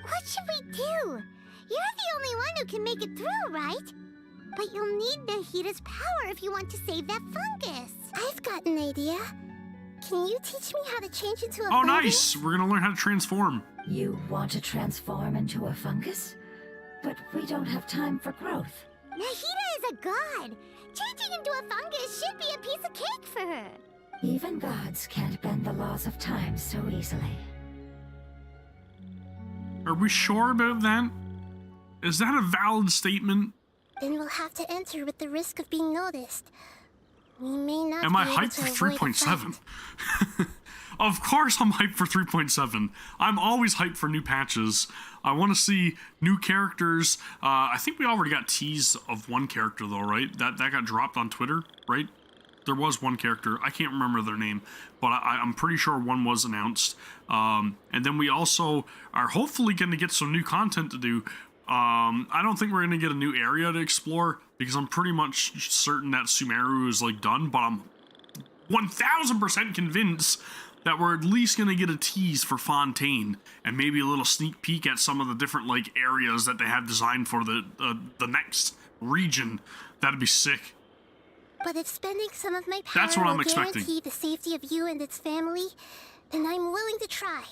What should we do? You're the only one who can make it through, right? But you'll need Nahita's power if you want to save that fungus. I've got an idea. Can you teach me how to change into a fungus? Oh, nice! We're gonna learn how to transform. You want to transform into a fungus? But we don't have time for growth. Nahita is a god. Changing into a fungus should be a piece of cake for her. Even gods can't bend the laws of time so easily. Are we sure about that? Is that a valid statement? Then we'll have to enter with the risk of being noticed. We may not Am be I able hyped to for avoid a fight. 3.7? Of course I'm hyped for 3.7. I'm always hyped for new patches. I want to see new characters. I think we already got teased of one character though, right? That got dropped on Twitter, right? There was one character. I can't remember their name, but I'm pretty sure one was announced. And then we also are hopefully going to get some new content to do. I don't think we're going to get a new area to explore because I'm pretty much certain that Sumeru is like done, but I'm 1000% convinced that we're at least going to get a tease for Fontaine and maybe a little sneak peek at some of the different like areas that they have designed for the next region. That'd be sick. But if spending some of my power That's what I'm will expecting. guarantee the safety of you and its family, then I'm willing to try.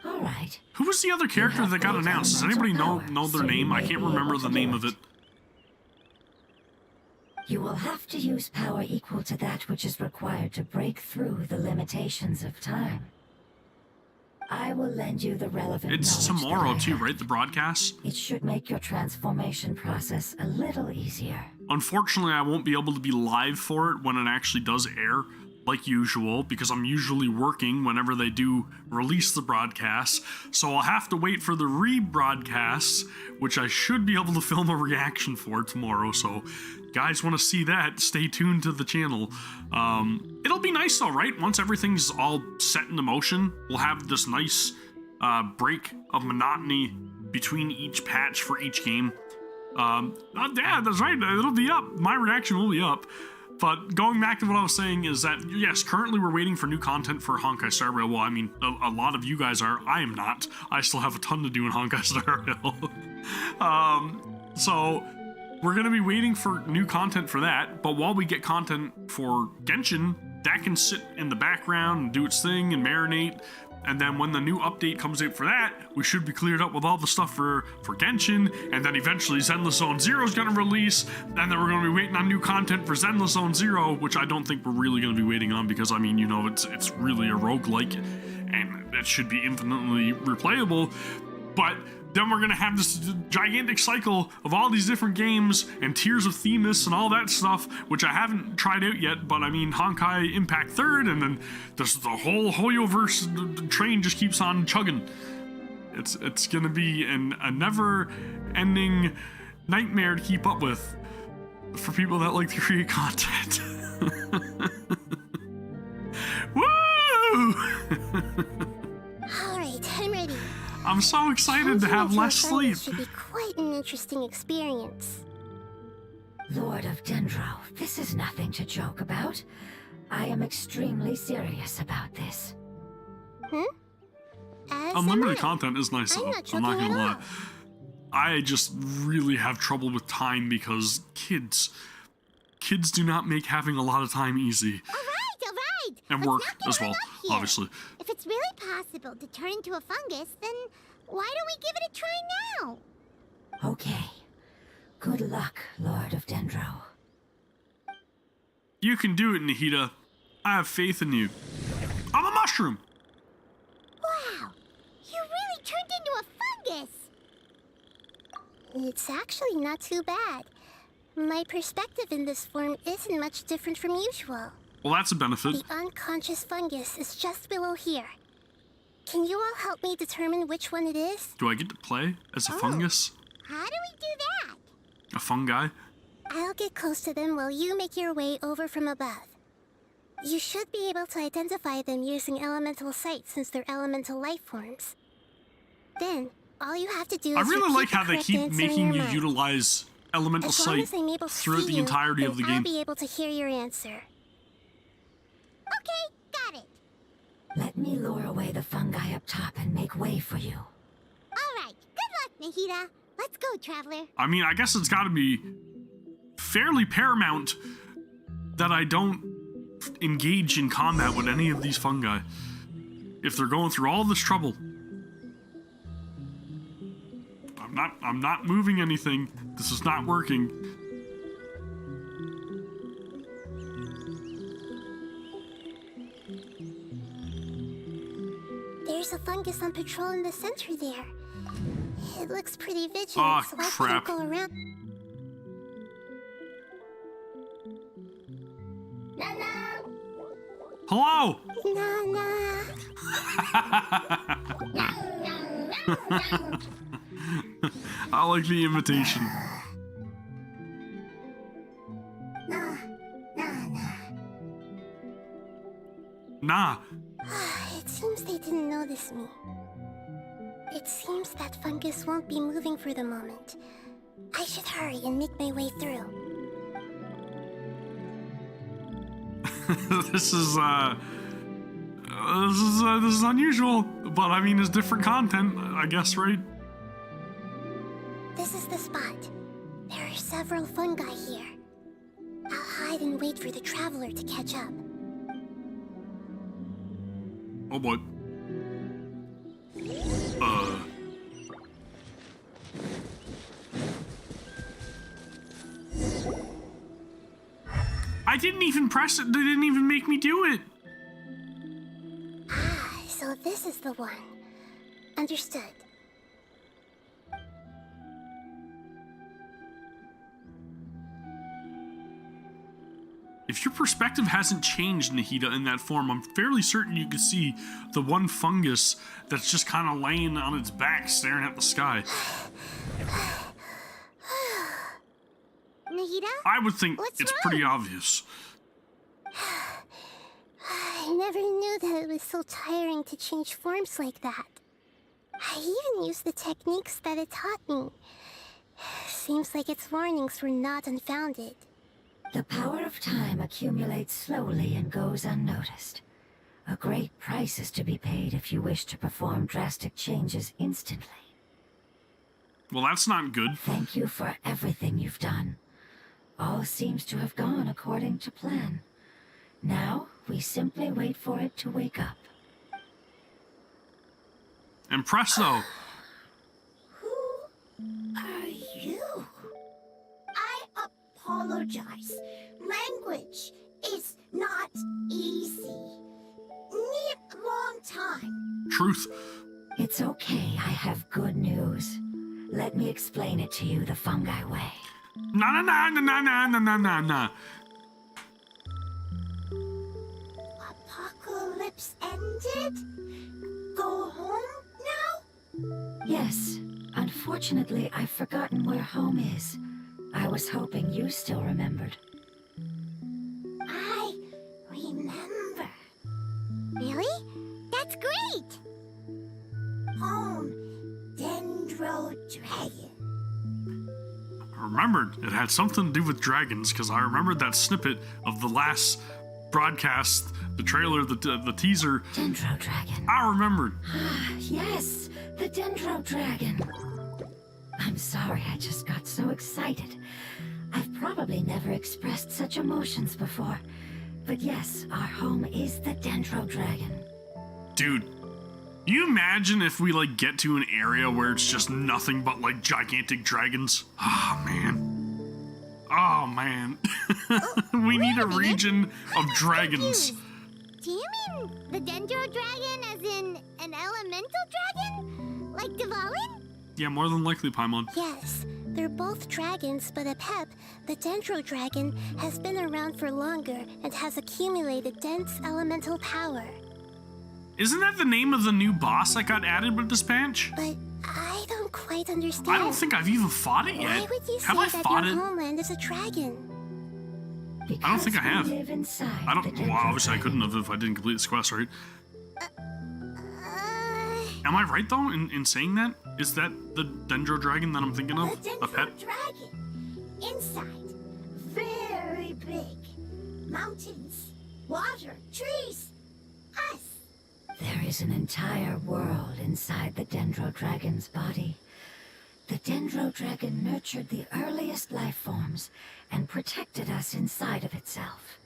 All right. Who was the other character that got announced? Does anybody know their name? I can't remember the name of it. You will have to use power equal to that which is required to break through the limitations of time. I will lend you the relevant It's knowledge tomorrow that I too, have. right? The broadcast? It should make your transformation process a little easier. Unfortunately, I won't be able to be live for it when it actually does air, like usual, because I'm usually working whenever they do release the broadcast. So I'll have to wait for the rebroadcasts, which I should be able to film a reaction for tomorrow. So guys want to see that, stay tuned to the channel. It'll be nice though, right? Once everything's all set into motion, we'll have this nice break of monotony between each patch for each game. Yeah, that's right, it'll be up. My reaction will be up. But going back to what I was saying is that, yes, currently we're waiting for new content for Honkai Star Rail. Well, I mean, a lot of you guys are. I am not. I still have a ton to do in Honkai Star Rail. So we're going to be waiting for new content for that. But while we get content for Genshin, that can sit in the background and do its thing and marinate. And then when the new update comes out for that, we should be cleared up with all the stuff for Genshin, and then eventually Zenless Zone Zero is going to release, and then we're going to be waiting on new content for Zenless Zone Zero, which I don't think we're really going to be waiting on, because, I mean, you know, it's really a roguelike, and it should be infinitely replayable, but then we're going to have this gigantic cycle of all these different games and Tears of Themis and all that stuff, which I haven't tried out yet, but I mean, Honkai Impact 3rd, and then the whole Hoyoverse train just keeps on chugging. It's going to be a never-ending nightmare to keep up with for people that like to create content. Woo! Alright, I'm ready. I'm so excited to have less sleep. This should be quite an interesting experience. Lord of Dendro, this is nothing to joke about. I am extremely serious about this. Unlimited content is nice though, I'm not gonna lie. all. I just really have trouble with time because kids do not make having a lot of time easy. Alright! And Let's work not get as well, hung up here. obviously. If it's really possible to turn into a fungus, then why don't we give it a try now? Okay. Good luck, Lord of Dendro. You can do it, Nahida. I have faith in you. I'm a mushroom! Wow! You really turned into a fungus! It's actually not too bad. My perspective in this form isn't much different from usual. Well, that's a benefit. The unconscious fungus is just below here. Can you all help me determine which one it is? Do I get to play as a fungus? How do we do that? A fungi? I'll get close to them while you make your way over from above. You should be able to identify them using elemental sight since they're elemental life forms. Then, all you have to do is I really like how they correct keep answer in making your you mind. utilize elemental As long sight as I'm able to throughout see the you, entirety then of the I'll game. be able to hear your answer. Okay, got it. Let me lure away the fungi up top and make way for you. All right, good luck, Nahida. Let's go, Traveler. I mean, I guess it's gotta be fairly paramount that I don't engage in combat with any of these fungi if they're going through all this trouble. I'm not moving anything. This is not working. There's a fungus on patrol in the center there. It looks pretty vigilant, Aw, so I crap. couldn't go around. Hello! I like the invitation. Nah. It seems they didn't notice me. It seems that fungus won't be moving for the moment. I should hurry and make my way through. This is unusual, but I mean, it's different content, I guess, right? This is the spot. There are several fungi here. I'll hide and wait for the Traveler to catch up. Oh boy. I didn't even press it. They didn't even make me do it. So this is the one. Understood. If your perspective hasn't changed, Nahida, in that form, I'm fairly certain you could see the one fungus that's just kind of laying on its back staring at the sky. Nahida? I would think What's it's wrong? pretty obvious. I never knew that it was so tiring to change forms like that. I even used the techniques that it taught me. Seems like its warnings were not unfounded. The power of time accumulates slowly and goes unnoticed. A great price is to be paid if you wish to perform drastic changes instantly. Well, that's not good. Thank you for everything you've done. All seems to have gone according to plan. Now, we simply wait for it to wake up. And presto! Are you? I apologize. Language is not easy. Need a long time. Truth. It's okay, I have good news. Let me explain it to you the fungi way. Na na na na na na na na na. Apocalypse ended? Go home now? Yes. Unfortunately, I've forgotten where home is. I was hoping you still remembered. I remember. Really? That's great! Home, Dendro Dragon. I remembered it had something to do with dragons because I remembered that snippet of the last broadcast, the trailer, the teaser. Dendro Dragon. I remembered. Yes, the Dendro Dragon. I'm sorry, I just got so excited. I've probably never expressed such emotions before. But yes, our home is the Dendro Dragon. Dude, you imagine if we like get to an area where it's just nothing but like gigantic dragons? Oh man. Oh man. We need a region of dragons. Do you mean the Dendro Dragon as in an elemental dragon? Like Dvalin? Yeah, more than likely, Paimon. Yes, they're both dragons, but Apep, the Dendro Dragon, has been around for longer and has accumulated dense elemental power. Isn't that the name of the new boss that got added with this patch? But I don't quite understand. I don't think I've even fought it yet. Why would you Have I say that fought your it? homeland is a dragon? I don't think I have. Live inside I don't. the Well, Dendro obviously I couldn't Dragon. have if I didn't complete this quest, right? Am I right though in saying that? Is that the Dendro Dragon that I'm thinking of? The A pet? Dendro Dragon. Inside. Very big. Mountains. Water. Trees. Us. There is an entire world inside the Dendro Dragon's body. The Dendro Dragon nurtured the earliest life forms and protected us inside of itself.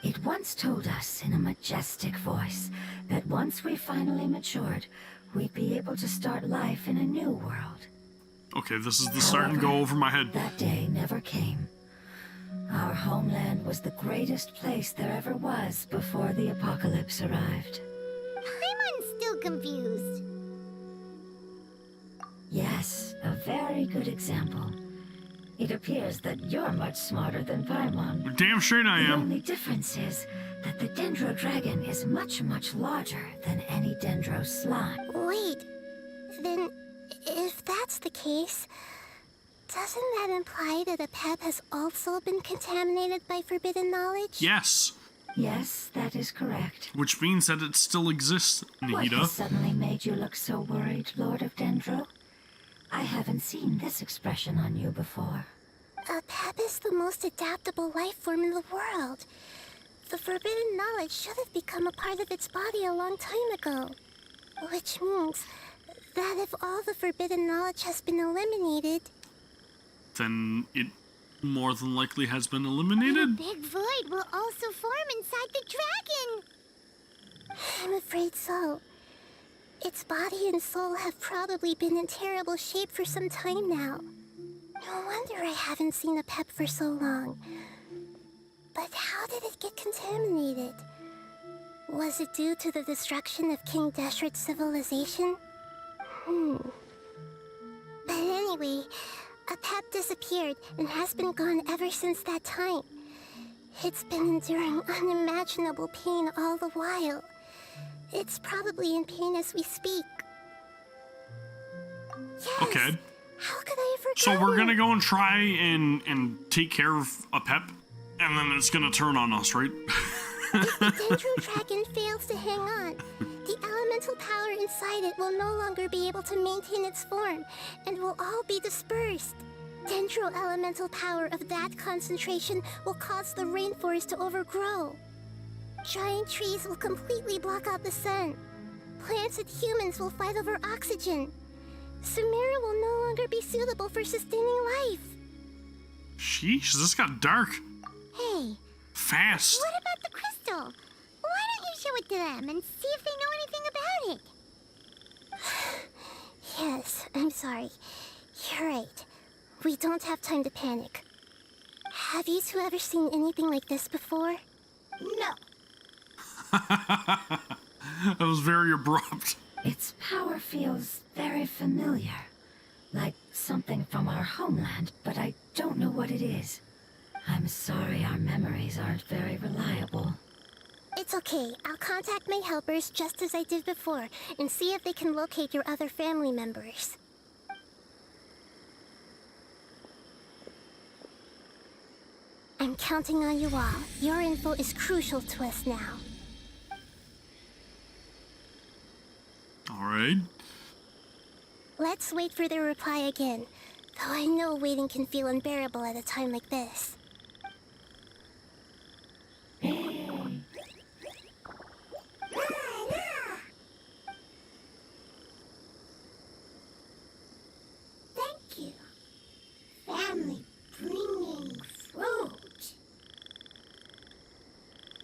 It once told us in a majestic voice that once we finally matured, we'd be able to start life in a new world. Okay, this is starting to go over my head. That day never came. Our homeland was the greatest place there ever was before the apocalypse arrived. Paimon's still confused. Yes, a very good example. It appears that you're much smarter than Paimon. Damn straight I The am. only difference is that the Dendro Dragon is much, much larger than any Dendro slime. Wait, then if that's the case, doesn't that imply that Apep has also been contaminated by forbidden knowledge? Yes. Yes, that is correct. Which means that it still exists, What Nahida. has suddenly made you look so worried, Lord of Dendro? I haven't seen this expression on you before. Apep is the most adaptable life form in the world. The forbidden knowledge should have become a part of its body a long time ago. Which means that if all the forbidden knowledge has been eliminated, Then it more than likely has been The eliminated. big void will also form inside the dragon. I'm afraid so. Its body and soul have probably been in terrible shape for some time now. No wonder I haven't seen Apep for so long. But how did it get contaminated? Was it due to the destruction of King Deshret's civilization? But anyway, Apep disappeared and has been gone ever since that time. It's been enduring unimaginable pain all the while. It's probably in pain as we speak. Yes. Okay. How could I have forgotten? So we're gonna go and try and take care of Apep, and then it's gonna turn on us, right? If the Dendro Dragon fails to hang on, the elemental power inside it will no longer be able to maintain its form, and will all be dispersed. Dendro elemental power of that concentration will cause the rainforest to overgrow. Giant trees will completely block out the sun. Plants and humans will fight over oxygen. Sumeru will no longer be suitable for sustaining life. Sheesh, this got dark. Hey. Fast. What about the crystal? Why don't you show it to them and see if they know anything about it? Yes, I'm sorry. You're right. We don't have time to panic. Have you two ever seen anything like this before? No. That was very abrupt. Its power feels very familiar. Like something from our homeland, but I don't know what it is. I'm sorry our memories aren't very reliable. It's okay. I'll contact my helpers just as I did before and see if they can locate your other family members. I'm counting on you all. Your info is crucial to us now. Alright. Let's wait for their reply again, though I know waiting can feel unbearable at a time like this. Thank you. Family bringing fruit.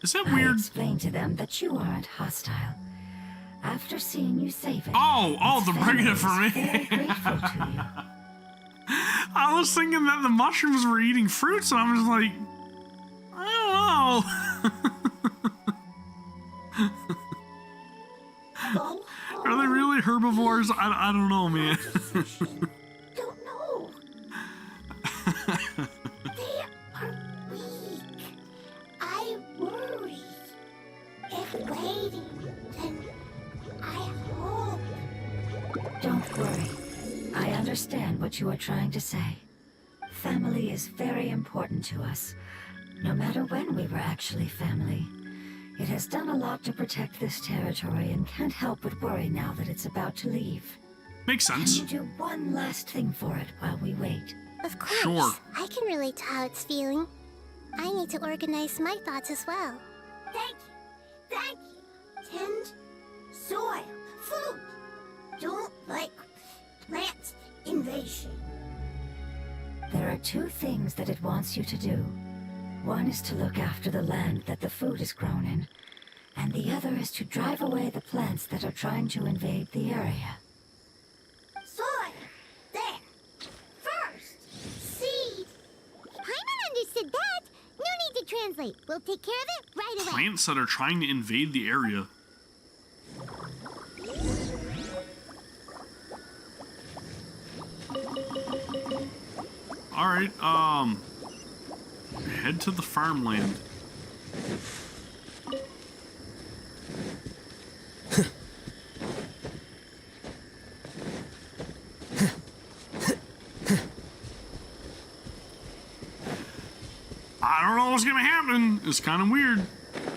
Is that I weird? explained to them that you aren't hostile. After seeing you save it, Oh, its they're bringing it for family me. is very grateful to you. I was thinking that the mushrooms were eating fruits, and I'm just like, I don't know. Are they really herbivores? I don't know, man. Don't know. They are weak. I worry. If waiting, then I hope. Don't worry. I understand what you are trying to say. Family is very important to us, no matter when we were actually family. It has done a lot to protect this territory and can't help but worry now that it's about to leave. Makes sense. Can you do one last thing for it while we wait? Of course. Sure. I can relate to how it's feeling. I need to organize my thoughts as well. Thank you. Thank you. Tend soil, food. Don't like plant invasion. There are two things that it wants you to do. One is to look after the land that the food is grown in, and the other is to drive away the plants that are trying to invade the area. Soil. There. First. Seed. Paimon understood that. No need to translate. We'll take care of it right away. Plants that are trying to invade the area. Alright, head to the farmland. I don't know what's gonna happen. It's kind of weird.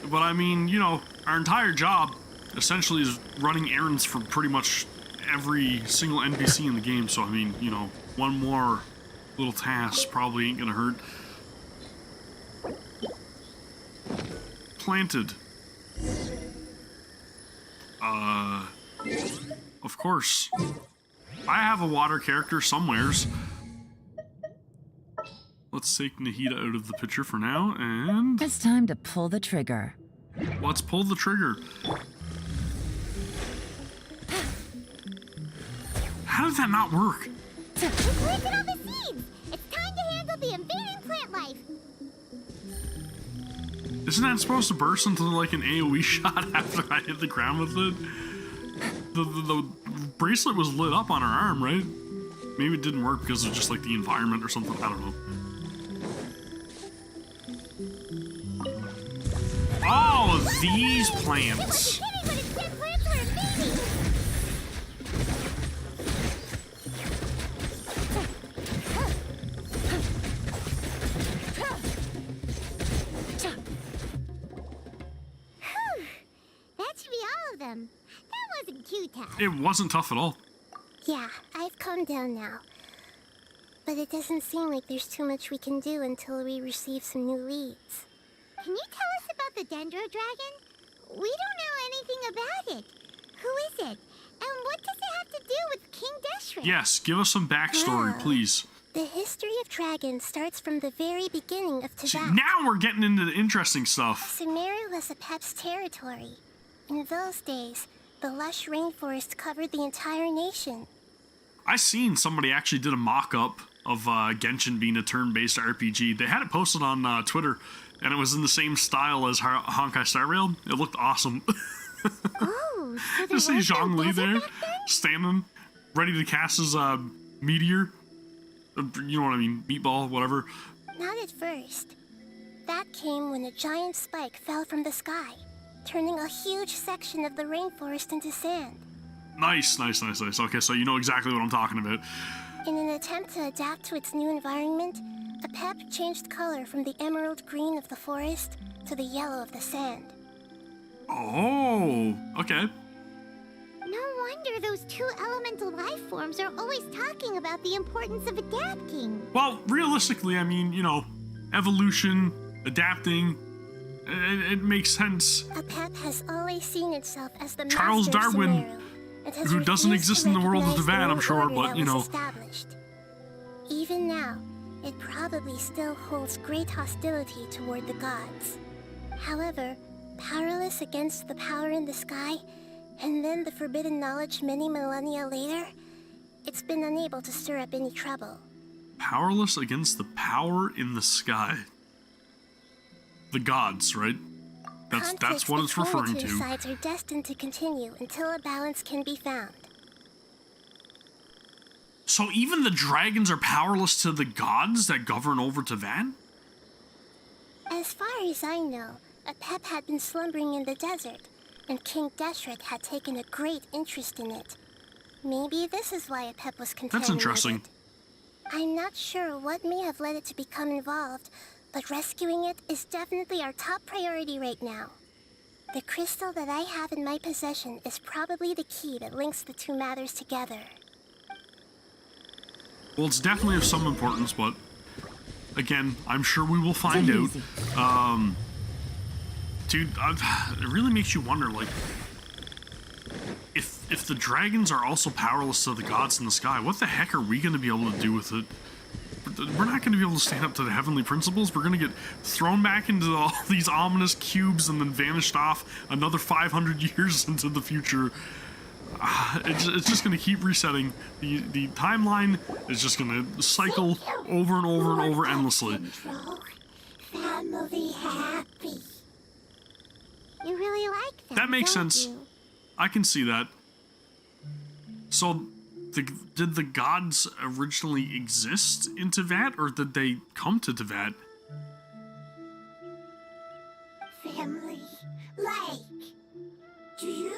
But I mean, you know, our entire job essentially is running errands for pretty much every single NPC in the game. So, I mean, you know, one more little task probably ain't gonna hurt. Planted. Of course. I have a water character somewheres. Let's take Nahida out of the picture for now, and... It's time to pull the trigger. Let's pull the trigger. How did that not work? We're planting all the seeds. It's time to handle the invading plant life. Isn't that supposed to burst into like an AoE shot after I hit the ground with it? The bracelet was lit up on her arm, right? Maybe it didn't work because of just like the environment or something. I don't know. Oh, these plants. That should be all of them. That wasn't too tough. It wasn't tough at all. Yeah, I've calmed down now. But it doesn't seem like there's too much we can do until we receive some new leads. Can you tell us about the Dendro Dragon? We don't know anything about it. Who is it? And what does it have to do with King Deshret? Yes, give us some backstory, Well, please. The history of dragons starts from the very beginning of See, Teyvat. now we're getting into the interesting stuff. Sumeru was Apep's territory. In those days, the lush rainforest covered the entire nation. I seen somebody actually did a mock-up of Genshin being a turn-based RPG. They had it posted on Twitter, and it was in the same style as Honkai Star Rail. It looked awesome. Oh, so there You see was no Zhang Li desert there, back then? standing, ready to cast his meteor. You know what I mean, meatball, whatever. Not at first. That came when a giant spike fell from the sky, turning a huge section of the rainforest into sand. Nice. Okay, so you know exactly what I'm talking about. In an attempt to adapt to its new environment, Apep changed color from the emerald green of the forest to the yellow of the sand. Oh, okay. No wonder those two elemental life forms are always talking about the importance of adapting. Well, realistically, I mean, you know, evolution, adapting, it makes sense. Apep has always seen itself as the Charles master of Darwin, Sumeru, and has who doesn't refused exist to in the world of recognize Teyvat, new I'm sure, order but, that you was know. established. Even now, it probably still holds great hostility toward the gods. However, powerless against the power in the sky, and then the forbidden knowledge many millennia later, it's been unable to stir up any trouble. Powerless against the power in the sky. The gods, right? That's what it's between referring the two to. sides are destined to continue until a balance can be found. So even the dragons are powerless to the gods that govern over Teyvat? As far as I know, Apep had been slumbering in the desert, and King Deshret had taken a great interest in it. Maybe this is why Apep was contaminated. That's interesting. I'm not sure what may have led it to become involved, but rescuing it is definitely our top priority right now. The crystal that I have in my possession is probably the key that links the two matters together. Well, it's definitely of some importance, but again, I'm sure we will find out. Dude, it really makes you wonder, like, if the dragons are also powerless to the gods in the sky, what the heck are we going to be able to do with it? We're not going to be able to stand up to the heavenly principles. We're going to get thrown back into all these ominous cubes and then vanished off another 500 years into the future. It's just going to keep resetting. The timeline is just going to cycle over and over and over endlessly. Family happy. You really like that. That makes don't sense. you? I can see that. So, did the gods originally exist in Teyvat, or did they come to Teyvat? Family like. Do you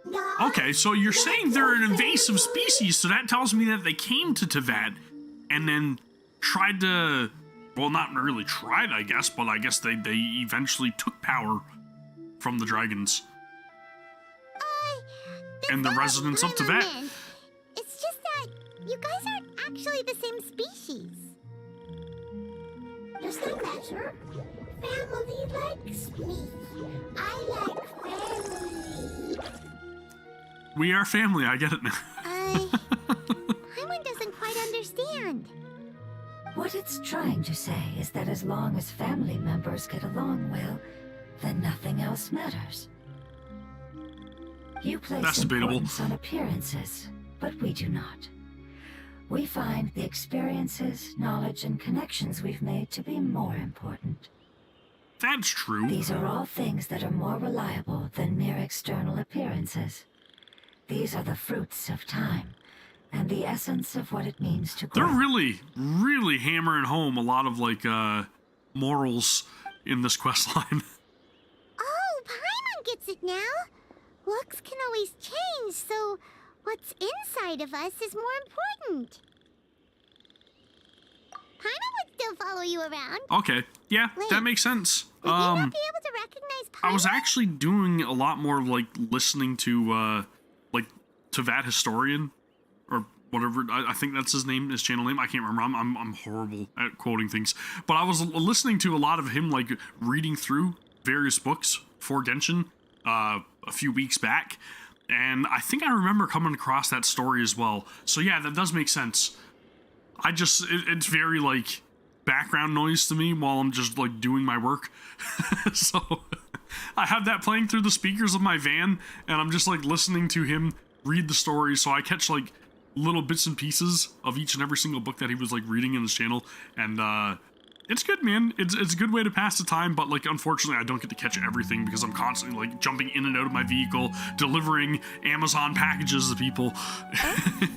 know? Okay, so you're saying they're an invasive species, so that tells me that they came to Teyvat and then tried to, well, not really tried, I guess, but I guess they eventually took power from the dragons. And the residents of Teyvat. It's just that you guys aren't actually the same species. Doesn't matter. Family likes me. I like family. We are family, I get it now. Paimon doesn't quite understand. What it's trying to say is that as long as family members get along well, then nothing else matters. You place That's debatable. importance on appearances, but we do not. We find the experiences, knowledge, and connections we've made to be more important. That's true. These are all things that are more reliable than mere external appearances. These are the fruits of time, and the essence of what it means to grow. They're really, really hammering home a lot of, like, morals in this quest line. Oh, Paimon gets it now. Looks can always change, so what's inside of us is more important. Paimon would still follow you around. Okay, yeah, that makes sense. Would you not be able to recognize Paimon? I was actually doing a lot more, like, listening to, like, Tavad Historian, or whatever, I think that's his name, his channel name, I can't remember, I'm horrible at quoting things, but I was listening to a lot of him, like, reading through various books for Genshin, a few weeks back, and I think I remember coming across that story as well, so yeah, that does make sense. It's very, like, background noise to me while I'm just, like, doing my work, so I have that playing through the speakers of my van, and I'm just, like, listening to him read the story, so I catch, like, little bits and pieces of each and every single book that he was, like, reading in his channel, and, it's good, man. It's a good way to pass the time, but, like, unfortunately, I don't get to catch everything because I'm constantly, like, jumping in and out of my vehicle, delivering Amazon packages to people.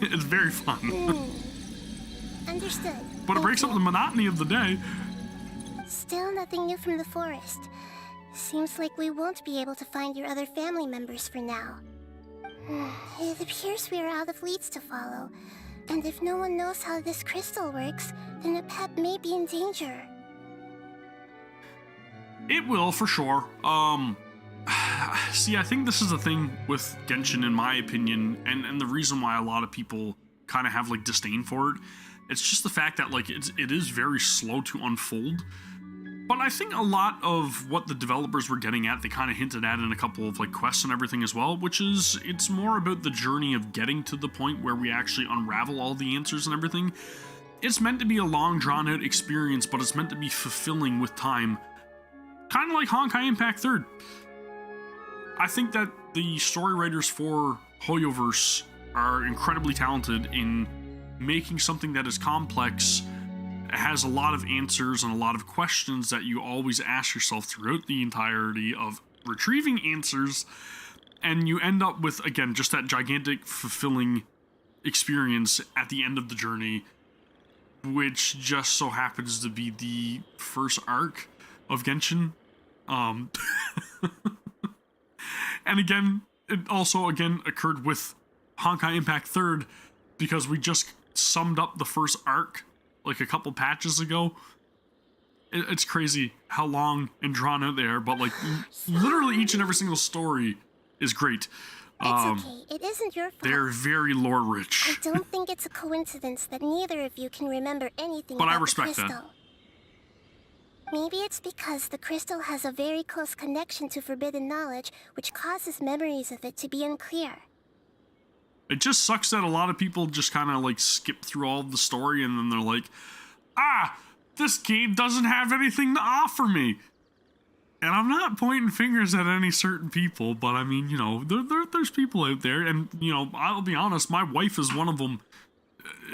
It's very fun. Understood. But it breaks up the monotony of the day. Still nothing new from the forest. Seems like we won't be able to find your other family members for now. It appears we are out of leads to follow. And if no one knows how this crystal works, then Apep may be in danger. It will, for sure. See, I think this is the thing with Genshin, in my opinion, and the reason why a lot of people kind of have, like, disdain for it. It's just the fact that, like, it is very slow to unfold. But I think a lot of what the developers were getting at, they kind of hinted at in a couple of, like, quests and everything as well, which is, it's more about the journey of getting to the point where we actually unravel all the answers and everything. It's meant to be a long, drawn-out experience, but it's meant to be fulfilling with time. Kind of like Honkai Impact 3rd. I think that the story writers for Hoyoverse are incredibly talented in making something that is complex, has a lot of answers and a lot of questions that you always ask yourself throughout the entirety of retrieving answers, and you end up with, again, just that gigantic, fulfilling experience at the end of the journey, which just so happens to be the first arc of Genshin. And again, it also, again, occurred with Honkai Impact 3rd, because we just summed up the first arc like a couple patches ago. It's crazy how long and drawn out they are, but, like, literally each and every single story is great. It's okay. It isn't your fault. They're very lore rich. I don't think it's a coincidence that neither of you can remember anything But about I respect the crystal. that. Maybe it's because the crystal has a very close connection to forbidden knowledge, which causes memories of it to be unclear. It just sucks that a lot of people just kind of, like, skip through all of the story and then they're like, this game doesn't have anything to offer me. And I'm not pointing fingers at any certain people, but I mean, you know, there's people out there, and, you know, I'll be honest, my wife is one of them.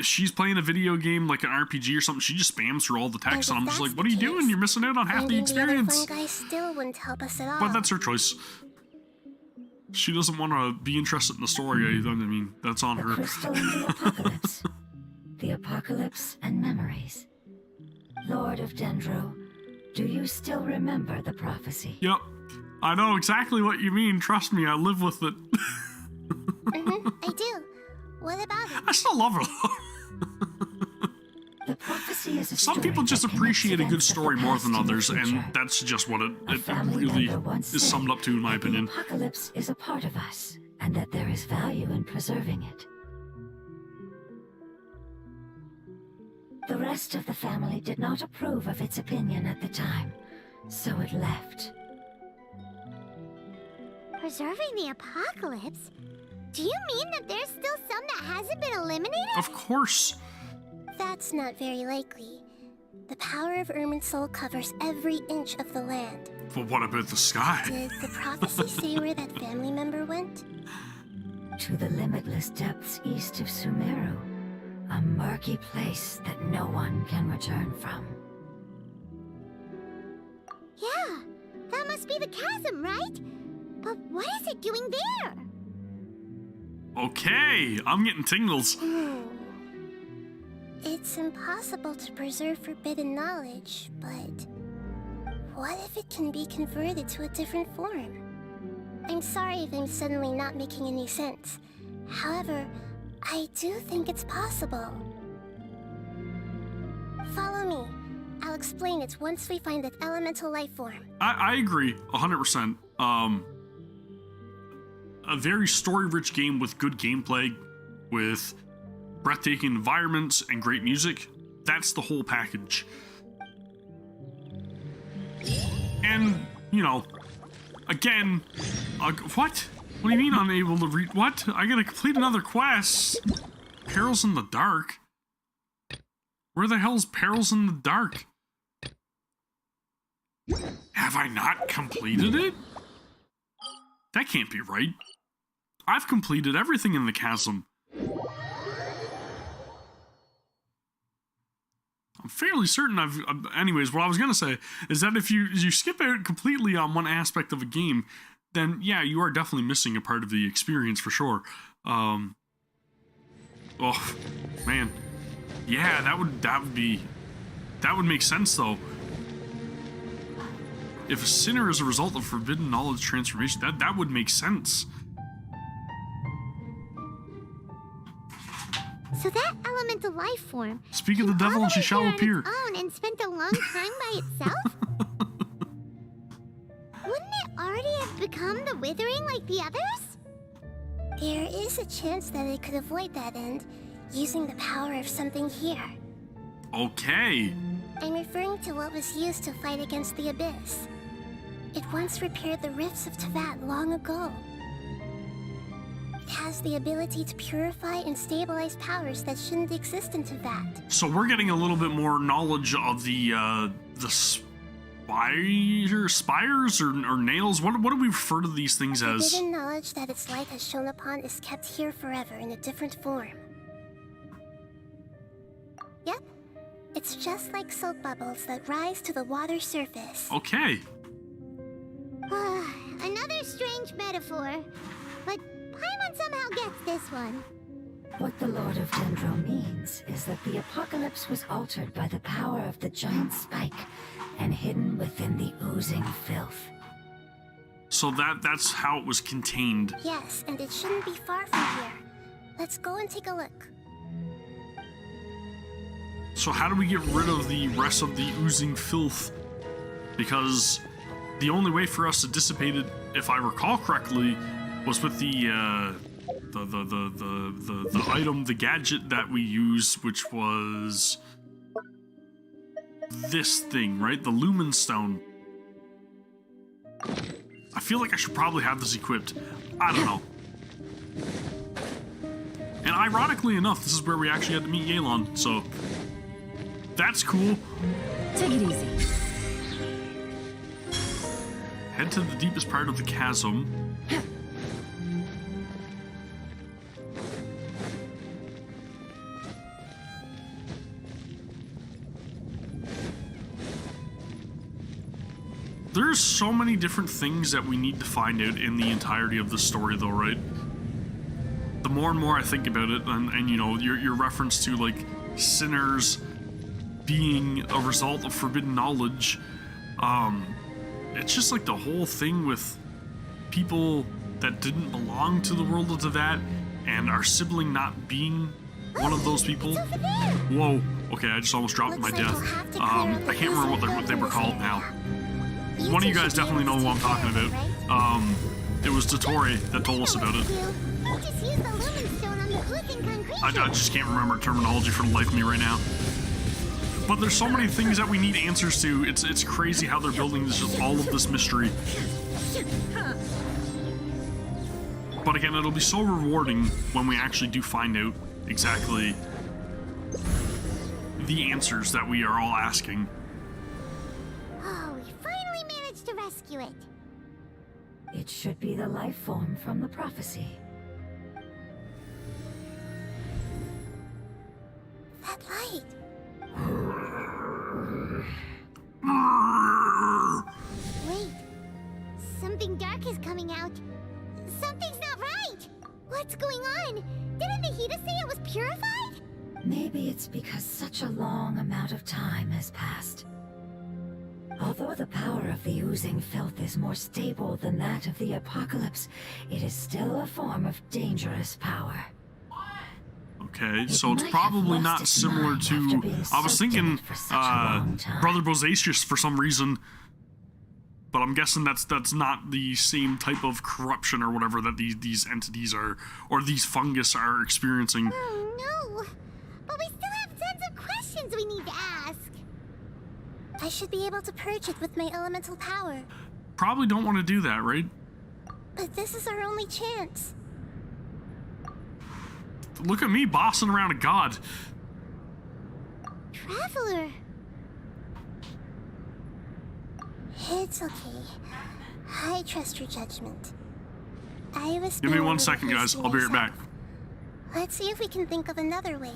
She's playing a video game, like an RPG or something, she just spams through all the text, and I'm just like, what are you doing? You're missing out on half the experience. The other fun guy still wouldn't help us at all. But that's her choice. She doesn't want to be interested in the story, I mean, that's on her. The crystal and the apocalypse. The apocalypse and memories. Lord of Dendro, do you still remember the prophecy? Yep. I know exactly what you mean. Trust me, I live with it. I do. What about it? I still love her, though. The prophecy is a Some people just appreciate a good story more than others, and that's just what it really is summed up to, in my opinion. The apocalypse is a part of us, and that there is value in preserving it. The rest of the family did not approve of its opinion at the time, so it left. Preserving the apocalypse? Do you mean that there's still some that hasn't been eliminated? Of course. That's not very likely. The power of Irminsul covers every inch of the land. But what about the sky? Did the prophecy say where that family member went? To the limitless depths east of Sumeru, a murky place that no one can return from. Yeah, must be the chasm, right? But what is it doing there? Okay, I'm getting tingles. It's impossible to preserve forbidden knowledge, but what if it can be converted to a different form? I'm sorry if I'm suddenly not making any sense. However, I do think it's possible. Follow me. I'll explain it once we find that elemental life form. I agree, 100%. A very story-rich game with good gameplay, with breathtaking environments and great music. That's the whole package. And, you know, again, what? What do you mean unable to read? What? I gotta complete another quest. Perils in the Dark? Where the hell's Perils in the Dark? Have I not completed it? That can't be right. I've completed everything in the chasm. I'm fairly certain anyways, what I was gonna say is that if you skip out completely on one aspect of a game, then yeah, you are definitely missing a part of the experience for sure. Oh, man. Yeah, that would make sense though. If a sinner is a result of forbidden knowledge transformation, that would make sense. So that elemental life form. Speak of the devil and she shall appear. On its own and spent a long time by itself? Wouldn't it already have become the withering like the others? There is a chance that it could avoid that end, using the power of something here. Okay. I'm referring to what was used to fight against the Abyss. It once repaired the rifts of Teyvat long ago. It has the ability to purify and stabilize powers that shouldn't exist in Teyvat. So we're getting a little bit more knowledge of the spires or nails. What do we refer to these things as? Forbidden knowledge that its light has shone upon is kept here forever in a different form. Yep. It's just like soap bubbles that rise to the water surface. Okay. Another strange metaphor, but Paimon somehow gets this one. What the Lord of Dendro means is that the apocalypse was altered by the power of the giant spike and hidden within the oozing filth. So that's how it was contained. Yes, and it shouldn't be far from here. Let's go and take a look. So how do we get rid of the rest of the oozing filth? Because the only way for us to dissipate it, if I recall correctly, was with the item, the gadget that we use, which was this thing, right? The Lumen Stone. I feel like I should probably have this equipped. I don't know. And ironically enough, this is where we actually had to meet Yelan, so that's cool. Take it easy. Head to the deepest part of the chasm. There's so many different things that we need to find out in the entirety of the story, though, right? The more and more I think about it, and you know, your reference to, like, sinners being a result of forbidden knowledge, it's just like the whole thing with people that didn't belong to the world of Teyvat, and our sibling not being one of those people. Whoa, okay, I just almost dropped my death. I can't remember what they were called now. One of you guys definitely know who I'm talking about. It was Dottore that told us about it. I just can't remember terminology for the life of me right now. But there's so many things that we need answers to. It's crazy how they're building all of this mystery. But again, it'll be so rewarding when we actually do find out exactly the answers that we are all asking. Oh, we finally managed to rescue it. It should be the life form from the prophecy. That light. Wait, something dark is coming out. Something's not right. What's going on? Didn't Nahida say it was purified? Maybe it's because such a long amount of time has passed. Although the power of the oozing filth is more stable than that of the apocalypse, it is still a form of dangerous power. Okay, so it's probably not similar to... I was thinking Brother Bozacius for some reason, but I'm guessing that's not the same type of corruption or whatever that these entities are, or these fungus are experiencing. Oh no! But we still have tons of questions we need to ask. I should be able to purge it with my elemental power. Probably don't want to do that, right? But this is our only chance. Look at me bossing around a god. Traveler. It's okay. I trust your judgment. I was. Give me 1 second, guys. I'll be right back. Let's see if we can think of another way.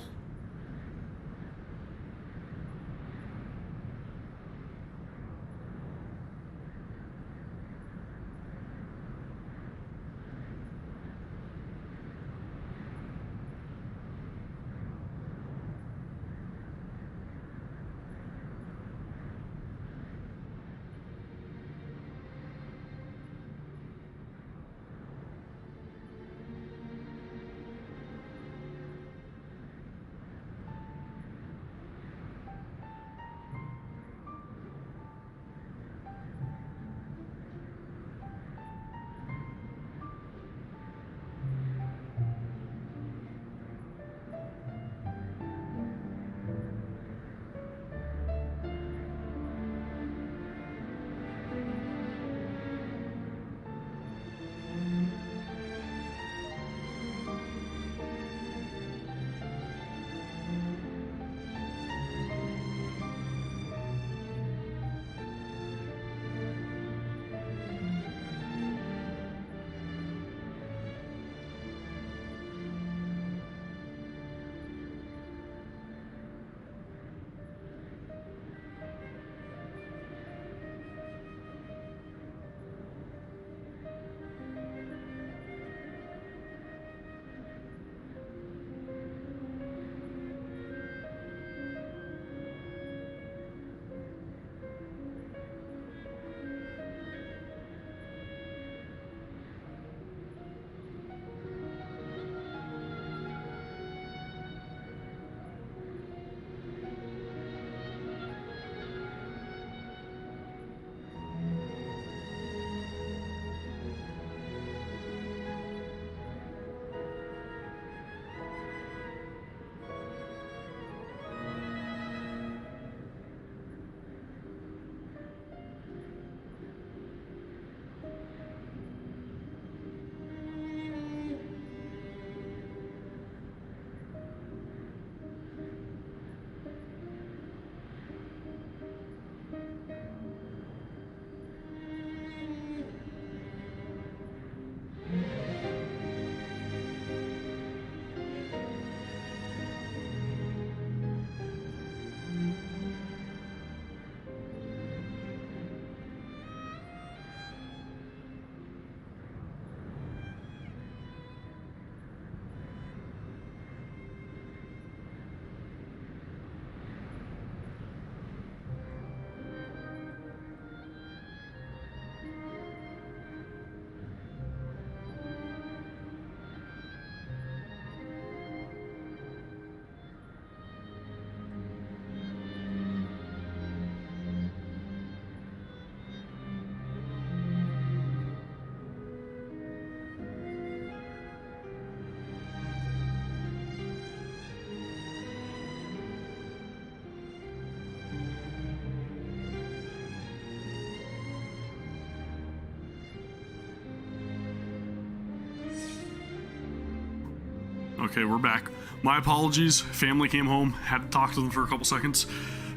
Okay, we're back. My apologies. Family came home. Had to talk to them for a couple seconds.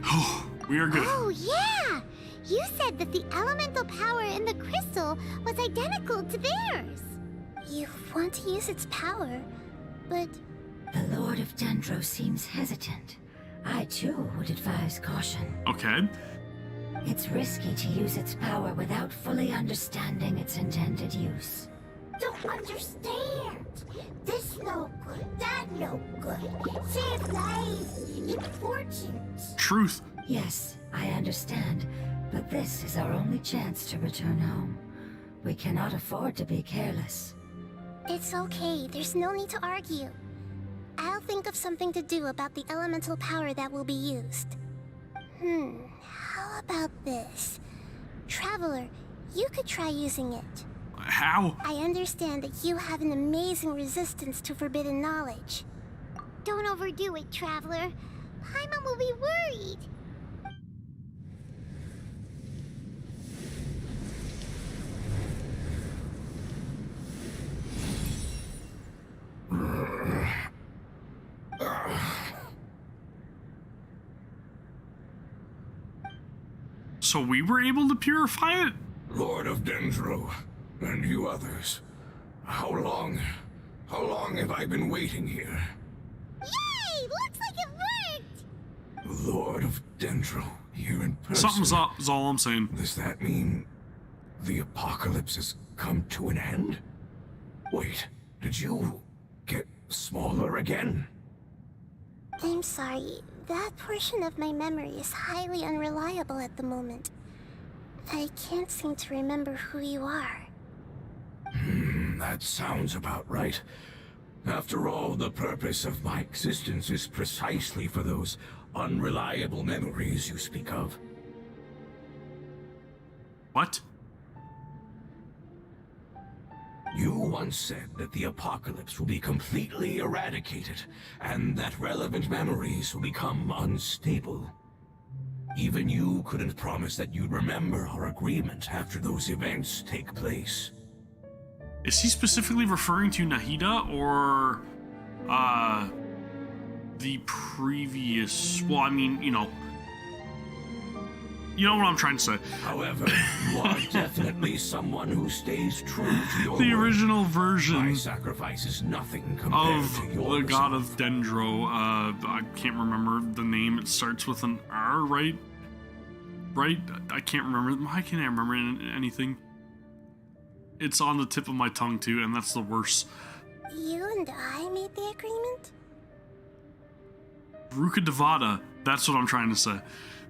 Oh, we are good. Oh, yeah! You said that the elemental power in the crystal was identical to theirs. You want to use its power, but... The Lord of Dendro seems hesitant. I, too, would advise caution. Okay. It's risky to use its power without fully understanding its intended use. Don't understand. This no good, that no good. Save lives, eat fortunes. Truth. Yes, I understand, but this is our only chance to return home. We cannot afford to be careless. It's okay, there's no need to argue. I'll think of something to do about the elemental power that will be used. How about this? Traveler, you could try using it. How? I understand that you have an amazing resistance to forbidden knowledge. Don't overdo it, Traveler. Paimon will be worried. So we were able to purify it? Lord of Dendro, and you others. How long have I been waiting here? Yay! Looks like it worked! Lord of Dendro, here in person. Something's up, is all I'm saying. Does that mean the apocalypse has come to an end? Wait, did you get smaller again? I'm sorry, that portion of my memory is highly unreliable at the moment. I can't seem to remember who you are. That sounds about right. After all, the purpose of my existence is precisely for those unreliable memories you speak of. What? You once said that the apocalypse will be completely eradicated, and that relevant memories will become unstable. Even you couldn't promise that you'd remember our agreement after those events take place. Is he specifically referring to Nahida or the previous? Well, I mean, you know what I'm trying to say. However, you are definitely someone who stays true to your the word. original version. My sacrifice is nothing compared of to your the god resolve. of Dendro. I can't remember the name. It starts with an R, right? Right? I can't remember. Why can't I remember anything? It's on the tip of my tongue too, and that's the worst. You and I made the agreement? Ruka Devada. That's what I'm trying to say.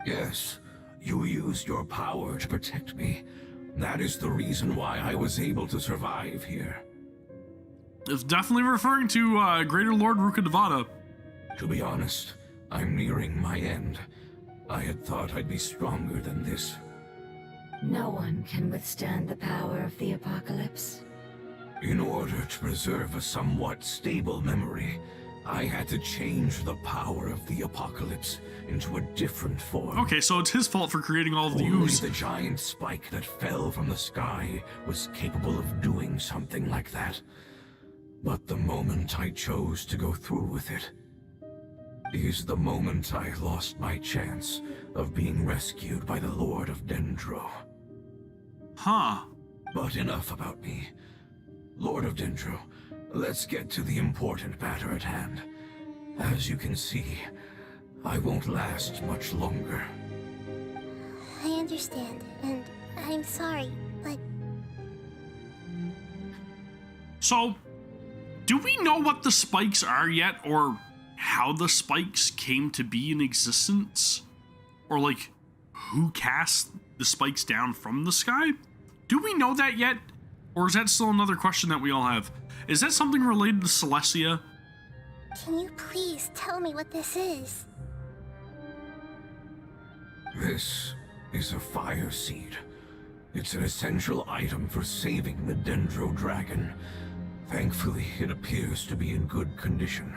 Yes, you used your power to protect me. That is the reason why I was able to survive here. It's definitely referring to Greater Lord Ruka Devada. To be honest, I'm nearing my end. I had thought I'd be stronger than this. No one can withstand the power of the apocalypse. In order to preserve a somewhat stable memory, I had to change the power of the apocalypse into a different form. Okay, so it's his fault for creating all of the Only ooze. the giant spike that fell from the sky was capable of doing something like that. But the moment I chose to go through with it is the moment I lost my chance of being rescued by the Lord of Dendro. Huh. But enough about me. Lord of Dendro, let's get to the important matter at hand. As you can see, I won't last much longer. I understand, and I'm sorry, but... So, do we know what the spikes are yet, or how the spikes came to be in existence? Or, like, who cast the spikes down from the sky? Do we know that yet? Or is that still another question that we all have? Is that something related to Celestia? Can you please tell me what this is? This is a fire seed. It's an essential item for saving the Dendro dragon. Thankfully, it appears to be in good condition.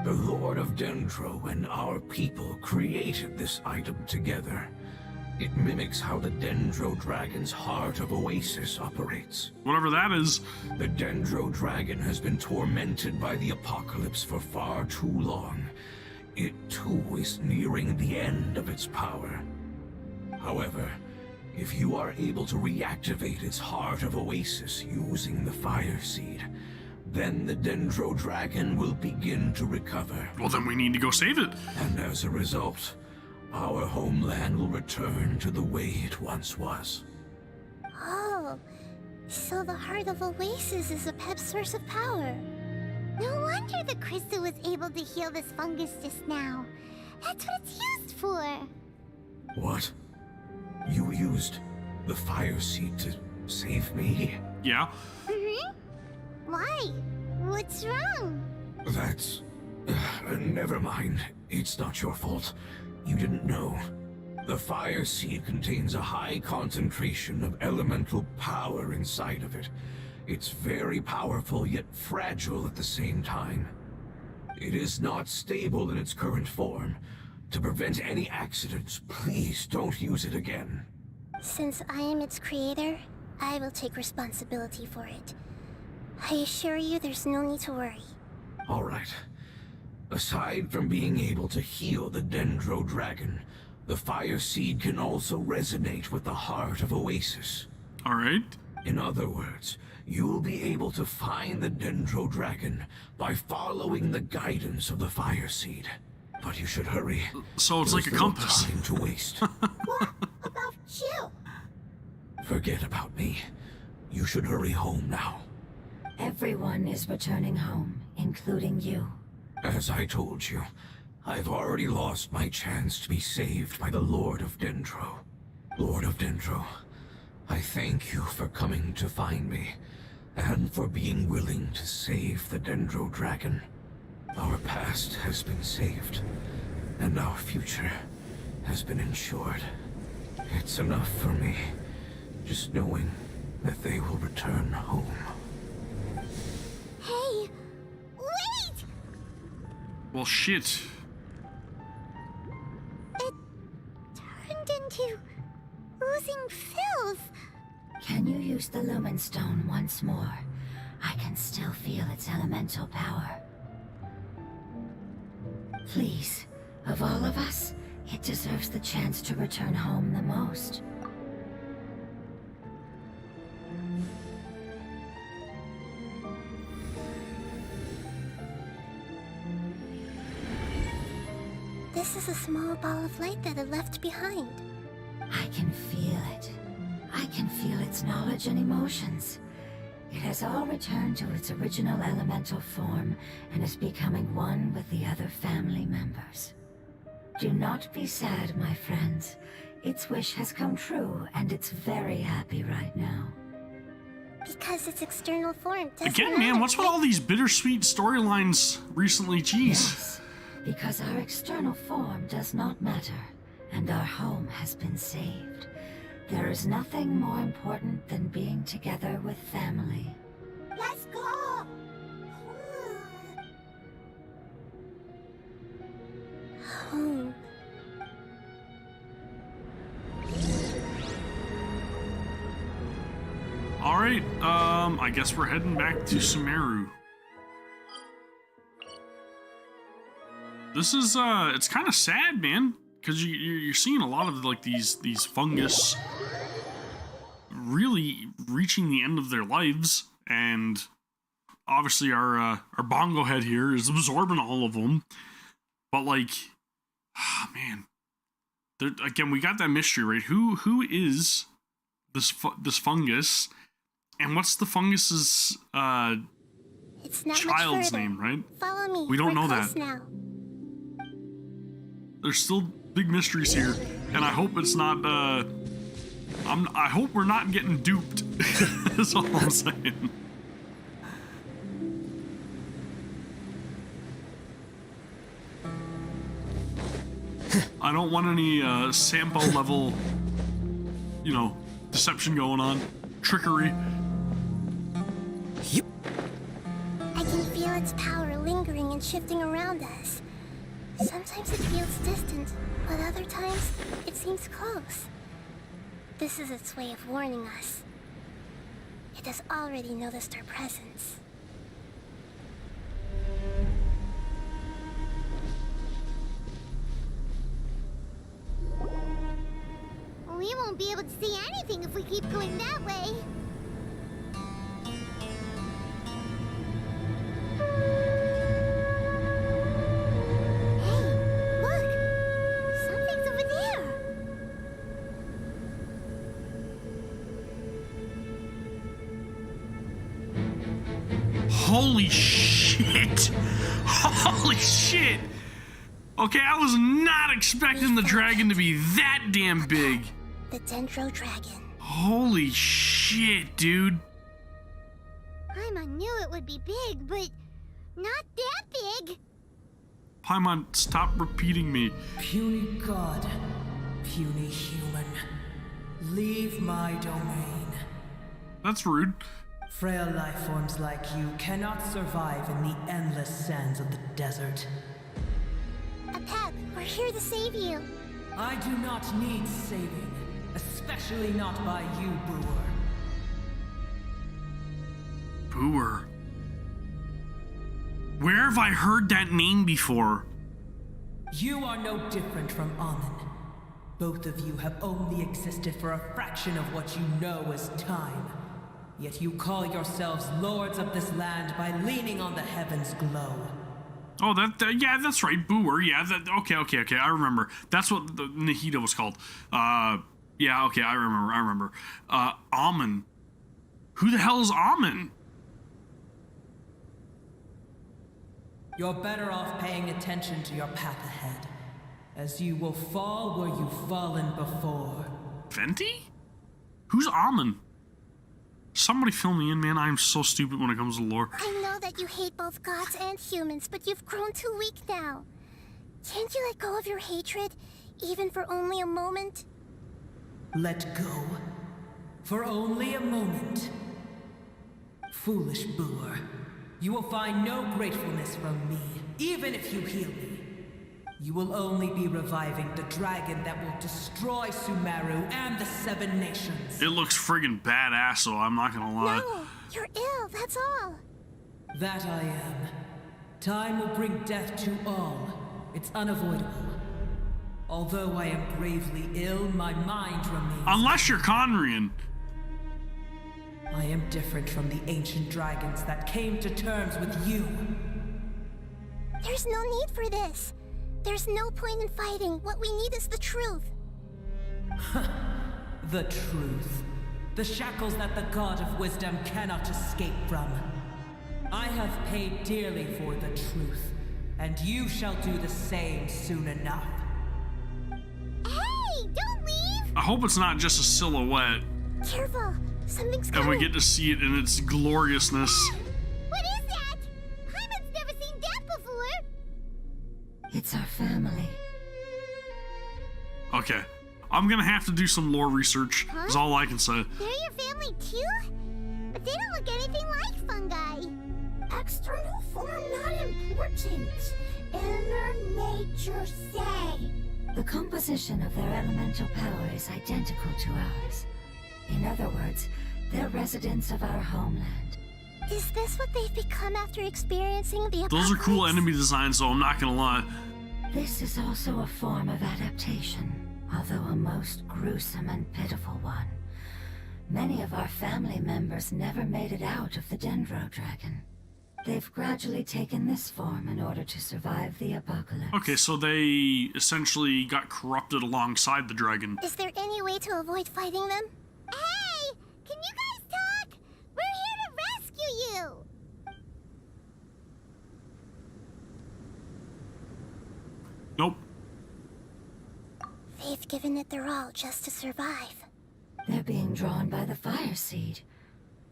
The Lord of Dendro and our people created this item together. It mimics how the Dendro Dragon's Heart of Oasis operates. Whatever that is. The Dendro Dragon has been tormented by the apocalypse for far too long. It too is nearing the end of its power. However, if you are able to reactivate its Heart of Oasis using the Fire Seed, then the Dendro Dragon will begin to recover. Well, then we need to go save it. And as a result, our homeland will return to the way it once was. Oh, so the Heart of Oasis is a Pep's source of power. No wonder the crystal was able to heal this fungus just now. That's what it's used for. What? You used the fire seed to save me? Yeah. Why? What's wrong? That's... never mind. It's not your fault. You didn't know. The fire seed contains a high concentration of elemental power inside of it. It's very powerful, yet fragile at the same time. It is not stable in its current form. To prevent any accidents, please don't use it again. Since I am its creator, I will take responsibility for it. I assure you there's no need to worry. All right. Aside from being able to heal the Dendro Dragon, the fire seed can also resonate with the heart of Oasis. All right. In other words, you'll be able to find the Dendro Dragon by following the guidance of the fire seed. But you should hurry. So it's like a compass. Time to waste. What about you? Forget about me. You should hurry home now. Everyone is returning home, including you. As I told you, I've already lost my chance to be saved by the Lord of Dendro. Lord of Dendro, I thank you for coming to find me, and for being willing to save the Dendro Dragon. Our past has been saved, and our future has been ensured. It's enough for me, just knowing that they will return home. Hey, wait! Well, shit. It turned into oozing filth. Can you use the Lumen Stone once more? I can still feel its elemental power. Please, of all of us, it deserves the chance to return home the most. This is a small ball of light that it left behind. I can feel it. I can feel its knowledge and emotions. It has all returned to its original elemental form and is becoming one with the other family members. Do not be sad, my friends. Its wish has come true, and it's very happy right now. Because its external form doesn't Again, man, what's with all these bittersweet storylines recently? Jeez. Yes, because our external form does not matter, and our home has been saved. There is nothing more important than being together with family. Let's go! Home. Alright, I guess we're heading back to Sumeru. This is, it's kind of sad, man. Because you're seeing a lot of, like, these fungus really reaching the end of their lives. And obviously our bongo head here is absorbing all of them. But, like, man. Again, we got that mystery, right? Who is this fungus? And what's the fungus's It's not child's much further. name, right? Follow me. We don't We're know close that. Now. There's still big mysteries here, and I hope it's not. I hope we're not getting duped. That's all I'm saying. I don't want any sample level, deception going on, trickery. I can feel its power lingering and shifting around us. Sometimes it feels distant, but other times it seems close. This is its way of warning us. It has already noticed our presence. We won't be able to see anything if we keep going that way. Hey, look! Something's over Holy shit! Holy shit! Okay, I was not expecting the dragon to be that damn big. The Dendro Dragon. Holy shit, dude. Paimon knew it would be big, but not that big. Paimon, stop repeating me. Puny god, puny human, leave my domain. That's rude. Frail life forms like you cannot survive in the endless sands of the desert. Apep, we're here to save you. I do not need saving, especially not by you, Brewer. Brewer. Where have I heard that name before? You are no different from Amun. Both of you have only existed for a fraction of what you know as time. Yet you call yourselves lords of this land by leaning on the heavens' glow. Oh, yeah, that's right, Brewer. Yeah, okay. I remember. That's what the Nahida was called. Yeah, okay, I remember. Amun. Who the hell is Amun? You're better off paying attention to your path ahead, as you will fall where you've fallen before. Venti? Who's Amun? Somebody fill me in, man. I am so stupid when it comes to lore. I know that you hate both gods and humans, but you've grown too weak now. Can't you let go of your hatred, even for only a moment? Let go? For only a moment? Foolish Brewer. You will find no gratefulness from me, even if you heal me. You will only be reviving the dragon that will destroy Sumeru and the Seven Nations. It looks friggin' badass, so I'm not gonna lie. No, you're ill, that's all. That I am. Time will bring death to all. It's unavoidable. Although I am gravely ill, my mind remains... Unless you're Conrian. I am different from the ancient dragons that came to terms with you. There's no need for this. There's no point in fighting. What we need is the truth. The truth. The shackles that the God of Wisdom cannot escape from. I have paid dearly for the truth, and you shall do the same soon enough. Hey, don't leave! I hope it's not just a silhouette. Careful, something's coming. And we get to see it in its gloriousness. What is that? Paimon's never seen that before. It's our family. Okay. I'm gonna have to do some lore research, is all I can say. They're your family too? But they don't look anything like fungi. External form not important. Inner nature say. The composition of their elemental power is identical to ours. In other words, they're residents of our homeland. Is this what they've become after experiencing the apocalypse? Those are cool enemy designs, though, I'm not gonna lie. This is also a form of adaptation, although a most gruesome and pitiful one. Many of our family members never made it out of the Dendro Dragon. They've gradually taken this form in order to survive the apocalypse. Okay, so they essentially got corrupted alongside the dragon. Is there any way to avoid fighting them? Hey! Can you guys talk? We're here to rescue you! Nope. They've given it their all just to survive. They're being drawn by the fire seed.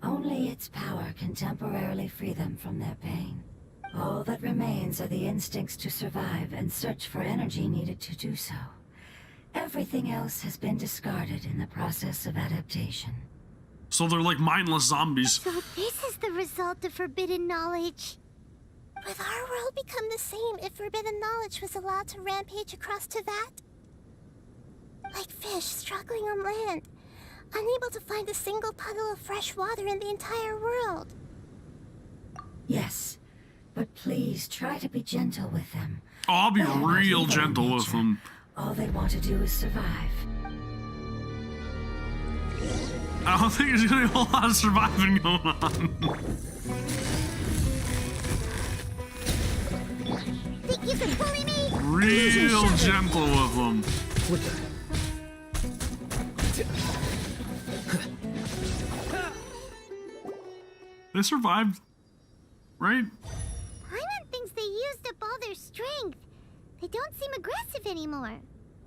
Only its power can temporarily free them from their pain. All that remains are the instincts to survive and search for energy needed to do so. Everything else has been discarded in the process of adaptation. So they're like mindless zombies. So this is the result of forbidden knowledge. Would our world become the same if forbidden knowledge was allowed to rampage across Tevat? Like fish struggling on land, unable to find a single puddle of fresh water in the entire world. Yes, but please try to be gentle with them. Oh, I'll be real gentle with them. All they want to do is survive. I don't think there's gonna be a whole lot of surviving going on. Think you can bully me? Real gentle with them. What the? They survived. right? Paimon thinks they used up all their strength. They don't seem aggressive anymore.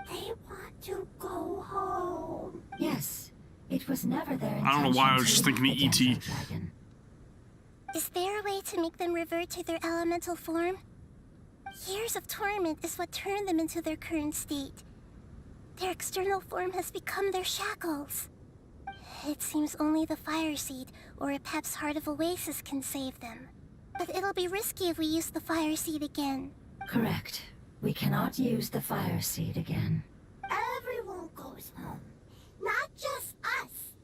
They want to go home. Yes, it was never their intention. I don't know why I was just thinking of E.T. Is there a way to make them revert to their elemental form? Years of torment is what turned them into their current state. Their external form has become their shackles. It seems only the Fire Seed or Epep's Heart of Oasis can save them. But it'll be risky if we use the Fire Seed again. Correct. We cannot use the Fire Seed again. Everyone goes home, not just us.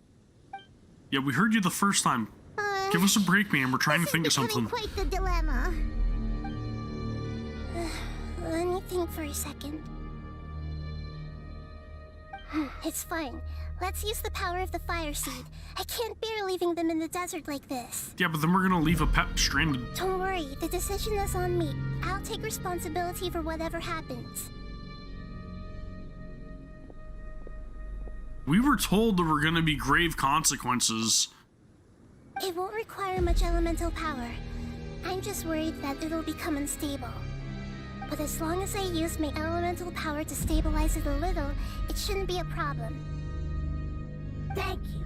Yeah, we heard you the first time. Give us a break, man. We're trying to think of something. Quite the dilemma. Let me think for a second. It's fine. Let's use the power of the Fire Seed. I can't bear leaving them in the desert like this. Yeah, but then we're gonna leave Epep stranded. Don't worry, the decision is on me. I'll take responsibility for whatever happens. We were told there were gonna be grave consequences. It won't require much elemental power. I'm just worried that it'll become unstable. But as long as I use my elemental power to stabilize it a little, it shouldn't be a problem. Thank you.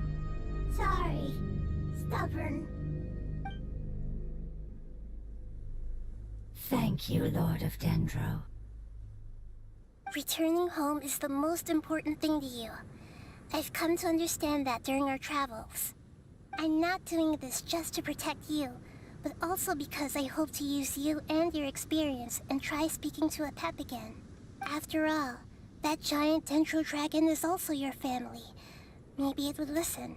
Sorry. Stubborn. Thank you, Lord of Dendro. Returning home is the most important thing to you. I've come to understand that during our travels. I'm not doing this just to protect you, but also because I hope to use you and your experience and try speaking to Epep again. After all, that giant Dendro dragon is also your family. Maybe it would listen.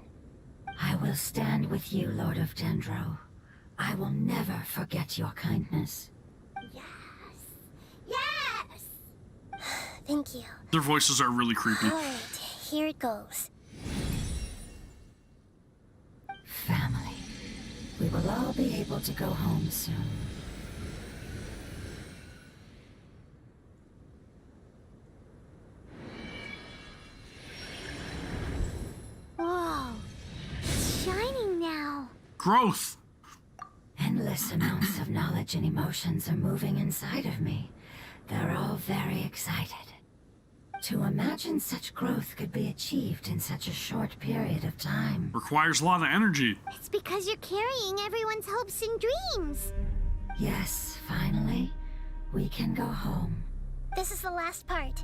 I will stand with you, Lord of Dendro. I will never forget your kindness. Yes! Thank you. Their voices are really creepy. Alright, here it goes. Family. We will all be able to go home soon. Whoa. It's shining now. Growth. Endless amounts of knowledge and emotions are moving inside of me. They're all very excited. To imagine such growth could be achieved in such a short period of time. Requires a lot of energy. It's because you're carrying everyone's hopes and dreams. Yes, finally, we can go home. This is the last part.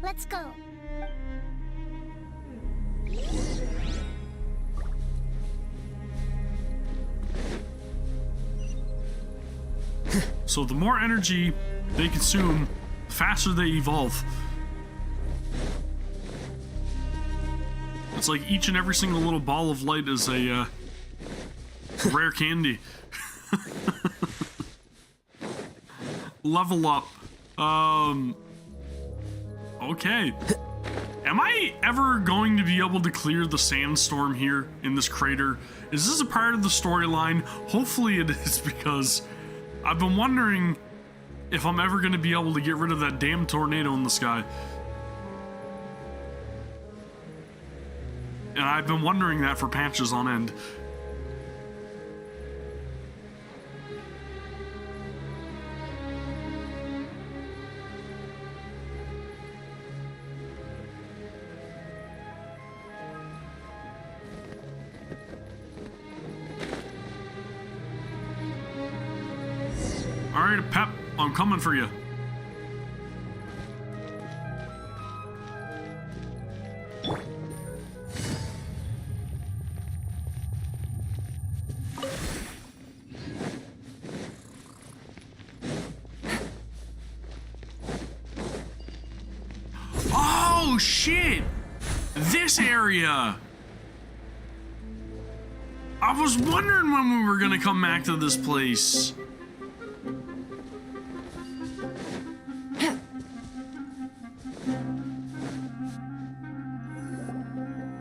Let's go. So the more energy they consume, the faster they evolve. It's like each and every single little ball of light is a rare candy. Level up. Okay. Am I ever going to be able to clear the sandstorm here in this crater? Is this a part of the storyline? Hopefully it is, because I've been wondering if I'm ever going to be able to get rid of that damn tornado in the sky. And I've been wondering that for patches on end. Alright, Pep, I'm coming for you. Oh, shit! This area! I was wondering when we were gonna come back to this place.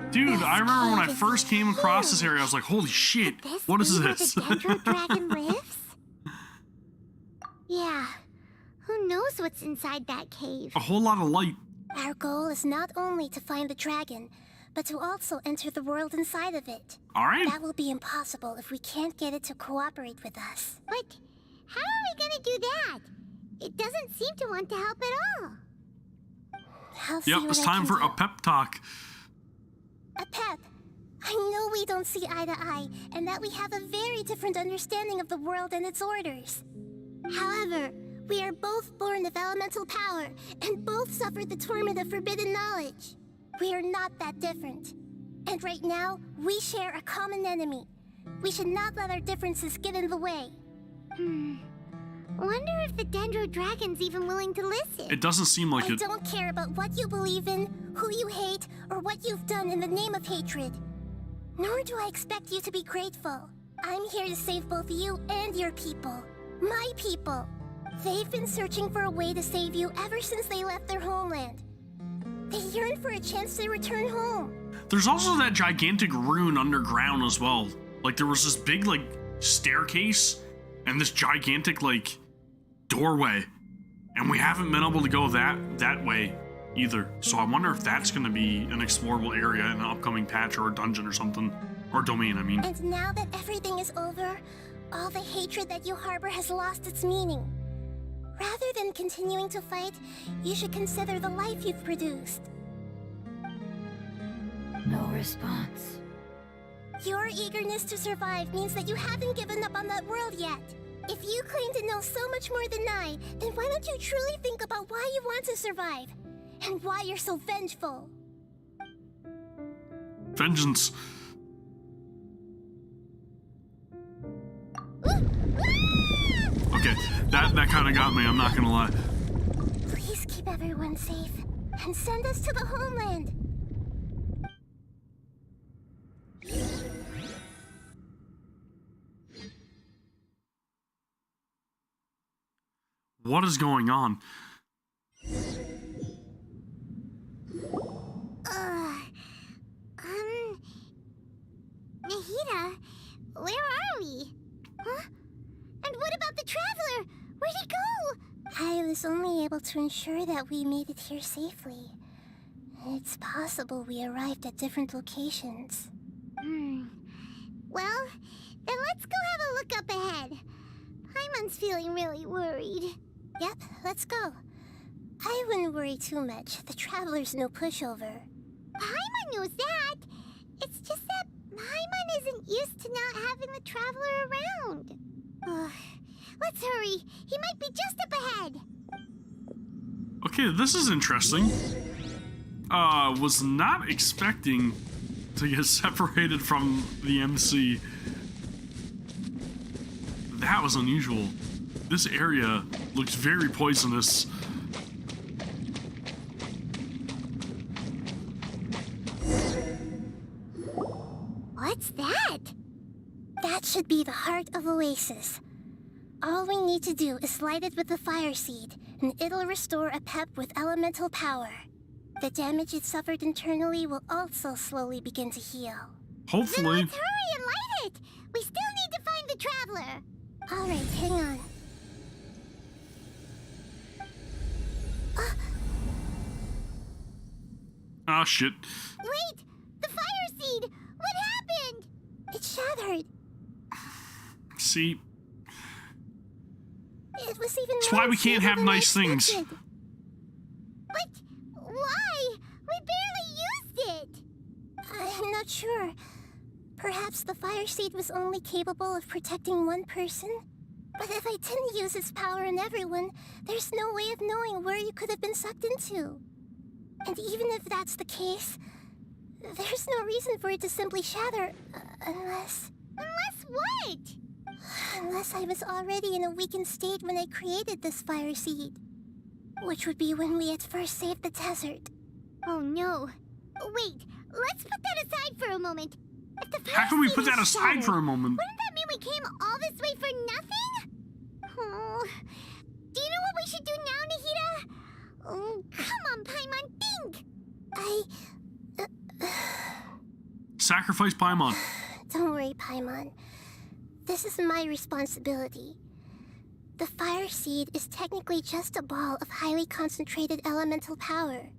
Dude, I remember when I first came across this area, I was like, holy shit, what is this? Where the Dendro dragon lives? Yeah. Who knows what's inside that cave? A whole lot of light. Our goal is not only to find the dragon, but to also enter the world inside of it. Alright. That will be impossible if we can't get it to cooperate with us. But how are we gonna do that? It doesn't seem to want to help at all. Yep, it's time for a pep talk. A pep. I know we don't see eye to eye, and that we have a very different understanding of the world and its orders. However, we are both born of elemental power, and both suffered the torment of forbidden knowledge. We are not that different. And right now, we share a common enemy. We should not let our differences get in the way. Wonder if the Dendro Dragon's even willing to listen. It doesn't seem like I it. don't care about what you believe in, who you hate, or what you've done in the name of hatred. Nor do I expect you to be grateful. I'm here to save both you and your people. My people. They've been searching for a way to save you ever since they left their homeland. They yearn for a chance to return home. There's also that gigantic rune underground as well. Like, there was this big, like, staircase and this gigantic, like, doorway. And we haven't been able to go that way either. So I wonder if that's going to be an explorable area in an upcoming patch or a dungeon or something. Or domain, I mean. And now that everything is over, all the hatred that you harbor has lost its meaning. Rather than continuing to fight, you should consider the life you've produced. No response. Your eagerness to survive means that you haven't given up on that world yet. If you claim to know so much more than I, then why don't you truly think about why you want to survive? And why you're so vengeful? Vengeance. Okay, that kind of got me, I'm not gonna lie. Please keep everyone safe, and send us to the homeland. What is going on? Nahida, where are we? Huh? And what about the Traveler? Where'd he go? I was only able to ensure that we made it here safely. It's possible we arrived at different locations. Well, then let's go have a look up ahead. Paimon's feeling really worried. Yep, let's go. I wouldn't worry too much. The Traveler's no pushover. Paimon knows that. It's just that Paimon isn't used to not having the Traveler around. Let's hurry. He might be just up ahead. Okay, this is interesting. Was not expecting to get separated from the MC. That was unusual. This area looks very poisonous. What's that? That should be the heart of Oasis. All we need to do is light it with the fire seed, and it'll restore a pep with elemental power. The damage it suffered internally will also slowly begin to heal. Hopefully. Then let's hurry and light it. We still need to find the Traveler. All right, hang on. Ah, shit. Wait! The fire seed! What happened? It shattered. See? It was even That's why we can't have nice things. But why? We barely used it. I'm not sure. Perhaps the fire seed was only capable of protecting one person? But if I didn't use its power on everyone, there's no way of knowing where you could have been sucked into. And even if that's the case, there's no reason for it to simply shatter, unless... Unless what? Unless I was already in a weakened state when I created this fire seed. Which would be when we had first saved the desert. Oh no. Wait, let's put that aside for a moment. If the fire How can we seed put that is aside shattered, for a moment? Wouldn't that mean we came all this way for nothing? Oh. Do you know what we should do now, Nahida? Oh, come on, Paimon, think! Sacrifice Paimon. Don't worry, Paimon. This is my responsibility. The fire seed is technically just a ball of highly concentrated elemental power.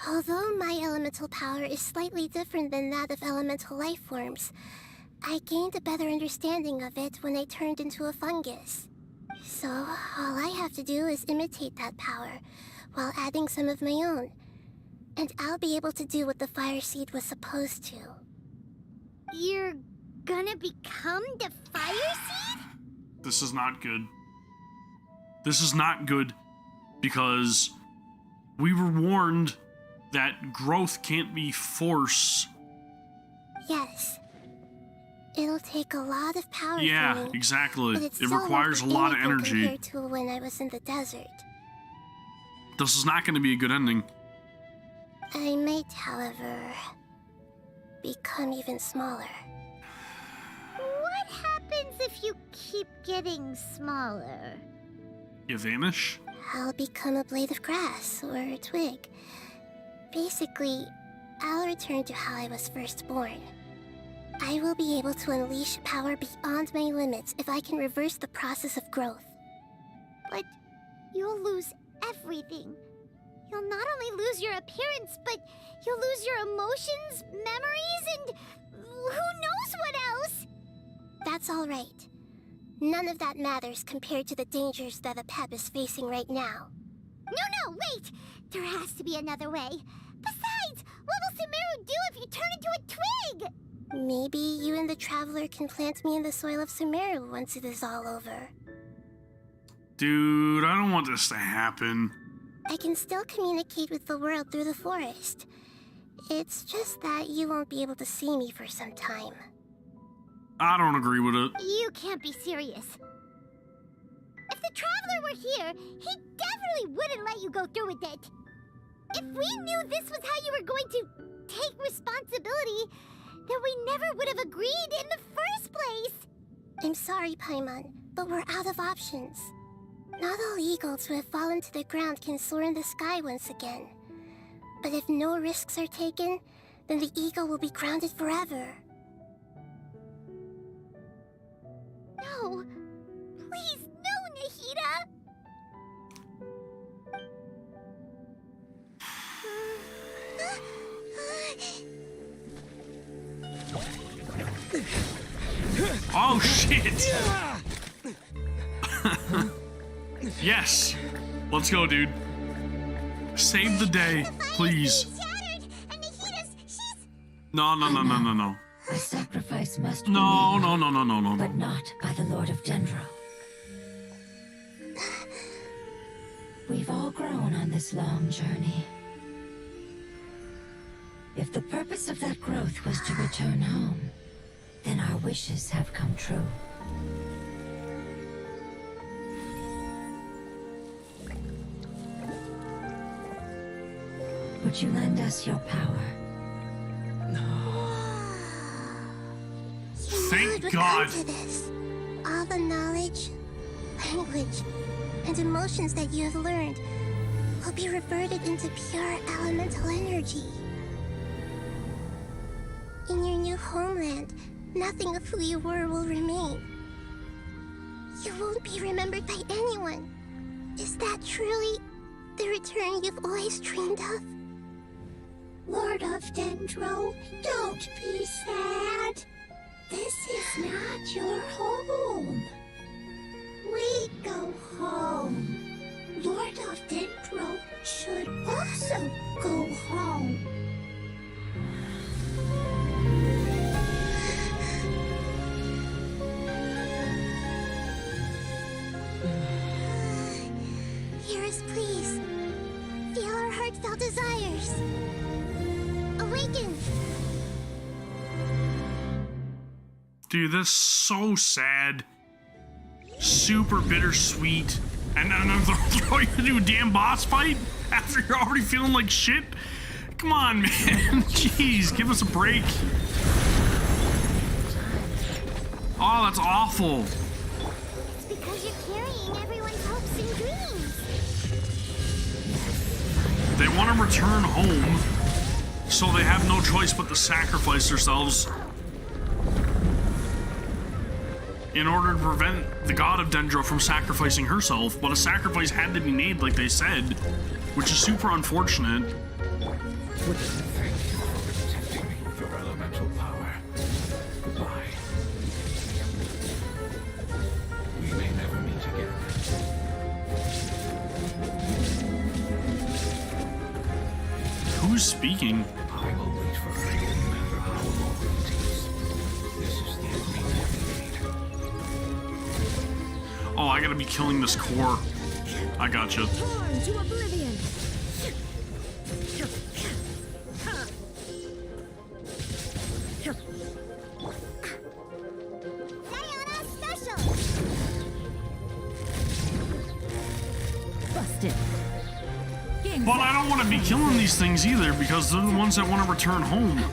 Although my elemental power is slightly different than that of elemental life forms, I gained a better understanding of it when I turned into a fungus. So, all I have to do is imitate that power, while adding some of my own. And I'll be able to do what the fire seed was supposed to. You're gonna become the fire seed? This is not good. This is not good because we were warned that growth can't be force. Yes. It'll take a lot of power Yeah, from me, exactly. but It still won't requires a be lot of anything energy. compared to when I was in the desert. This is not going to be a good ending. I might, however, become even smaller. What happens if you keep getting smaller? You vanish? I'll become a blade of grass or a twig. Basically, I'll return to how I was first born. I will be able to unleash power beyond my limits if I can reverse the process of growth. But you'll lose everything. You'll not only lose your appearance, but you'll lose your emotions, memories, and who knows what else? That's all right. None of that matters compared to the dangers that Apep is facing right now. No, wait! There has to be another way. Besides, what will Sumeru do if you turn into a twig? Maybe you and the Traveler can plant me in the soil of Sumeru once it is all over. Dude, I don't want this to happen. I can still communicate with the world through the forest. It's just that you won't be able to see me for some time. I don't agree with it. You can't be serious. If the Traveler were here, he definitely wouldn't let you go through with it. If we knew this was how you were going to take responsibility, then we never would have agreed in the first place. I'm sorry, Paimon, but we're out of options. Not all eagles who have fallen to the ground can soar in the sky once again. But if no risks are taken, then the eagle will be grounded forever. No. Please, no, Nahida! Oh, shit! Yes! Let's go, dude. Save the day, please. No. A sacrifice must be No. made, but not by the Lord of Dendro. We've all grown on this long journey. If the purpose of that growth was to return home, then our wishes have come true. Would you lend us your power? Thank God. This. All the knowledge, language, and emotions that you have learned will be reverted into pure elemental energy. In your new homeland, nothing of who you were will remain. You won't be remembered by anyone. Is that truly the return you've always dreamed of? Lord of Dendro, don't be sad. This is not your home. We go home. Lord of Dendro should also go home. Hear us, please. Feel our heartfelt desires. Awaken! Dude, that's so sad. Super bittersweet. And then throw you into a damn boss fight after you're already feeling like shit? Come on, man. Jeez, give us a break. Oh, that's awful. It's because you're carrying everyone's hopes and dreams. They want to return home, so they have no choice but to sacrifice themselves in order to prevent the god of Dendro from sacrificing herself. But a sacrifice had to be made, like they said, which is super unfortunate. Thank you for protecting me with your elemental power. Goodbye. We may never meet again. Who's speaking? I will wait for her, no matter how long it takes. This is the agreement we made. Oh, I gotta be killing this core. I gotcha. Torn to oblivion. Busted. But I don't want to be killing these things either because they're the ones that want to return home.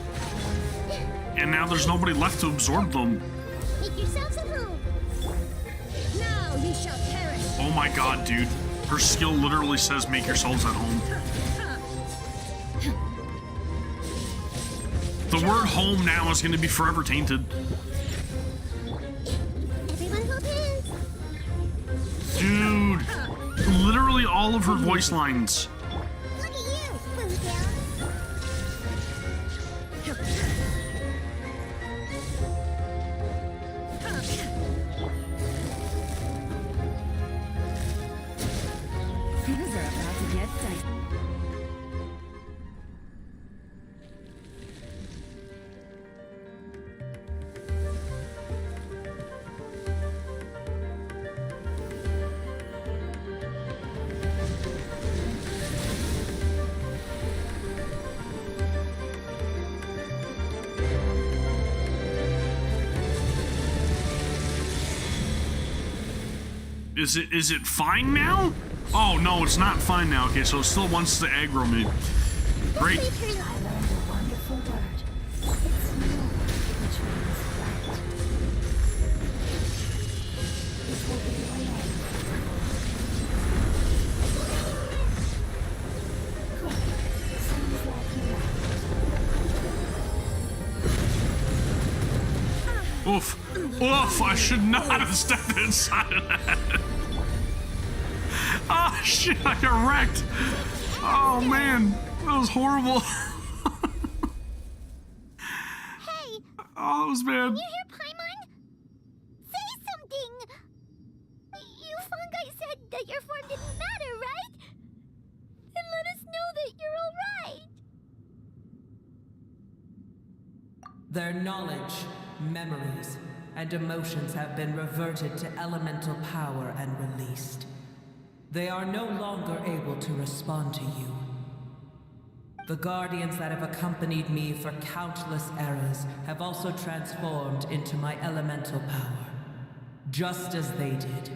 And now there's nobody left to absorb them. Make yourselves at home. Now you shall perish. Oh my god, dude. Her skill literally says make yourselves at home. The word home now is going to be forever tainted. Everyone hold hands. Dude. Literally all of her voice lines. Look at you, Boo Down. Things are about to get dicey. Is it fine now? Oh no, it's not fine now. Okay, so it still wants to aggro me. Great. I learned a wonderful word. It's no, which means right. It will be your name. Good. Seems like you Oof. Oof, I should not have stepped inside of that. Oh shit, I got wrecked. Oh man, that was horrible. Hey. Oh, that was bad. Can you hear Paimon? Say something. You fungi said that your form didn't matter, right? Then let us know that you're all right. Their knowledge, memories, and emotions have been reverted to elemental power and released. They are no longer able to respond to you. The guardians that have accompanied me for countless eras have also transformed into my elemental power, just as they did.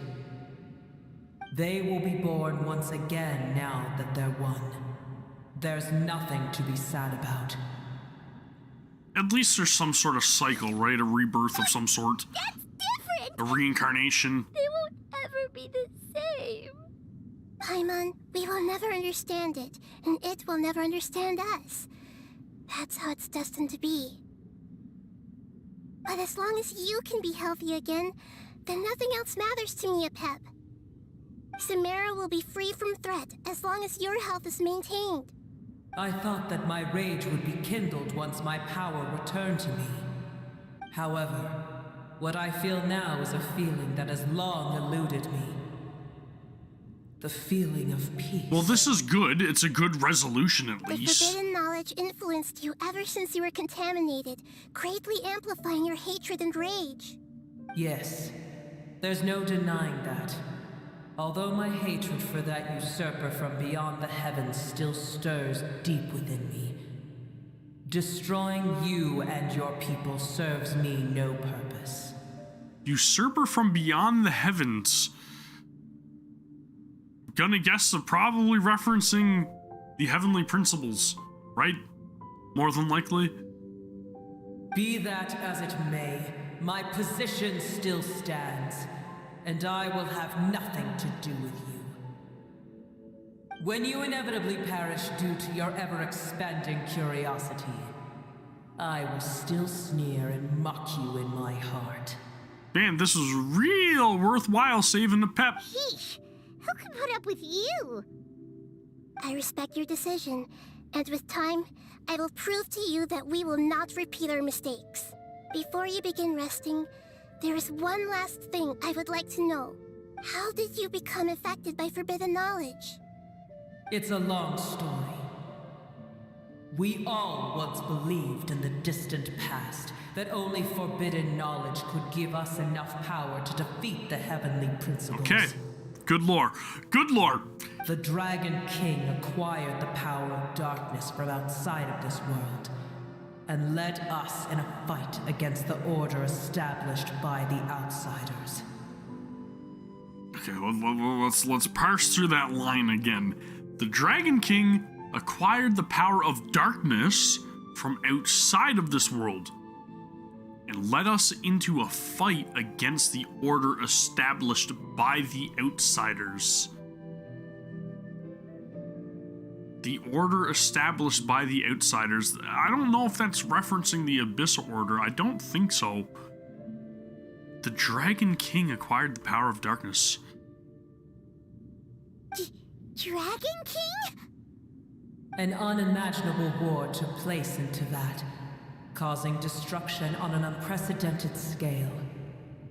They will be born once again now that they're one. There's nothing to be sad about. At least there's some sort of cycle, right? A rebirth of some sort. That's different! A reincarnation. They won't ever be the same. Paimon, we will never understand it, and it will never understand us. That's how it's destined to be. But as long as you can be healthy again, then nothing else matters to me, Apep. Samara will be free from threat as long as your health is maintained. I thought that my rage would be kindled once my power returned to me. However, what I feel now is a feeling that has long eluded me. The feeling of peace. Well, this is good. It's a good resolution, at The least. forbidden knowledge influenced you ever since you were contaminated, greatly amplifying your hatred and rage. Yes, there's no denying that. Although my hatred for that usurper from beyond the heavens still stirs deep within me, destroying you and your people serves me no purpose. Usurper from beyond the heavens. Gonna guess they're probably referencing the heavenly principles, right? More than likely. Be that as it may, my position still stands, and I will have nothing to do with you. When you inevitably perish due to your ever-expanding curiosity, I will still sneer and mock you in my heart. Man, this was real worthwhile saving the pep. Sheesh! Who can put up with you? I respect your decision, And with time, I will prove to you that we will not repeat our mistakes. Before you begin resting, there is one last thing I would like to know. How did you become affected by forbidden knowledge? It's a long story. We all once believed in the distant past that only forbidden knowledge could give us enough power to defeat the heavenly principles. Okay. Good lore. Good lore. The Dragon King acquired the power of darkness from outside of this world and led us in a fight against the order established by the outsiders. Okay, let's parse through that line again. The Dragon King acquired the power of darkness from outside of this world and led us into a fight against the order established by the outsiders. The order established by the outsiders. I don't know if that's referencing the Abyssal Order. I don't think so. The Dragon King acquired the power of darkness. Dragon King? An unimaginable war took place into that, causing destruction on an unprecedented scale.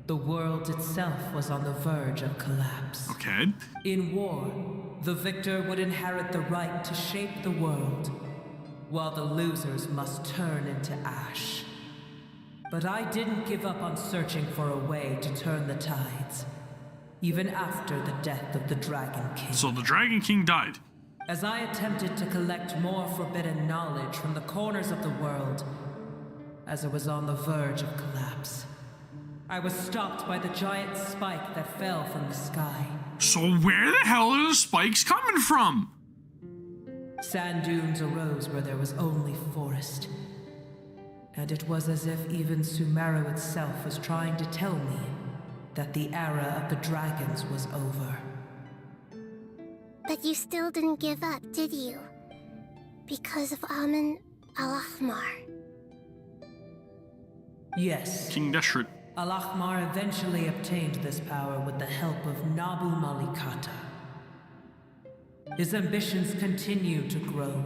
The world itself was on the verge of collapse. Okay. In war, the victor would inherit the right to shape the world, while the losers must turn into ash. But I didn't give up on searching for a way to turn the tides, even after the death of the Dragon King. So the Dragon King died. As I attempted to collect more forbidden knowledge from the corners of the world, as it was on the verge of collapse, I was stopped by the giant spike that fell from the sky. So where the hell are the spikes coming from? Sand dunes arose where there was only forest. And it was as if even Sumeru itself was trying to tell me that the era of the dragons was over. But you still didn't give up, did you? Because of Amun Al-Ahmar. Yes. King Deshret. Al-Ahmar eventually obtained this power with the help of Nabu Malikata. His ambitions continued to grow,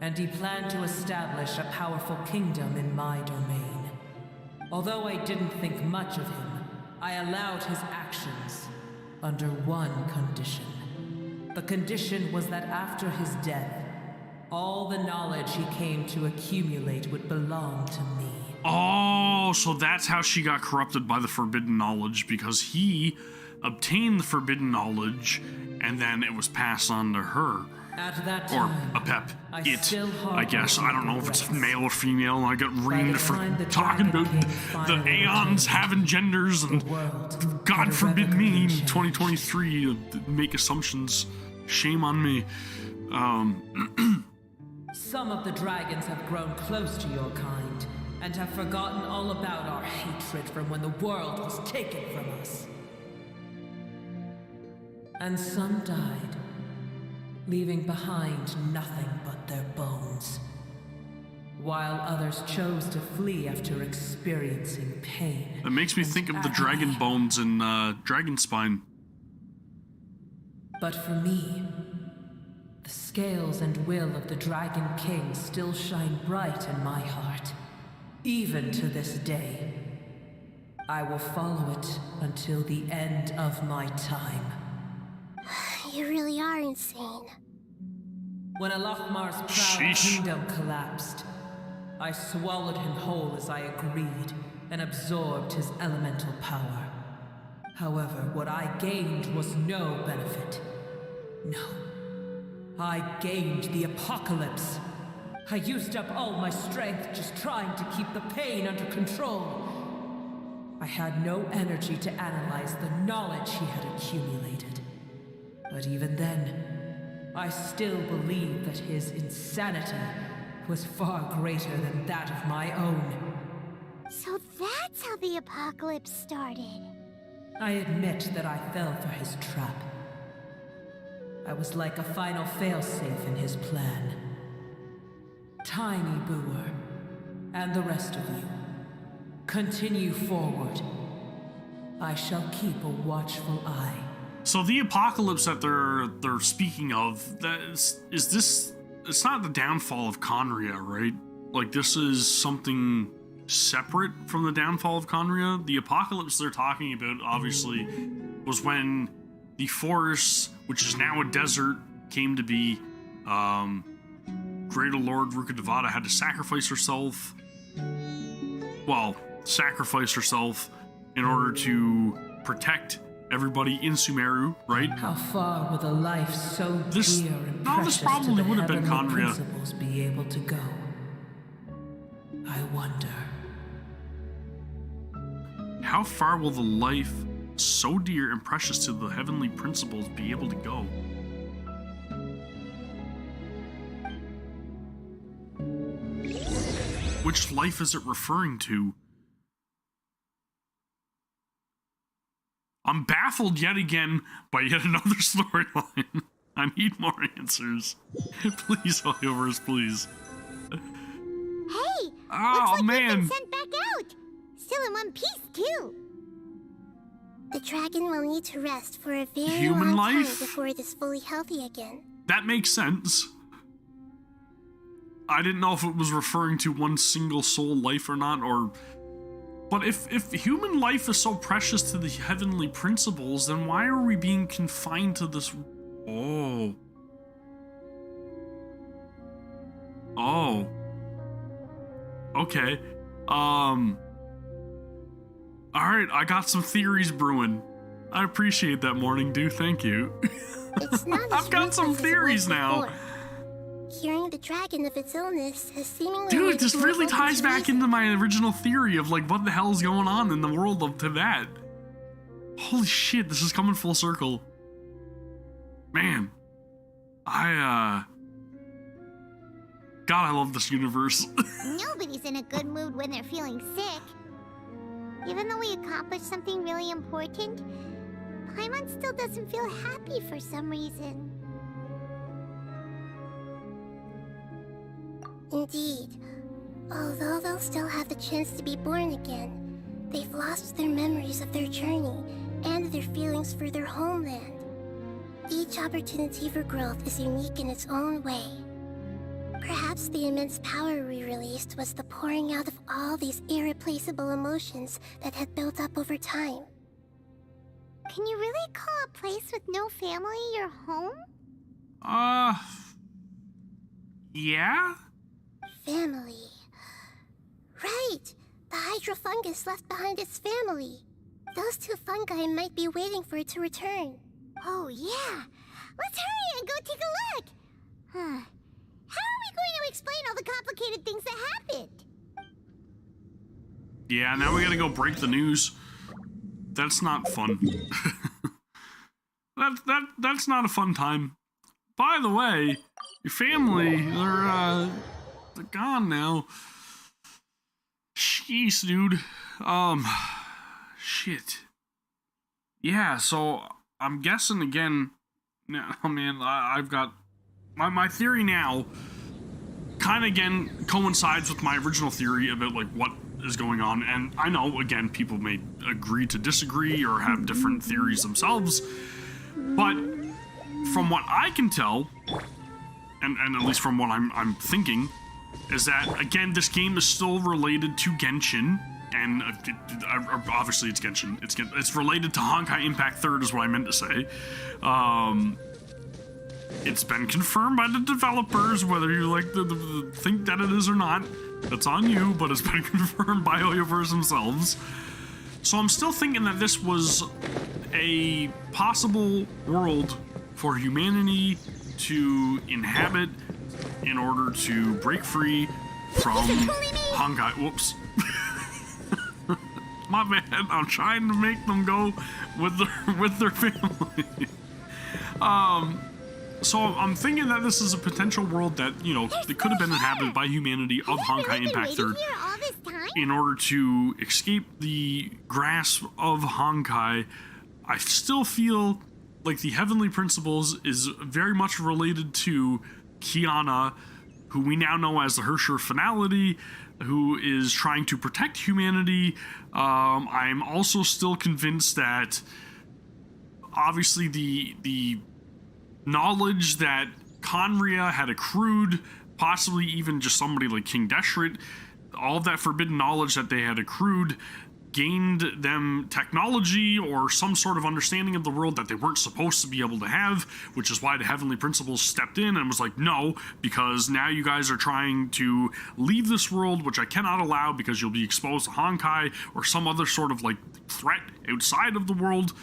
and he planned to establish a powerful kingdom in my domain. Although I didn't think much of him, I allowed his actions under one condition. The condition was that after his death, all the knowledge he came to accumulate would belong to me. Oh, so that's how she got corrupted by the forbidden knowledge, because he obtained the forbidden knowledge and then it was passed on to her. At that Or time, a pep. I I guess. I don't know if it's male or female, and I got reamed for talking about the aeons having genders, and God forbid me in 2023 to make assumptions. Shame on me. Some of the dragons have grown close to your kind, and have forgotten all about our hatred from when the world was taken from us. And some died, leaving behind nothing but their bones, while others chose to flee after experiencing pain. That makes me think of the dragon bones in Dragon Spine. But for me, the scales and will of the Dragon King still shine bright in my heart. Even to this day, I will follow it until the end of my time. You really are insane. When Al-Ahmar's proud kingdom collapsed, I swallowed him whole as I agreed and absorbed his elemental power. However, what I gained was no benefit. No. I gained the apocalypse. I used up all my strength just trying to keep the pain under control. I had no energy to analyze the knowledge he had accumulated. But even then, I still believed that his insanity was far greater than that of my own. So that's how the apocalypse started. I admit that I fell for his trap. I was like a final failsafe in his plan. Tiny Booer, and the rest of you, continue forward. I shall keep a watchful eye. So the apocalypse that they're speaking of, is this it's not the downfall of Conria, right? Like, this is something separate from the downfall of Conria. The apocalypse they're talking about, obviously, was when the forest, which is now a desert, came to be. Greater Lord Rukkhadevata had to sacrifice herself. Well, sacrifice herself in order to protect everybody in Sumeru, right? How far will a life so dear and precious this probably to the would have been heavenly Conria. principles be able to go? I wonder. How far will the life so dear and precious to the heavenly principles be able to go? Which life is it referring to? I'm baffled yet again by yet another storyline. I need more answers. Please, Hoyoverse, please. Hey! Oh, looks like man. We've been sent back out! Still in one piece, too! The dragon will need to rest for a very Human long time life? before it is fully healthy again. That makes sense. I didn't know if it was referring to one single soul life or not, or... But if human life is so precious to the heavenly principles, then why are we being confined to this... Oh. Oh. Okay. Alright, I got some theories brewing. I appreciate that, Morning Dew, thank you. It's not as I've got some ruthless as it theories was now. before. Curing the dragon of its illness has seemingly... Dude, made this it more really open ties to back reason. into my original theory of, like, what the hell is going on in the world up to that. Holy shit, this is coming full circle. Man. God, I love this universe. Nobody's in a good mood when they're feeling sick. Even though we accomplished something really important, Paimon still doesn't feel happy for some reason. Indeed. Although they'll still have the chance to be born again, they've lost their memories of their journey and their feelings for their homeland. Each opportunity for growth is unique in its own way. Perhaps the immense power we released was the pouring out of all these irreplaceable emotions that had built up over time. Can you really call a place with no family your home? Yeah? Family. Right! The hydrofungus left behind its family. Those two fungi might be waiting for it to return. Oh, yeah! Let's hurry and go take a look! How are we going to explain all the complicated things that happened? Yeah, now we gotta go break the news. That's not fun. That's not a fun time. By the way, your family, they're gone now. Jeez, dude. Shit. Yeah, so I'm guessing again. Now, man, I've got my theory now. Kind of again coincides with my original theory about like what is going on, and I know again people may agree to disagree or have different theories themselves, but from what I can tell, and at least from what I'm thinking, is that again this game is still related to Genshin, and obviously it's Genshin. It's related to Honkai Impact 3rd is what I meant to say. It's been confirmed by the developers, whether you like think that it is or not. That's on you, but it's been confirmed by Hoyoverse themselves. So I'm still thinking that this was a possible world for humanity to inhabit in order to break free from Honkai. Whoops. My bad. I'm trying to make them go with their family. So I'm thinking that this is a potential world that, you know, it could have been inhabited by humanity of Honkai Impact 3rd in order to escape the grasp of Honkai. I still feel like the Heavenly Principles is very much related to Kiana, who we now know as the Hersher Finality, who is trying to protect humanity. I'm also still convinced that obviously the knowledge that Conria had accrued, possibly even just somebody like King Deshret, all of that forbidden knowledge that they had accrued gained them technology or some sort of understanding of the world that they weren't supposed to be able to have, which is why the Heavenly Principles stepped in and was like, no, because now you guys are trying to leave this world, which I cannot allow because you'll be exposed to Honkai or some other sort of like threat outside of the world.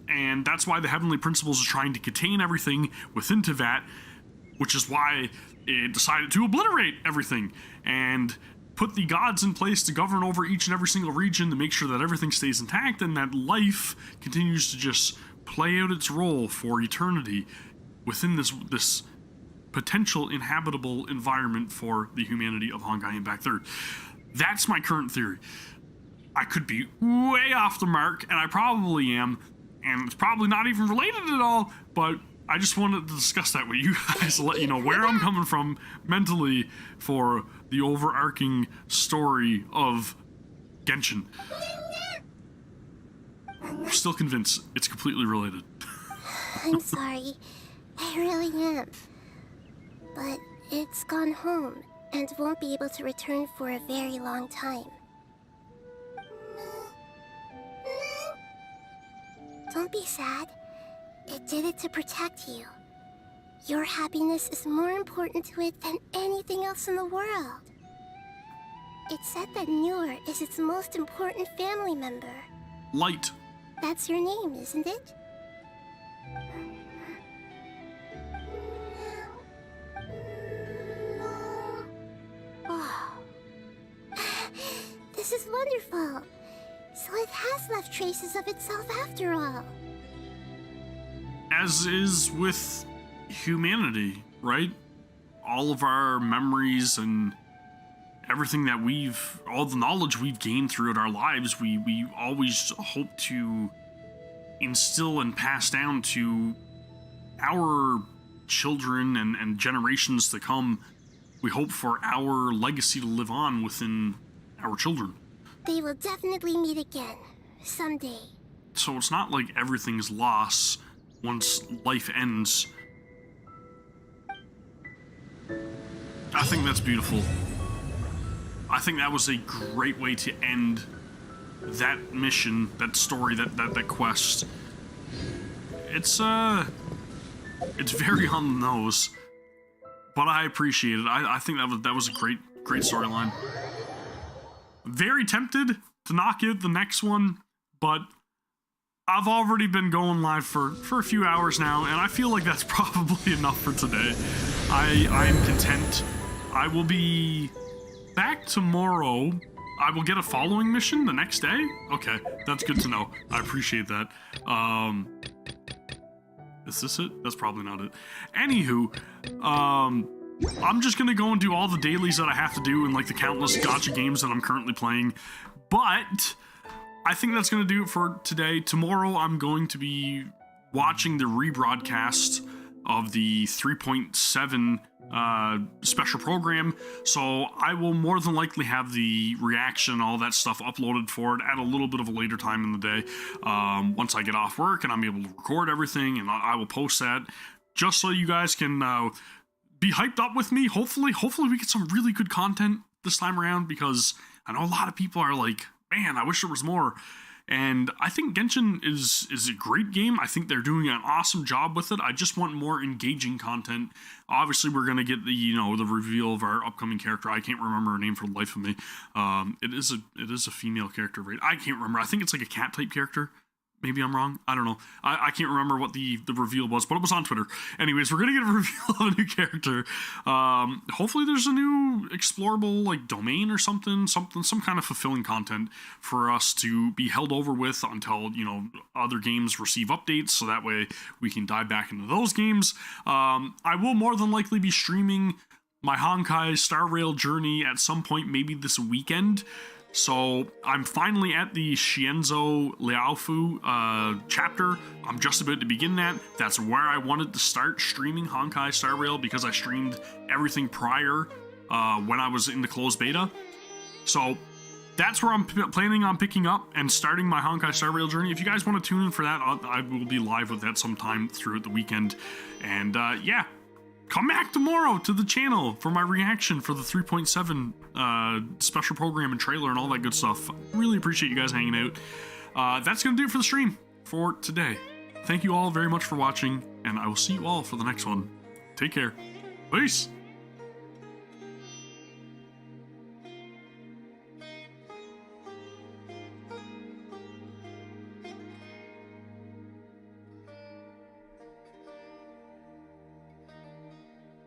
And that's why the Heavenly Principles are trying to contain everything within Teyvat, which is why it decided to obliterate everything and put the gods in place to govern over each and every single region to make sure that everything stays intact and that life continues to just play out its role for eternity within this potential inhabitable environment for the humanity of Honkai Impact 3rd. That's my current theory. I could be way off the mark, and I probably am, and it's probably not even related at all, but I just wanted to discuss that with you guys to let you know where I'm coming from mentally for the overarching story of Genshin. I'm still convinced it's completely related. I'm sorry. I really am. But it's gone home and won't be able to return for a very long time. Don't be sad. It did it to protect you. Your happiness is more important to it than anything else in the world. It said that Noor is its most important family member. Light. That's your name, isn't it? Oh. This is wonderful. So it has left traces of itself after all. As is with humanity, right? All of our memories and everything that all the knowledge we've gained throughout our lives, we always hope to instill and pass down to our children and generations to come. We hope for our legacy to live on within our children. They will definitely meet again, someday. So it's not like everything's lost once life ends. I think that's beautiful. I think that was a great way to end that mission, that story, that quest. It's very on the nose, but I appreciate it. I think that was a great storyline. Very tempted to knock out the next one, but I've already been going live for a few hours now, and I feel like that's probably enough for today. I'm content. I will be back tomorrow. I will get a following mission the next day? Okay, that's good to know. I appreciate that. Is this it? That's probably not it. Anywho, I'm just gonna go and do all the dailies that I have to do and like the countless gacha games that I'm currently playing. But I think that's gonna do it for today. Tomorrow I'm going to be watching the rebroadcast of the 3.7 special program, so I will more than likely have the reaction, all that stuff uploaded for it at a little bit of a later time in the day, once I get off work and I'm able to record everything, and I will post that just so you guys can be hyped up with me. Hopefully we get some really good content this time around, because I know a lot of people are like, man, I wish there was more. And I think Genshin is a great game. I think they're doing an awesome job with it. I just want more engaging content. Obviously, we're gonna get the reveal of our upcoming character. I can't remember her name for the life of me. It is a female character, right? I can't remember. I think it's like a cat type character. Maybe I'm wrong. I don't know. I can't remember what the reveal was, but it was on Twitter. Anyways, we're gonna get a reveal of a new character. Hopefully there's a new explorable like domain or some kind of fulfilling content for us to be held over with until other games receive updates, so that way we can dive back into those games. I will more than likely be streaming my Honkai Star Rail journey at some point, maybe this weekend. So I'm finally at the Shienzo Liaofu chapter. I'm just about to begin that. That's where I wanted to start streaming Honkai Star Rail, because I streamed everything prior when I was in the closed beta. So that's where I'm planning on picking up and starting my Honkai Star Rail journey. If you guys want to tune in for that, I will be live with that sometime throughout the weekend. And yeah, come back tomorrow to the channel for my reaction for the 3.7 special program and trailer and all that good stuff. Really appreciate you guys hanging out. That's going to do it for the stream for today. Thank you all very much for watching, and I will see you all for the next one. Take care. Peace.